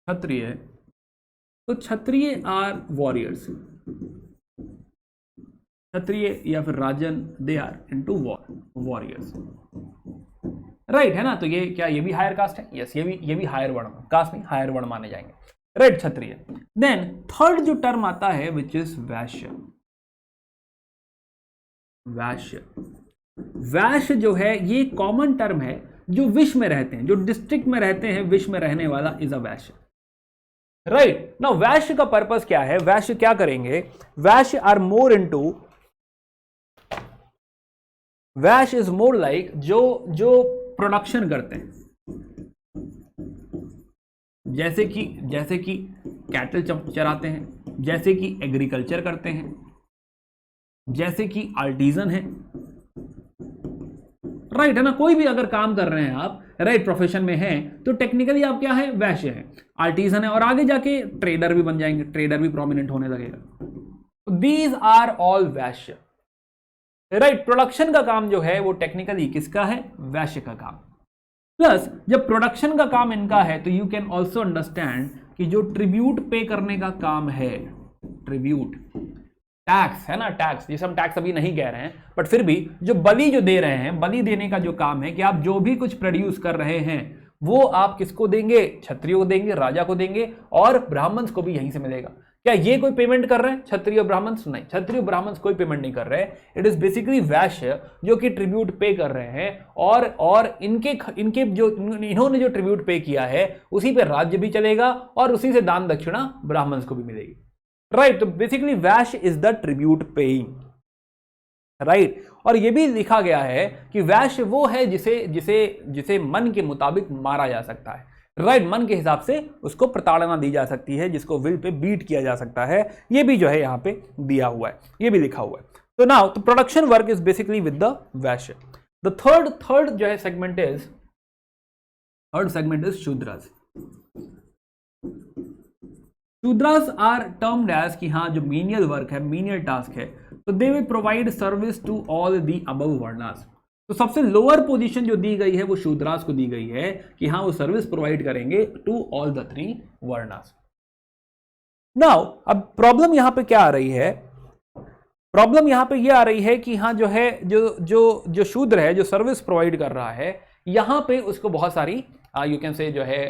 क्षत्रिय, तो क्षत्रिय आर वॉरियर्स, क्षत्रिय या फिर Rajan they are into warriors, right है ना। तो ये क्या ये भी हायर कास्ट है? यस, ये भी हायर वर्ण, कास्ट नहीं हायर वर्ण माने जाएंगे, राइट क्षत्रिय। देन थर्ड जो टर्म आता है विच इज वैश्य। वैश्य जो है ये कॉमन टर्म है, जो विश्व में रहते हैं, जो डिस्ट्रिक्ट में रहते हैं, विश्व में रहने वाला is a Vysya, right. Now वैश्य का पर्पस क्या है? वैश्य क्या करेंगे? वैश्य are more into, Vysya is more like जो प्रोडक्शन करते हैं, जैसे कि कैटल चराते हैं, जैसे कि एग्रीकल्चर करते हैं, जैसे कि आर्टिजन है, राइट है ना। कोई भी अगर काम कर रहे हैं आप, राइट प्रोफेशन में हैं, तो टेक्निकली आप क्या है? वैश्य है, आर्टिजन है, और आगे जाके ट्रेडर भी बन जाएंगे, ट्रेडर भी प्रोमिनेंट होने लगेगा। These are all Vysya, right. Production का काम जो है वो टेक्निकली किसका है? वैश्य का काम। प्लस जब प्रोडक्शन का काम इनका है तो यू कैन ऑल्सो अंडरस्टैंड कि जो ट्रिब्यूट पे करने का काम है, ट्रिब्यूट टैक्स है ना, टैक्स जिसे हम टैक्स अभी नहीं कह रहे हैं, बट फिर भी जो बलि जो दे रहे हैं, बलि देने का जो काम है कि आप जो भी कुछ प्रोड्यूस कर रहे हैं वो आप किसको देंगे? क्षत्रियो को देंगे, राजा को देंगे, और ब्राह्मण्स को भी यहीं से मिलेगा। क्या ये कोई पेमेंट कर रहे हैं क्षत्रिय ब्राह्मण्स? नहीं, क्षत्रिय ब्राह्मण्स कोई पेमेंट नहीं कर रहे हैं। इट इज बेसिकली वैश्य जो कि ट्रिब्यूट पे कर रहे हैं, और इनके जो इन्होंने जो ट्रिब्यूट पे किया है उसी पे राज्य भी चलेगा और उसी से दान दक्षिणा ब्राह्मण्स को भी मिलेगी, राइट। तो basically Vysya is the tribute paying, right. और ये भी लिखा गया है कि वैश्य वो है जिसे मन के मुताबिक मारा जा सकता है, राइट। मन के हिसाब से उसको प्रताड़ना दी जा सकती है, जिसको विल पे बीट किया जा सकता है। ये भी जो है यहां पे दिया हुआ है, ये भी लिखा हुआ है। तो नाउ तो production work is basically with the Vaishya. The third जो है segment is Shudras. Shudras are termed as कि हाँ जो मीनियल वर्क है, मीनियल टास्क है, तो they will provide service to all the above varnas. तो सबसे लोअर पोजीशन जो दी गई है वो शूद्रास को दी गई है कि हाँ वो सर्विस प्रोवाइड करेंगे to all the 3 varnas. Now अब प्रॉब्लम यहां पे क्या आ रही है? प्रॉब्लम यहां पे ये आ रही है कि हाँ जो है जो शूद्र है, जो सर्विस प्रोवाइड कर रहा है, यहां पे उसको बहुत सारी यू कैन से जो है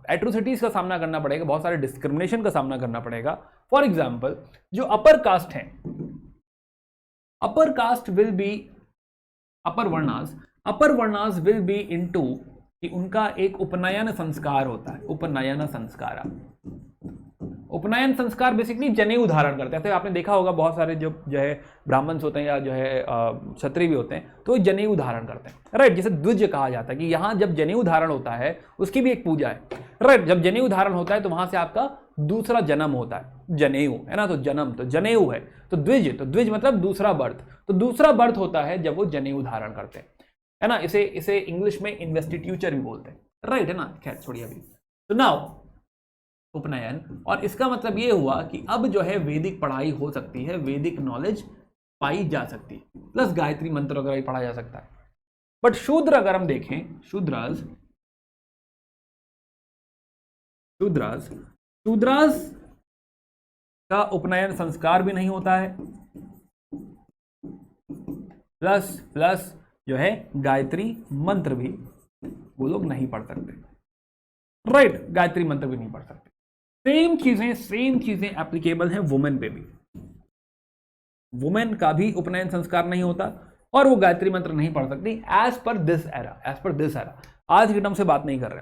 एट्रोसिटीज का सामना करना पड़ेगा, बहुत सारे डिस्क्रिमिनेशन का सामना करना पड़ेगा। फॉर एग्जाम्पल जो अपर कास्ट है, upper caste will be upper varnas will be into कि उनका एक उपनयन संस्कार होता है, उपनयन संस्कार बेसिकली जनेऊ धारण करते हैं। तो आपने देखा होगा बहुत सारे जो है ब्राह्मण्स होते हैं या जो है क्षत्रिय भी होते हैं, तो जनेऊ धारण करते हैं, राइट। जिसे द्विज कहा जाता है कि यहां जब जनेऊ धारण होता है उसकी भी एक पूजा है, राइट। जब जनेऊ धारण होता है तो वहां से आपका दूसरा जन्म होता है, जनेऊ है ना, तो जन्म तो जनेऊ है, तो द्विज मतलब दूसरा बर्थ, तो दूसरा बर्थ होता है जब वो जनेऊ धारण करते हैं, है ना। इसे इंग्लिश में इन्वेस्टिट्यूचर भी बोलते हैं, राइट है ना। खैर छोड़िए अभी। तो नाउ उपनयन, और इसका मतलब ये हुआ कि अब जो है वैदिक पढ़ाई हो सकती है, वैदिक नॉलेज पाई जा सकती है, प्लस गायत्री मंत्र वगैरह पढ़ा जा सकता है। बट शूद्र अगर हम देखें, शूद्रास का उपनयन संस्कार भी नहीं होता है, प्लस जो है गायत्री मंत्र भी वो लोग नहीं पढ़ सकते, राइट। गायत्री मंत्र भी नहीं पढ़ सकते। सेम चीजें एप्लीकेबल हैं वुमेन पे भी। वुमेन का भी उपनयन संस्कार नहीं होता और वो गायत्री मंत्र नहीं पढ़ सकती एज पर दिस एरा। आज के टर्म से बात नहीं कर रहे,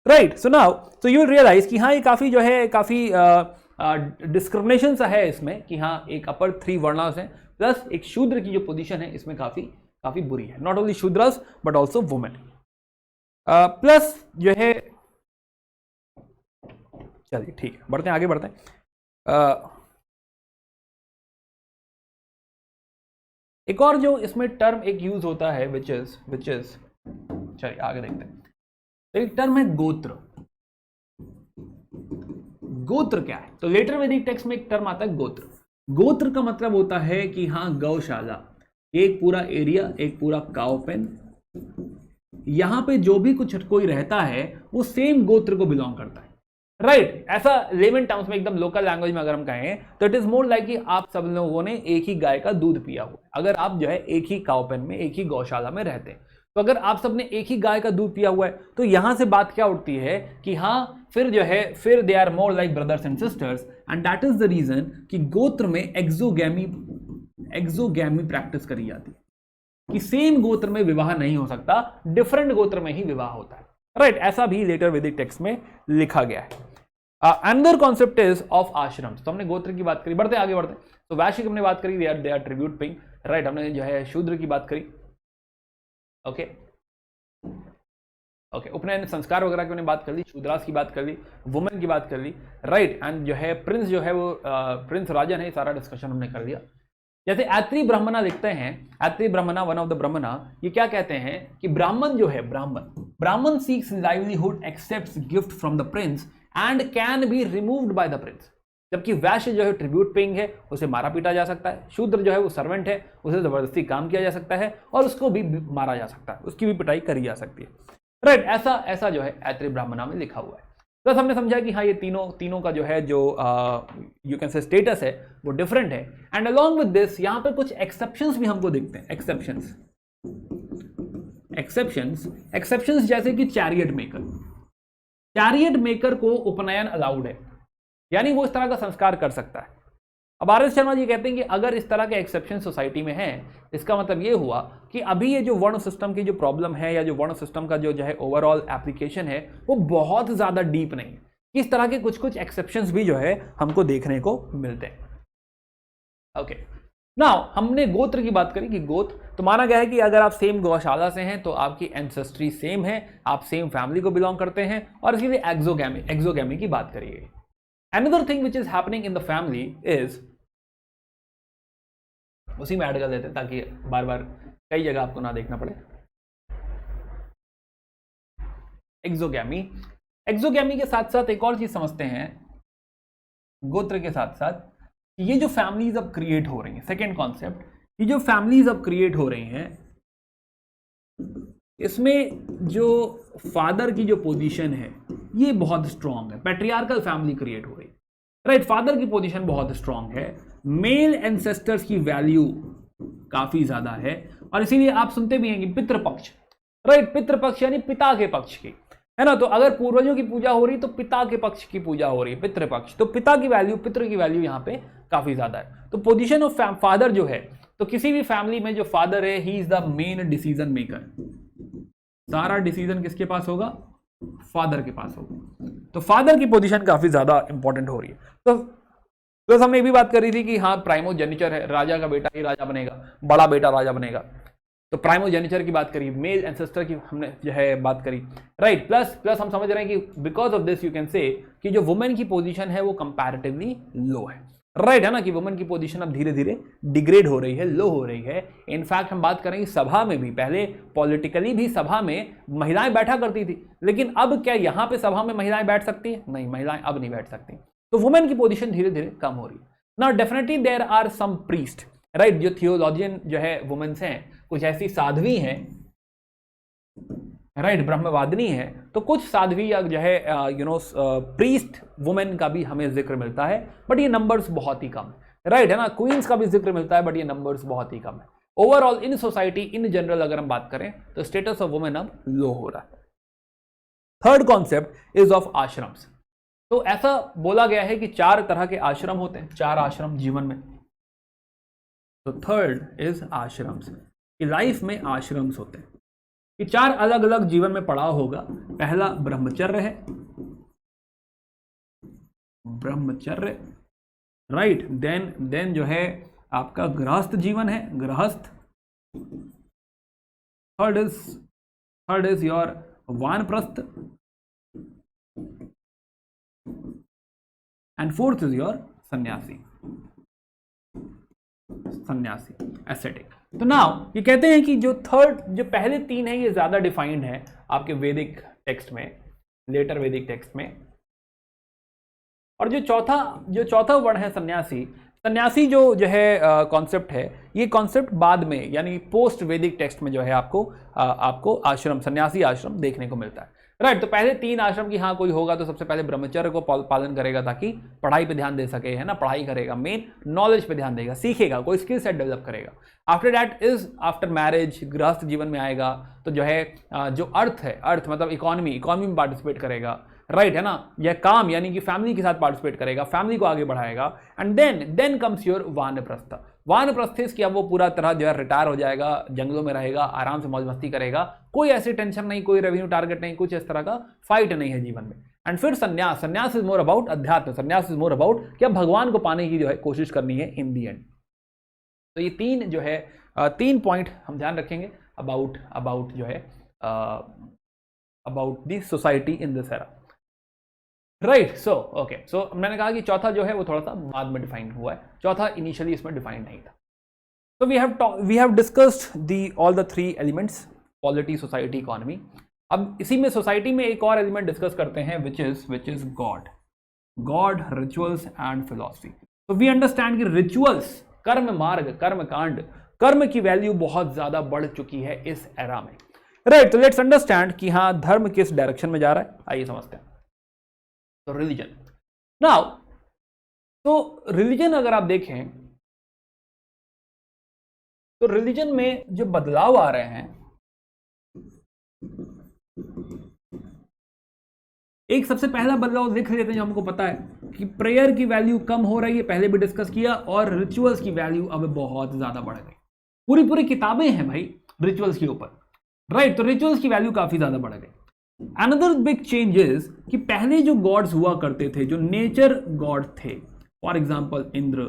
राइट। So now so you will realize कि हाँ ये काफी डिस्क्रिमिनेशन सा है इसमें कि हाँ एक अपर 3 वर्णास है, प्लस एक शूद्र की जो पोजीशन है इसमें काफी बुरी है। Not only Shudras but also women. Plus जो है चलिए ठीक है, बढ़ते हैं आगे बढ़ते हैं। एक और जो इसमें टर्म एक यूज होता है विच इज चलिए आगे देखते हैं। तो एक टर्म है गोत्र। गोत्र क्या है? तो लेटर वैदिक टेक्स्ट में एक टर्म आता है गोत्र। गोत्र का मतलब होता है कि हाँ गौशाला, एक पूरा एरिया, एक पूरा काउ पेन, यहां पे जो भी कुछ कोई रहता है वो सेम गोत्र को बिलोंग करता है, राइट। ऐसा लेमन टर्म्स में, एकदम लोकल लैंग्वेज में अगर हम कहें तो इट इज मोर लाइक कि आप सब लोगों ने एक ही गाय का दूध पिया हुआ है। अगर आप जो है एक ही काउ पेन में, एक ही गौशाला में रहते हैं, तो अगर आप सबने एक ही गाय का दूध पिया हुआ है तो यहां से बात क्या उठती है कि हाँ फिर जो है फिर they are more like brothers and sisters, and that is the reason कि गोत्र में एक्सोगैमी प्रैक्टिस करी जाती है कि सेम गोत्र में विवाह नहीं हो सकता, डिफरेंट गोत्र में ही विवाह होता है, राइट। ऐसा भी लेटर वैदिक टेक्स्ट में लिखा गया है। अनदर कॉन्सेप्ट इज ऑफ आश्रम। तो हमने गोत्र की बात करी, बढ़ते आगे बढ़ते। तो वैश्य की हमने बात करी, they are tribute paying, right. हमने जो है शूद्र की बात करी, ओके ओके। उपनयन संस्कार वगैरह की हमने बात कर ली, शूद्रास की बात कर ली, वुमेन की बात कर ली, राइट। एंड जो है प्रिंस जो है वो प्रिंस राजन है, सारा डिस्कशन हमने कर लिया। जैसे ऐत्री ब्राह्मणा लिखते हैं, ऐत्री ब्राह्मणा वन ऑफ द ब्राह्मणा, ये क्या कहते हैं कि ब्राह्मण जो है Brahman seeks livelihood, accepts gift from the prince and can be removed by the prince. जबकि वैश्य जो है ट्रिब्यूट पेइंग है, उसे मारा पीटा जा सकता है। शूद्र जो है वो सर्वेंट है, उसे जबरदस्ती काम किया जा सकता है और उसको भी मारा जा सकता है, उसकी भी पिटाई करी जा सकती है, राइट। ऐसा जो है ऐत्री ब्राह्मणा में लिखा हुआ है। प्लस हमने समझा कि हाँ ये तीनों का जो है जो यू कैन से स्टेटस है वो डिफरेंट है। एंड अलोंग विद दिस यहाँ पे कुछ एक्सेप्शंस भी हमको देखते हैं। एक्सेप्शंस जैसे कि चैरियट मेकर को उपनयन अलाउड है, यानी वो इस तरह का संस्कार कर सकता है। अब आर एस शर्मा जी कहते हैं कि अगर इस तरह के एक्सेप्शन सोसाइटी में है, इसका मतलब ये हुआ कि अभी ये जो वर्ण सिस्टम की जो प्रॉब्लम है या जो वर्ण सिस्टम का जो है ओवरऑल एप्लीकेशन है वो बहुत ज्यादा डीप नहीं है। इस तरह के कुछ एक्सेप्शंस भी जो है हमको देखने को मिलते हैं, ओके। नाउ हमने गोत्र की बात करी कि गोत्र तो माना गया है कि अगर आप सेम गौशाला से हैं तो आपकी एंसेस्ट्री सेम है, आप सेम फैमिली को बिलोंग करते हैं, और इसलिए एक्सोगैमी की बात करिए। Another thing which is happening in the family is, उसी में ऐड कर देते हैं ताकि बार बार कई जगह आपको ना देखना पड़े। एक्सोगैमी के साथ साथ एक और चीज समझते हैं गोत्र के साथ साथ, ये जो फैमिलीज अब क्रिएट हो रही हैं, सेकेंड कॉन्सेप्ट, ये जो फैमिलीज अब क्रिएट हो रही हैं इसमें जो फादर की जो पोजीशन है ये बहुत स्ट्रांग है। पैट्रियार्कल फैमिली क्रिएट हो रही है, राइट। फादर की पोजीशन बहुत स्ट्रांग है, मेल एंसेस्टर्स की वैल्यू काफी ज्यादा है, और इसीलिए आप सुनते भी हैं कि पितृपक्ष, राइट। पितृपक्ष यानी पिता के पक्ष की, है ना। तो अगर पूर्वजों की पूजा हो रही तो पिता के पक्ष की पूजा हो रही है, पितृपक्ष। तो पिता की वैल्यू, पितृ की वैल्यू यहाँ पे काफी ज्यादा है। तो पोजीशन ऑफ फादर जो है, तो किसी भी फैमिली में जो फादर है he is the main decision maker. सारा डिसीजन किसके पास होगा? फादर के पास होगा। तो फादर की पोजीशन काफी ज्यादा इंपॉर्टेंट हो रही है। तो हमने ये भी बात करी थी कि हाँ प्राइमोजेनिचर है, राजा का बेटा ही राजा बनेगा, बड़ा बेटा राजा बनेगा। तो प्राइमोजेनिचर की बात करी, मेल एंसेस्टर की हमने जो है बात करी, राइट। प्लस हम समझ रहे हैं कि because of this you can say कि जो वुमेन की पोजीशन है वो कंपैरेटिवली लो है, राइट, है ना। कि वुमेन की पोजीशन अब धीरे धीरे डिग्रेड हो रही है, लो हो रही है। इनफैक्ट हम बात करेंगे सभा में भी, पहले पॉलिटिकली भी सभा में महिलाएं बैठा करती थी, लेकिन अब क्या यहाँ पे सभा में महिलाएं बैठ सकती है? नहीं, महिलाएं अब नहीं बैठ सकती। तो वुमेन की पोजीशन धीरे धीरे कम हो रही है। Now definitely there are some priest, right, जो थियोलॉजियन जो है वुमेन्स हैं, कुछ ऐसी साध्वी हैं, राइट, ब्रह्मवादिनी है। तो कुछ साध्वी या जो है प्रीस्ट वुमेन का भी हमें जिक्र मिलता है, बट ये नंबर्स बहुत ही कम है, राइट, है ना। क्वींस का भी जिक्र मिलता है, बट ये नंबर्स बहुत ही कम है। Overall in society in general अगर हम बात करें तो स्टेटस ऑफ वुमेन अब लो हो रहा है। Third concept is of ashrams. तो ऐसा बोला गया है कि 4 तरह के आश्रम होते हैं, 4 आश्रम जीवन में। तो थर्ड इज आश्रम्स, कि लाइफ में आश्रम्स होते हैं, कि 4 अलग अलग जीवन में पड़ाव होगा। पहला ब्रह्मचर्य है, ब्रह्मचर्य, राइट। देन जो है आपका गृहस्थ जीवन है, गृहस्थ। थर्ड इज योर वानप्रस्थ, एंड फोर्थ इज योर सन्यासी, सन्यासी एस्थेटिक। तो नाउ ये कहते हैं कि जो पहले तीन है ये ज्यादा डिफाइंड है आपके वैदिक टेक्स्ट में, लेटर वैदिक टेक्स्ट में। और जो चौथा वर्ण है सन्यासी, सन्यासी जो है कॉन्सेप्ट है, ये कॉन्सेप्ट बाद में यानी पोस्ट वैदिक टेक्स्ट में जो है आपको आश्रम, सन्यासी आश्रम देखने को मिलता है। राइट, तो पहले तीन आश्रम की हाँ कोई होगा तो सबसे पहले ब्रह्मचर्य को पालन करेगा ताकि पढ़ाई पे ध्यान दे सके, है ना, पढ़ाई करेगा, मेन नॉलेज पे ध्यान देगा, सीखेगा, कोई स्किल सेट डेवलप करेगा। After that is after marriage गृहस्थ जीवन में आएगा तो जो है जो अर्थ है, अर्थ मतलब इकोनॉमी में पार्टिसिपेट करेगा, राइट, है ना, यह काम यानी कि फैमिली के साथ पार्टिसिपेट करेगा, फैमिली को आगे बढ़ाएगा। एंड देन कम्स योर वानप्रस्थ। वानप्रस्थिस कि अब वो पूरा तरह जो है रिटायर हो जाएगा, जंगलों में रहेगा, आराम से मौज मस्ती करेगा, कोई ऐसी टेंशन नहीं, कोई रेवेन्यू टारगेट नहीं, कुछ इस तरह का फाइट नहीं है जीवन में। एंड फिर संन्यास, संन्यास इज मोर अबाउट अध्यात्म, संन्यास इज मोर अबाउट कि अब भगवान को पाने की जो है कोशिश करनी है इन दी एंड। तो ये तीन जो है तीन पॉइंट हम ध्यान रखेंगे अबाउट जो है about the society in this era. Right, so मैंने कहा कि चौथा जो है वो थोड़ा सा बाद में डिफाइन हुआ है, चौथा इनिशियली इसमें डिफाइन नहीं था। तो we have discussed all the three elements, polity, society, economy. अब इसी में सोसाइटी में एक और एलिमेंट डिस्कस करते हैं which is God, rituals and philosophy. तो वी अंडरस्टैंड कि रिचुअल्स, कर्म मार्ग, कर्म कांड, कर्म की वैल्यू बहुत ज्यादा बढ़ चुकी है इस एरा में। राइट, तो लेट्स अंडरस्टैंड कि हाँ धर्म किस डायरेक्शन में जा रहा है, आइए समझते हैं। तो रिलीजन, नाउ तो रिलीजन अगर आप देखें तो रिलीजन में जो बदलाव आ रहे हैं, एक सबसे पहला बदलाव देख लेते हैं जो हमको पता है कि प्रेयर की वैल्यू कम हो रही है, पहले भी डिस्कस किया, और रिचुअल्स की वैल्यू अब बहुत ज्यादा बढ़ गई। पूरी किताबें हैं भाई रिचुअल्स के ऊपर, राइट, तो रिचुअल्स की वैल्यू काफी ज्यादा बढ़ गई। अनदर बिग चेंजेस कि पहले जो गॉड्स हुआ करते थे, जो नेचर गॉड थे, फॉर एग्जाम्पल इंद्र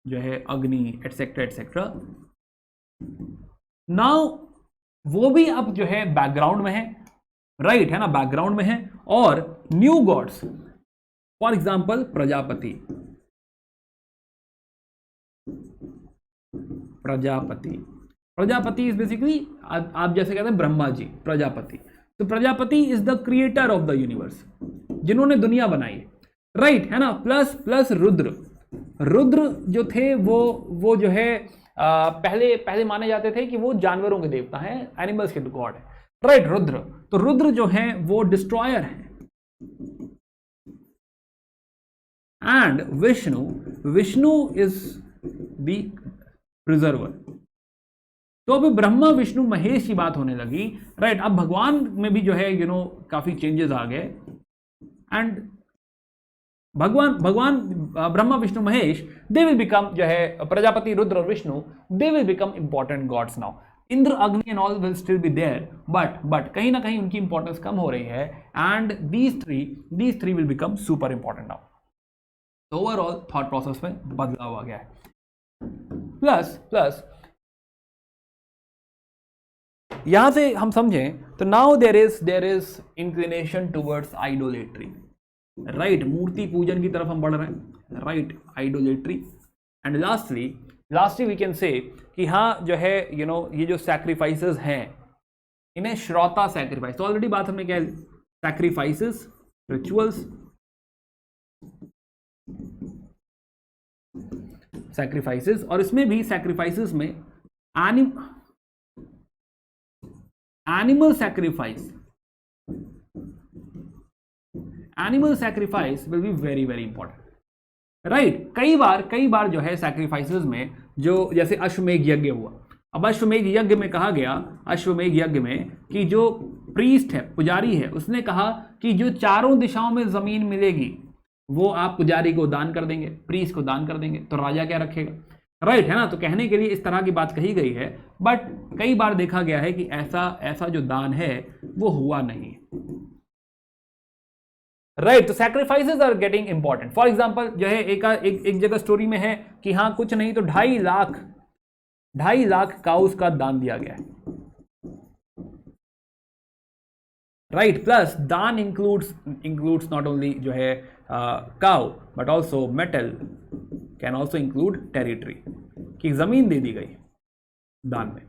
जो है, अग्नि, एटसेट्रा एटसेट्रा, नाउ वो भी अब जो है बैकग्राउंड में है, राइट, है ना, बैकग्राउंड में है। और new gods, for example Prajapati is basically आप जैसे कहते हैं ब्रह्मा जी, प्रजापति। तो Prajapati is the creator of the universe, जिन्होंने दुनिया बनाई है, राइट, है ना। प्लस रुद्र जो थे वो जो है पहले माने जाते थे कि वो जानवरों के देवता हैं, एनिमल्स के गॉड है, राइट, रुद्र। तो रुद्र जो है वो डिस्ट्रॉयर है। And Vishnu is the preserver. तो अभी ब्रह्मा विष्णु महेश की बात होने लगी, राइट। अब भगवान में भी जो है काफी चेंजेस आ गए। एंड भगवान Brahma Vishnu Mahesh, they will become जो है प्रजापति, रुद्र और Vishnu, they will become important gods now. Indra, Agni and all will still be there, but कहीं ना कहीं उनकी इंपॉर्टेंस कम हो रही है। And these three will become super important now. तो ओवरऑल थॉट प्रोसेस में बदलाव आ गया है। प्लस यहां से हम समझें तो now there is inclination towards idolatry, right, मूर्ति पूजन की तरफ हम बढ़ रहे हैं, right, idolatry. And lastly we can say कि हाँ जो है ये जो सैक्रिफाइसेस हैं, इन्हें श्रौता सैक्रिफाइस, तो ऑलरेडी बात हमने क्या, सैक्रिफाइसेस, रिचुअल्स, सैक्रिफाइसेस, और इसमें भी सैक्रिफाइसेस में animal sacrifice will be very very important, right. कई बार जो है सैक्रिफाइसेस में जो जैसे अश्वमेघ यज्ञ हुआ, अब अश्वमेघ यज्ञ में कहा गया, अश्वमेघ यज्ञ में कि जो प्रीस्ट है, पुजारी है, उसने कहा कि जो चारों दिशाओं में जमीन मिलेगी वो आप पुजारी को दान कर देंगे, प्रीस्ट को दान कर देंगे, तो राजा क्या रखेगा, राइट, है ना। तो कहने के लिए इस तरह की बात कही गई है, बट कई बार देखा गया है कि ऐसा जो दान है वो हुआ नहीं, राइट। तो sacrifices are getting important. For example जो है एक जगह स्टोरी में है कि हाँ कुछ नहीं तो 2.5 लाख काउस का दान दिया गया है, राइट। प्लस दान इंक्लूड्स नॉट ओनली जो है cow but also metal, can also include territory, कि जमीन दे दी गई दान में।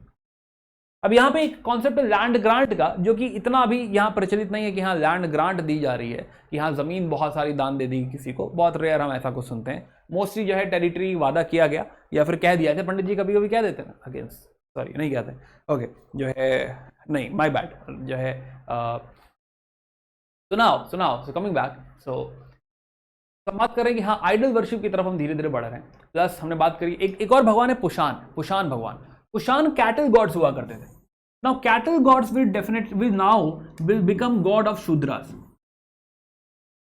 अब यहां पे एक कॉन्सेप्ट है लैंड ग्रांट का, जो कि इतना अभी यहां प्रचलित नहीं है कि हाँ लैंड ग्रांट दी जा रही है, कि हाँ जमीन बहुत सारी दान दे दी किसी को, बहुत रेयर हम ऐसा कुछ सुनते हैं। मोस्टली जो है टेरिटरी वादा किया गया या फिर कह दिया गया। पंडित जी कभी कभी कह देते हैं अगेंस्ट, सॉरी नहीं कहते, ओके जो है नहीं, माय बैड, जो है सुनाओ सो कमिंग बैक। सो बात करें कि हाँ आइडल वर्शिप की तरफ हम धीरे धीरे बढ़ रहे हैं। प्लस हमने बात करी एक और भगवान है पुशान भगवान। पुशान कैटल गॉड्स हुआ करते थे। Now cattle gods will become god of Shudras,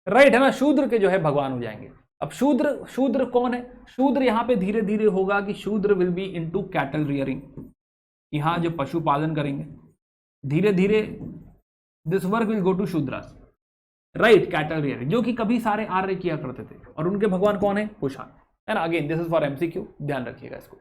right है ना, शूद्र के जो है भगवान हो जाएंगे। अब शूद्र कौन है? शूद्र यहां पे धीरे धीरे होगा कि Shudra will be into cattle rearing, यहां जो पशुपालन करेंगे धीरे धीरे this work will go to Shudras, right, cattle rearing, जो कि कभी सारे आर्य किया करते थे। और उनके भगवान कौन है? पुशान, है ना। Again this is for MCQ, ध्यान रखिएगा इसको।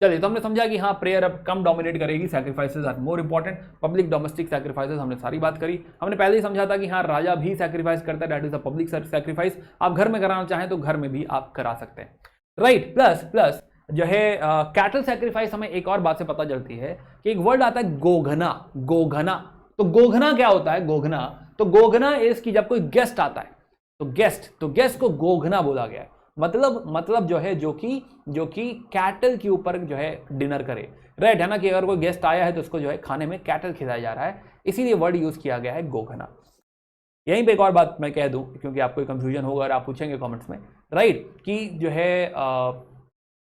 चलिए, तो हमने समझा कि हाँ प्रेयर अब कम डोमिनेट करेगी, sacrifices are more important. Public domestic sacrifices हमने सारी बात करी। हमने पहले ही समझा था कि हाँ राजा भी सैक्रिफाइस करता है, that is a public sacrifice. आप घर में कराना चाहें तो घर में भी आप करा सकते हैं, राइट। प्लस जो है कैटल सैक्रिफाइस हमें एक और बात से पता चलती है कि एक वर्ड आता है गोघना। तो गोघना क्या होता है? गोघना इज कि जब कोई गेस्ट आता है तो गेस्ट को गोघना बोला गया है। मतलब जो है जो कि कैटल के ऊपर जो है डिनर करे, राइट है ना, कि अगर कोई गेस्ट आया है तो उसको जो है खाने में कैटल खिलाया जा रहा है, इसीलिए वर्ड यूज किया गया है गोघना। यहीं पे एक और बात मैं कह दूं, क्योंकि आपको कंफ्यूजन होगा और आप पूछेंगे कमेंट्स में, राइट, कि जो है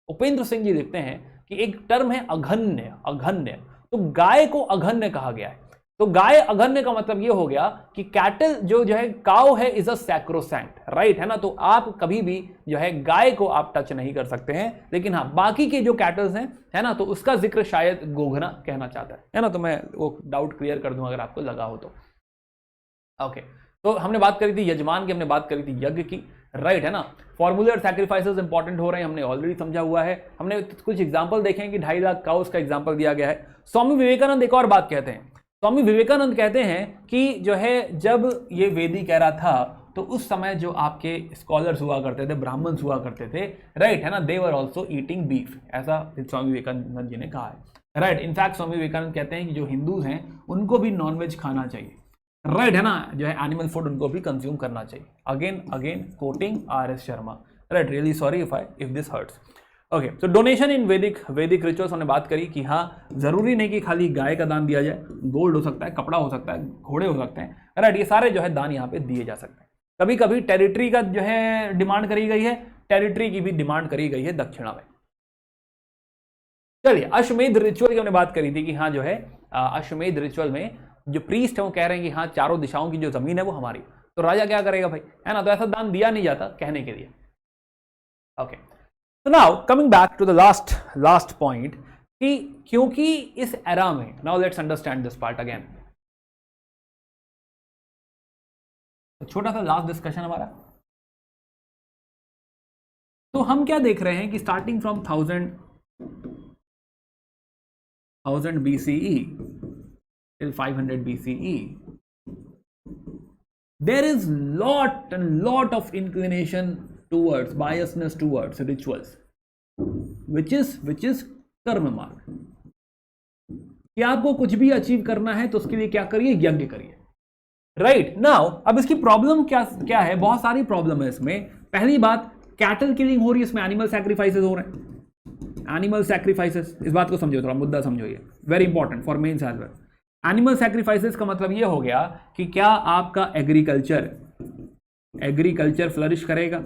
उपेंद्र सिंह जी लिखते हैं कि एक टर्म है अघन्य, तो गाय को अघन्य कहा गया है। तो गाय अघन्य का मतलब ये हो गया कि कैटल जो है काउ है इज अ सैक्रोसैंक्ट, राइट है ना। तो आप कभी भी जो है गाय को आप टच नहीं कर सकते हैं, लेकिन हाँ बाकी के जो कैटल्स हैं, है ना, तो उसका जिक्र शायद गोघना कहना चाहता है ना। तो मैं वो डाउट क्लियर कर दूं अगर आपको लगा हो तो। ओके, तो हमने बात करी थी यजमान की, हमने बात करी थी यज्ञ की, राइट है ना। फॉर्मुलर सैक्रिफाइसेस इंपॉर्टेंट हो रहे हैं, हमने ऑलरेडी समझा हुआ है। हमने कुछ एग्जांपल देखे हैं कि 2.5 लाख काउस का एग्जांपल दिया गया है। स्वामी विवेकानंद एक और बात कहते हैं। स्वामी विवेकानंद कहते हैं कि जो है जब ये वेदी कह रहा था तो उस समय जो आपके स्कॉलर्स हुआ करते थे, ब्राह्मण्स हुआ करते थे, राइट है ना, दे वर ऑल्सो ईटिंग बीफ, ऐसा स्वामी विवेकानंद जी ने कहा है, राइट। इनफैक्ट स्वामी विवेकानंद कहते हैं कि जो हिंदूज हैं उनको भी नॉनवेज खाना चाहिए, राइट है ना, जो है एनिमल फूड उनको भी कंज्यूम करना चाहिए। Again quoting R S. Sharma, right, really sorry if this hurts. Okay, तो डोनेशन इन वैदिक रिचुअल्स हमने बात करी कि हाँ जरूरी नहीं कि खाली गाय का दान दिया जाए, गोल्ड हो सकता है, कपड़ा हो सकता है, घोड़े हो सकते हैं, राइट, ये सारे जो है दान यहाँ पे दिए जा सकते हैं। कभी कभी टेरिटरी का जो है डिमांड करी गई है, टेरिटरी की भी डिमांड करी गई है दक्षिणा में। चलिए, अश्वमेध रिचुअल की हमने बात करी थी कि हाँ जो है अश्वमेध रिचुअल में जो प्रीस्ट है वो कह रहे हैं कि हाँ चारों दिशाओं की जो जमीन है वो हमारी, तो राजा क्या करेगा भाई, है ना। तो ऐसा दान दिया नहीं जाता कहने के लिए। ओके, तो now coming back to the last point, कि क्योंकि इस एरा में, now let's understand this part again. छोटा सा लास्ट डिस्कशन हमारा। तो हम क्या देख रहे हैं कि starting from 1000 BCE till 500 BCE, there is lot of inclination towards, biasness towards rituals, which is कर्म मार्ग, कि आपको कुछ भी अचीव करना है तो उसके लिए क्या करिए, यज्ञ करिए, राइट। नाउ अब इसकी प्रॉब्लम क्या है? बहुत सारी प्रॉब्लम है इसमें। पहली बात, कैटल किलिंग हो रही है, इसमें एनिमल सैक्रिफाइसेस हो रहे हैं, एनिमल सैक्रिफाइसेस, इस बात को समझो, थोड़ा मुद्दा समझो, ये very important for mains as well. Animal sacrifices का मतलब ये हो गया कि क्या आपका एग्रीकल्चर फ्लरिश करेगा?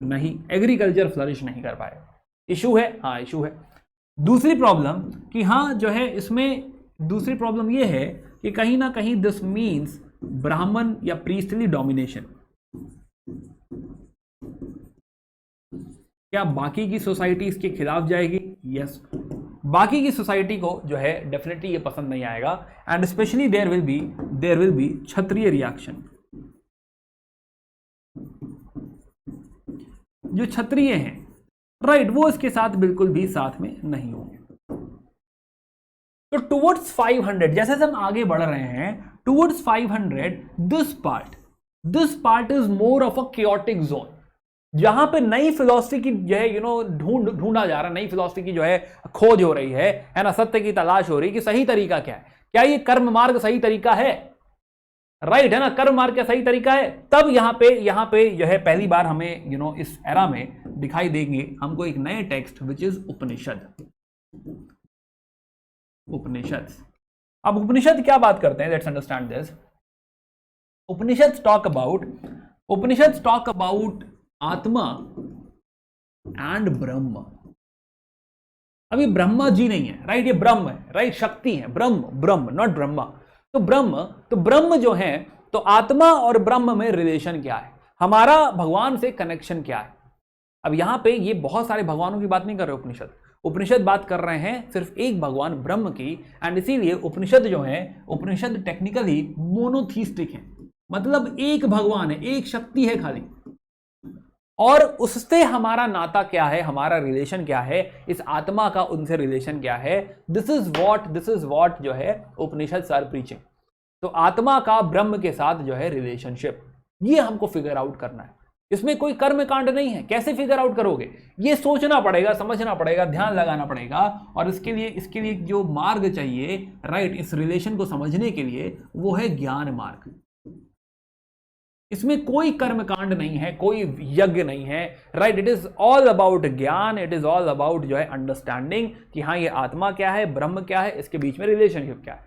नहीं, एग्रीकल्चर फ्लरिश नहीं कर पाएगा। इशू है, हाँ इशू है। दूसरी प्रॉब्लम कि हाँ जो है इसमें दूसरी प्रॉब्लम ये है कि कहीं ना कहीं दिस मीन्स ब्राह्मण या प्रीस्टली डोमिनेशन। क्या बाकी की सोसाइटी इसके खिलाफ जाएगी? यस, बाकी की सोसाइटी को जो है डेफिनेटली ये पसंद नहीं आएगा, and specially there will be Kshatriya reaction. जो क्षत्रिय हैं, राइट, वो इसके साथ बिल्कुल भी साथ में नहीं होंगे। तो टुवर्ड्स 500, जैसे हम आगे बढ़ रहे हैं towards 500, this part is more of a chaotic zone, जहां पे नई फिलॉसफी की जो है ढूंढा जा रहा है, नई फिलॉसफी की जो है खोज हो रही है ना, सत्य की तलाश हो रही है कि सही तरीका क्या है, क्या ये कर्म मार्ग सही तरीका है, राइट है ना, कर्म मार्ग क्या सही तरीका है। तब यहां पे जो है पहली बार हमें इस एरा में दिखाई देंगे हमको एक नए टेक्स्ट विच इज उपनिषद। अब उपनिषद क्या बात करते हैं, let's understand this. Upanishad talk about आत्मा एंड ब्रह्म। अभी ब्रह्मा जी नहीं है, राइट, ये ब्रह्म है, राइट, शक्ति है, ब्रह्म नॉट ब्रह्मा। तो ब्रह्म जो है, तो आत्मा और ब्रह्म में रिलेशन क्या है, हमारा भगवान से कनेक्शन क्या है। अब यहां पे ये बहुत सारे भगवानों की बात नहीं कर रहे उपनिषद बात कर रहे हैं सिर्फ एक भगवान ब्रह्म की। एंड इसीलिए उपनिषद जो है, उपनिषद टेक्निकली मोनोथीस्टिक है, मतलब एक भगवान है, एक शक्ति है खाली, और उससे हमारा नाता क्या है, हमारा रिलेशन क्या है, इस आत्मा का उनसे रिलेशन क्या है। दिस इज वॉट जो है उपनिषद आर प्रीचिंग। तो आत्मा का ब्रह्म के साथ जो है रिलेशनशिप, ये हमको फिगर आउट करना है। इसमें कोई कर्म कांड नहीं है, कैसे फिगर आउट करोगे, ये सोचना पड़ेगा, समझना पड़ेगा, ध्यान लगाना पड़ेगा। और इसके लिए जो मार्ग चाहिए, राइट, इस रिलेशन को समझने के लिए, वो है ज्ञान मार्ग। इसमें कोई कर्म कांड नहीं है, कोई यज्ञ नहीं है, right, it is all about ज्ञान, इट इज ऑल अबाउट जो है अंडरस्टैंडिंग कि हाँ ये आत्मा क्या है, ब्रह्म क्या है, इसके बीच में रिलेशनशिप क्या है।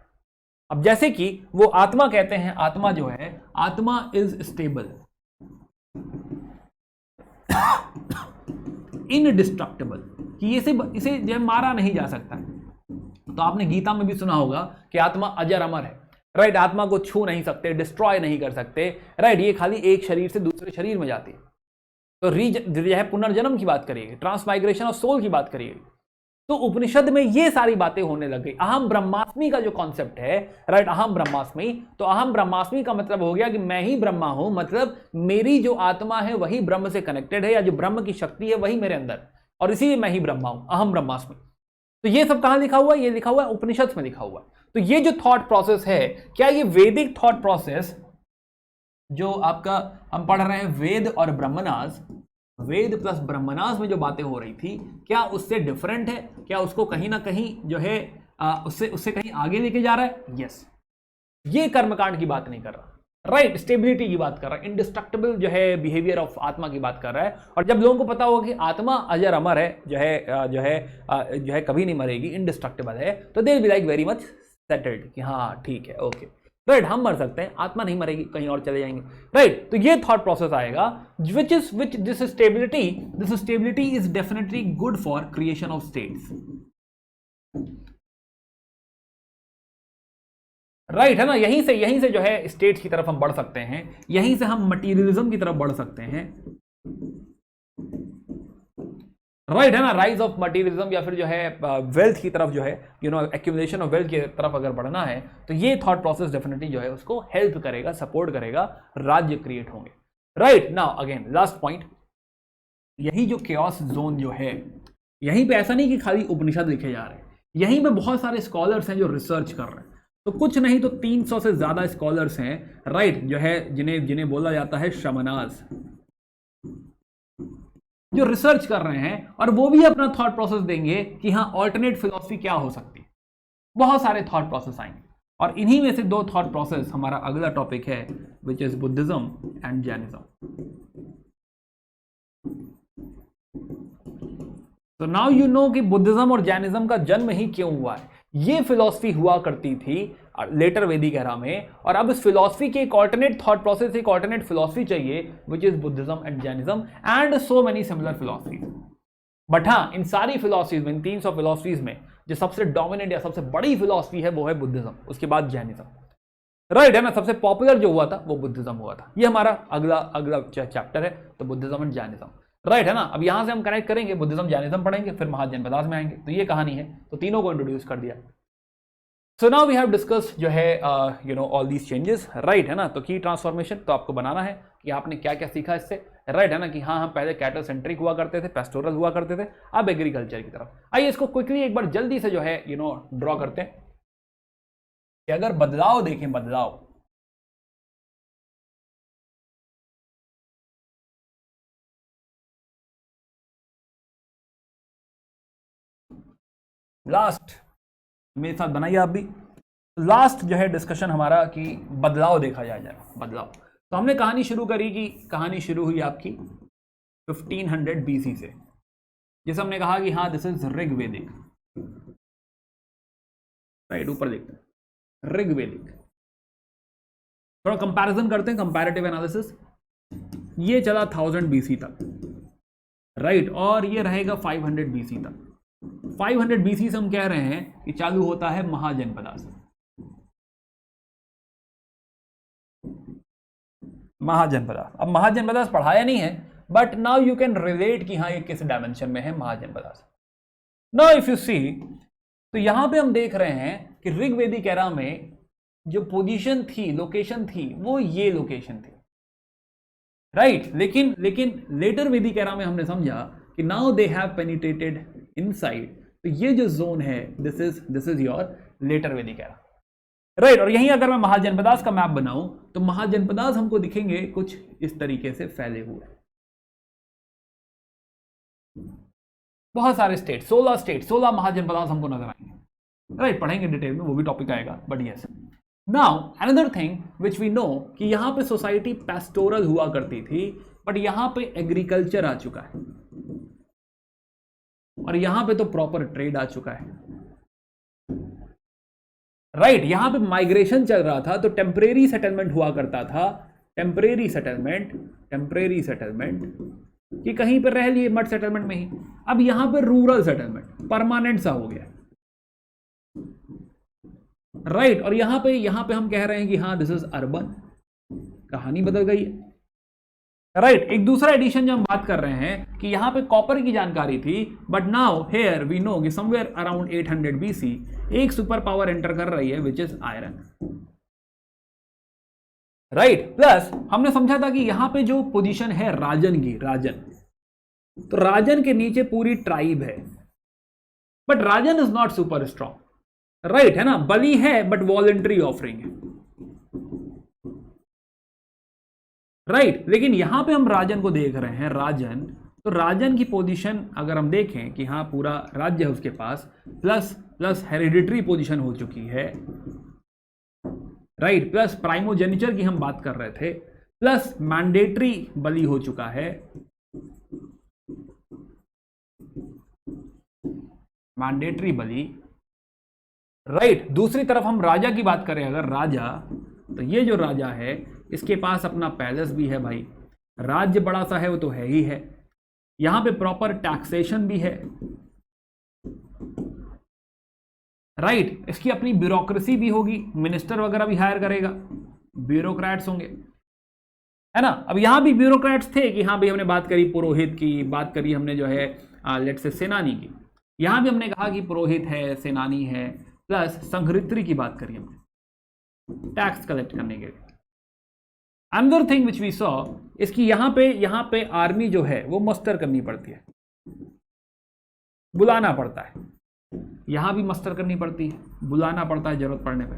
अब जैसे कि वो आत्मा कहते हैं, आत्मा जो है, आत्मा इज स्टेबल, इनडिस्ट्रक्टेबल, कि इसे जो है मारा नहीं जा सकता। तो आपने गीता में भी सुना होगा कि आत्मा अजर अमर है, राइट, आत्मा को छू नहीं सकते, डिस्ट्रॉय नहीं कर सकते, राइट, ये खाली एक शरीर से दूसरे शरीर में जाती है। तो जो है पुनर्जन्म की बात करिए, ट्रांसमाइग्रेशन ऑफ सोल की बात करिए, तो उपनिषद में ये सारी बातें होने लग गई। अहम ब्रह्मास्मि का जो कॉन्सेप्ट है, राइट, अहम ब्रह्मास्मि, तो अहम ब्रह्मास्मि का मतलब हो गया कि मैं ही ब्रह्मा हूं, मतलब मेरी जो आत्मा है वही ब्रह्म से कनेक्टेड है, या जो ब्रह्म की शक्ति है वही मेरे अंदर, और इसीलिए मैं ही ब्रह्मा हूं, अहम ब्रह्मास्मि। तो ये सब कहां लिखा हुआ है, ये लिखा हुआ है उपनिषद में लिखा हुआ है। तो ये जो थॉट प्रोसेस है, क्या ये वैदिक थॉट प्रोसेस जो आपका हम पढ़ रहे हैं वेद और ब्रह्मनास, वेद प्लस ब्रह्मनास में जो बातें हो रही थी, क्या उससे डिफरेंट है, क्या उसको कहीं ना कहीं जो है उससे कहीं आगे लेके जा रहा है? यस, ये कर्मकांड की बात नहीं कर रहा, राइट, स्टेबिलिटी की बात कर रहा है, इंडिस्ट्रक्टेबल जो है बिहेवियर ऑफ आत्मा की बात कर रहा है। और जब लोगों को पता होगा कि आत्मा अजर अमर है, जो है कभी नहीं मरेगी, इंडिस्ट्रक्टेबल है, तो they will be like very much settled कि हाँ ठीक है, ओके, राइट, हम मर सकते हैं, आत्मा नहीं मरेगी, कहीं और चले जाएंगे, राइट। तो ये थॉट प्रोसेस आएगा, this stability is definitely good for creation of states, right है ना। यहीं से जो है स्टेट्स की तरफ हम बढ़ सकते हैं, यहीं से हम मटीरियलिज्म की तरफ बढ़ सकते हैं, राइट है ना, राइज ऑफ मटीरियलिज्म, या फिर जो है वेल्थ की तरफ जो है एक्यूमुलेशन ऑफ वेल्थ की तरफ अगर बढ़ना है, तो ये थॉट प्रोसेस डेफिनेटली जो है उसको हेल्प करेगा, सपोर्ट करेगा, राज्य क्रिएट होंगे, right. Now again last point, यही जो केओस जोन जो है, यहीं पे ऐसा नहीं कि खाली उपनिषद लिखे जा रहे हैं, यहीं पे बहुत सारे स्कॉलर्स हैं जो रिसर्च कर रहे हैं। तो कुछ नहीं तो 300 से ज्यादा स्कॉलर्स हैं, राइट, जो है जिन्हें बोला जाता है शमनास, जो रिसर्च कर रहे हैं, और वो भी अपना थॉट प्रोसेस देंगे कि हाँ ऑल्टरनेट फिलॉसफी क्या हो सकती है। बहुत सारे थॉट प्रोसेस आएंगे, और इन्हीं में से 2 थॉट प्रोसेस हमारा अगला टॉपिक है, which is Buddhism and Jainism. तो नाउ यू नो कि बुद्धिज्म और जैनिज्म का जन्म ही क्यों हुआ है। ये फिलॉसफी हुआ करती थी लेटर वैदिक एरा में, और अब इस फिलॉसफी के एक ऑल्टरनेट थॉट प्रोसेस, एक ऑल्टरनेट फिलॉसफी चाहिए, which is Buddhism and Jainism and so many similar philosophies. But हाँ, इन सारी फिलॉसफीज में, इन 300 फिलॉसफीज में जो सबसे डोमिनेंट या सबसे बड़ी फिलॉसफी है वो है बुद्धिज्म, उसके बाद जैनिज्म, राइट है ना। सबसे पॉपुलर जो हुआ था वो बुद्धिज्म हुआ था। ये हमारा अगला चैप्टर है, तो बुद्धिज्म एंड जैनिज्म, राइट है ना। अब यहां से हम कनेक्ट करेंगे, बुद्धिज्म जैनिज्म पढ़ेंगे, फिर महाजनपदास में आएंगे, तो ये कहानी है। तो तीनों को इंट्रोड्यूस कर दिया। So now we have discuss जो है ऑल दीज चेंजेस, राइट है ना। तो की ट्रांसफॉर्मेशन तो आपको बनाना है कि आपने क्या क्या सीखा इससे, राइट है ना, कि हाँ हम पहले कैटल सेंट्रिक हुआ करते थे, पेस्टोरल हुआ करते थे, अब एग्रीकल्चर की तरफ। आइए इसको क्विकली एक बार जल्दी से जो है ड्रॉ करते हैं। कि अगर बदलाव देखें, बदलाव, लास्ट मेरे साथ बनाइए आप भी, लास्ट जो है डिस्कशन हमारा कि बदलाव देखा जाए जरा, बदलाव। तो हमने कहानी शुरू करी कि कहानी शुरू हुई आपकी 1500 BC से, जैसे हमने कहा कि हाँ दिस इज ऋग्वेदिक, राइट, ऊपर देखते हैं ऋग्वेदिक। थोड़ा कंपैरिजन करते हैं, कंपैरेटिव एनालिसिस। ये चला 1000 BC तक, राइट, और ये रहेगा 500 BC तक। 500 BC से हम कह रहे हैं कि चालू होता है महाजनपदा से, महाजनपदा। अब महाजनपदा पढ़ाया नहीं है, but now you can relate कि हाँ ये किस डायमेंशन में है महाजनपदा से। नाउ इफ यू सी, तो यहां पे हम देख रहे हैं कि ऋग्वेदिक एरा में जो पोजीशन थी, लोकेशन थी, वो ये लोकेशन थी, राइट। लेकिन लेटर वैदिक एरा में हमने समझा कि now they have penetrated inside, तो ये जो जोन है this is your letter Vedic era, right. और यहीं अगर मैं महाजनपदास का मैप बनाऊं तो महाजनपदास हमको दिखेंगे कुछ इस तरीके से फैले हुए, बहुत सारे स्टेट, 16 स्टेट, 16 महाजनपदास हमको नजर आएंगे, राइट। पढ़ेंगे डिटेल में, वो भी टॉपिक आएगा, but yes. Now another thing which we know कि यहां पे सोसाइटी पेस्टोरल हुआ करती थी, बट यहां पे एग्रीकल्चर आ चुका है, और यहां पे तो प्रॉपर ट्रेड आ चुका है, राइट। यहां पे माइग्रेशन चल रहा था, तो टेम्परेरी सेटलमेंट हुआ करता था, टेम्परेरी सेटलमेंट कि कहीं पर रह लिए मड सेटलमेंट में ही। अब यहां पे रूरल सेटलमेंट परमानेंट सा हो गया, राइट। और यहां पे हम कह रहे हैं कि हाँ दिस इज अर्बन, कहानी बदल गई है, राइट। एक दूसरा एडिशन जो हम बात कर रहे हैं कि यहां पे कॉपर की जानकारी थी, but now here we know कि समवेयर अराउंड 800 BC एक सुपर पावर एंटर कर रही है which is iron, right. Plus हमने समझा था कि यहां पे जो पोजीशन है राजन की, राजन, तो राजन के नीचे पूरी ट्राइब है, but Rajan is not super strong, right, है ना। बलि है बट वॉलंटरी ऑफरिंग है, राइट। लेकिन यहां पे हम राजन को देख रहे हैं, राजन, तो राजन की पोजीशन अगर हम देखें कि हाँ पूरा राज्य है उसके पास, प्लस हेरिडिटरी पोजीशन हो चुकी है, राइट, प्लस प्राइमोजेनिचर की हम बात कर रहे थे, प्लस मैंडेटरी बलि हो चुका है, मैंडेटरी बलि, राइट। दूसरी तरफ हम राजा की बात करें, अगर राजा, तो ये जो राजा है इसके पास अपना पैलेस भी है भाई, राज्य बड़ा सा है वो तो है ही है, यहां पे प्रॉपर टैक्सेशन भी है, राइट। इसकी अपनी ब्यूरोक्रेसी भी होगी, मिनिस्टर वगैरह भी हायर करेगा, ब्यूरोक्रेट्स होंगे, है ना। अब यहां भी ब्यूरोक्रेट्स थे कि हाँ भाई हमने बात करी पुरोहित की, बात करी हमने जो है लेट्स से सेनानी की, यहां भी हमने कहा कि पुरोहित है, सेनानी है, प्लस संघरित्री की बात करी हमने टैक्स कलेक्ट करने के लिए। Another thing which we saw इसकी यहां पे आर्मी जो है वो मस्टर करनी पड़ती है, बुलाना पड़ता है, यहां भी मस्टर करनी पड़ती है, बुलाना पड़ता है जरूरत पड़ने पे,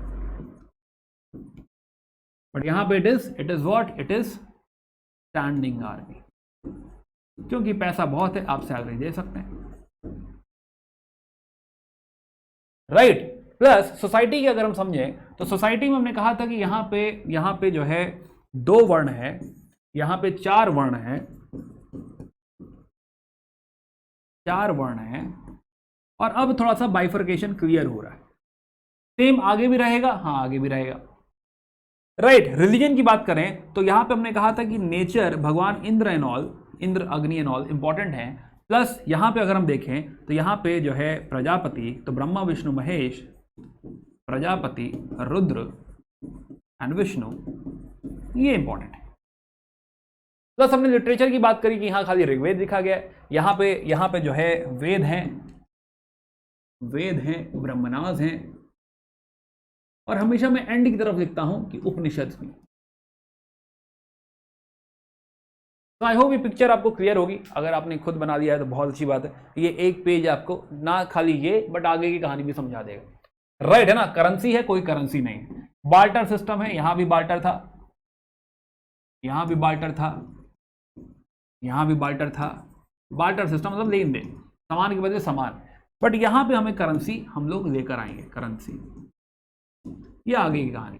बट यहां पे it is what, it is standing army, क्योंकि पैसा बहुत है, आप सैलरी दे सकते हैं, राइट। प्लस सोसाइटी की अगर हम समझें तो सोसाइटी में हमने कहा था कि यहां पे जो है 2 वर्ण है, यहां पे 4 वर्ण है, 4 वर्ण है, और अब थोड़ा सा बाइफर्केशन क्लियर हो रहा है। सेम आगे भी रहेगा, हाँ आगे भी रहेगा, राइट। रिलीजन की बात करें तो यहां पे हमने कहा था कि नेचर, भगवान Indra and all, Indra Agni and all important है, प्लस यहां पे अगर हम देखें तो यहां पे जो है प्रजापति, तो ब्रह्मा विष्णु महेश, प्रजापति, रुद्र एंड विष्णु, ये इंपॉर्टेंट है। प्लस हमने लिटरेचर की बात करी कि यहां खाली ऋग्वेद लिखा गया है, यहां पे जो है वेद हैं, ब्रह्मनाज हैं, और हमेशा मैं एंड की तरफ लिखता हूं कि उपनिषद भी। तो आई होप ये पिक्चर आपको क्लियर होगी, अगर आपने खुद बना लिया है तो बहुत अच्छी बात है। ये एक पेज आपको ना खाली ये बट आगे की कहानी भी समझा देगा, राइट है ना, करेंसी है, कोई करेंसी नहीं है। बार्टर सिस्टम है, यहां भी बार्टर था, यहां भी बार्टर था, यहां भी बार्टर था। बार्टर सिस्टम मतलब लेन देन, सामान के बदले सामान। बट यहां पे हमें करेंसी हम लोग लेकर आएंगे, करेंसी। ये आगे की कहानी।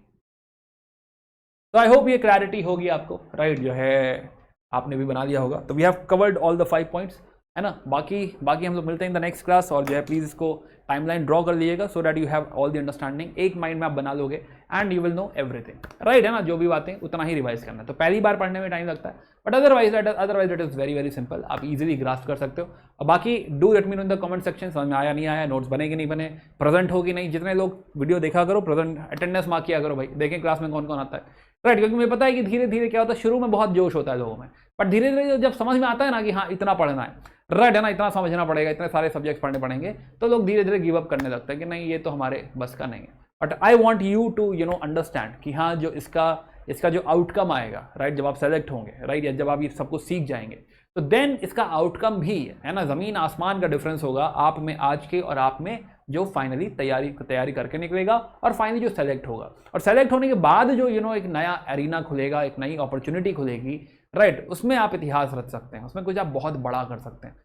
तो आई होप ये क्लैरिटी होगी आपको, राइट जो है आपने भी बना लिया होगा। तो we have covered all the 5 points, है ना। बाकी हम लोग मिलते हैं इन द नेक्स्ट क्लास। और जो है प्लीज़ इसको टाइमलाइन ड्रॉ कर लीजिएगा, so that you have all the understanding. एक माइंड में आप बना लोगे and you will know everything, right है ना। जो भी बातें उतना ही रिवाइज करना है। तो पहली बार पढ़ने में टाइम लगता है, but otherwise it is very very simple, आप इजीली ग्रास्प कर सकते हो। और बाकी do let me know in the comment section, समझ में आया नहीं आया, नोट्स बने कि नहीं बने, प्रेजेंट हो कि नहीं। जितने लोग वीडियो देखा करो, प्रेजेंट अटेंडेंस मार्क किया करो भाई, देखें क्लास में कौन कौन आता है, राइट। क्योंकि मुझे पता है कि धीरे धीरे क्या होता है, शुरू में बहुत जोश होता है लोगों में, बट धीरे धीरे जब समझ में आता है ना कि हाँ इतना पढ़ना है, राइट है ना, इतना समझना पड़ेगा, इतने सारे सब्जेक्ट्स पढ़ने पड़ेंगे, तो लोग धीरे धीरे गिव अप करने लगते हैं कि नहीं ये तो हमारे बस का नहीं है। But I want you to understand कि हाँ जो इसका जो आउटकम आएगा, राइट, जब आप सेलेक्ट होंगे, राइट, या जब आप ये सब कुछ सीख जाएंगे, तो देन इसका आउटकम भी है ना, ज़मीन आसमान का डिफरेंस होगा आप में आज के और आप में जो फाइनली तैयारी करके निकलेगा और फाइनली जो सेलेक्ट होगा। और सेलेक्ट होने के बाद जो एक नया एरिना खुलेगा, एक नई अपॉर्चुनिटी खुलेगी, राइट, उसमें आप इतिहास रच सकते हैं, उसमें कुछ आप बहुत बड़ा कर सकते हैं,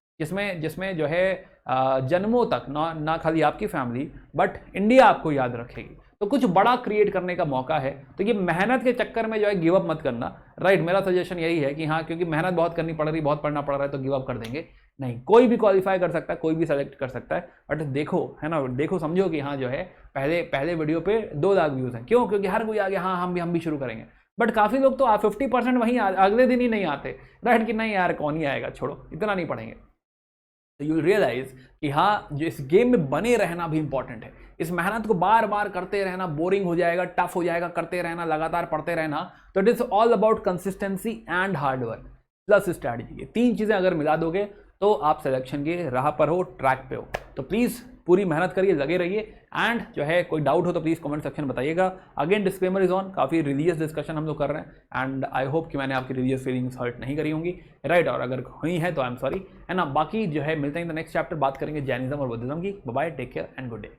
जिसमें जो है जन्मों तक ना खाली आपकी फैमिली बट इंडिया आपको याद रखेगी। तो कुछ बड़ा क्रिएट करने का मौका है। तो ये मेहनत के चक्कर में जो है गिव अप मत करना, राइट। मेरा सजेशन यही है कि हाँ क्योंकि मेहनत बहुत करनी पड़ रही, बहुत पढ़ना पड़ रहा है, तो गिव अप कर देंगे नहीं। कोई भी क्वालिफाई कर सकता है, कोई भी सेलेक्ट कर सकता है, बट देखो है ना, देखो समझो कि हाँ जो है पहले वीडियो पे 2 लाख व्यूज़ हैं। क्यों? क्योंकि हर कोई आगे हाँ हम भी शुरू करेंगे, बट काफ़ी लोग तो 50% वहीं अगले दिन ही नहीं आते, राइट, कि नहीं यार कौन ही आएगा, छोड़ो इतना नहीं पढ़ेंगे। तो यू रियलाइज कि हाँ जो इस गेम में बने रहना भी इंपॉर्टेंट है। इस मेहनत को बार बार करते रहना बोरिंग हो जाएगा, टफ हो जाएगा, करते रहना, लगातार पढ़ते रहना। तो it is all about consistency and hard work plus strategy. ये 3 चीज़ें अगर मिला दोगे तो आप सिलेक्शन के राह पर हो, ट्रैक पे हो। तो प्लीज़ पूरी मेहनत करिए, लगे रहिए। एंड जो है कोई डाउट हो तो प्लीज़ कमेंट सेक्शन में बताइएगा। अगेन डिस्क्लेमर इज ऑन, काफ़ी रिलीजियस डिस्कशन हम लोग कर रहे हैं एंड आई होप कि मैंने आपकी रिलीजियस फीलिंग्स हर्ट नहीं करी होंगी, राइट। और अगर हुई है तो आई एम सॉरी, है ना। बाकी जो है मिलते हैं इन द नेक्स्ट चैप्टर, बात करेंगे जैनिज्म और बुद्धिज्म की। Bye bye, take care and good day.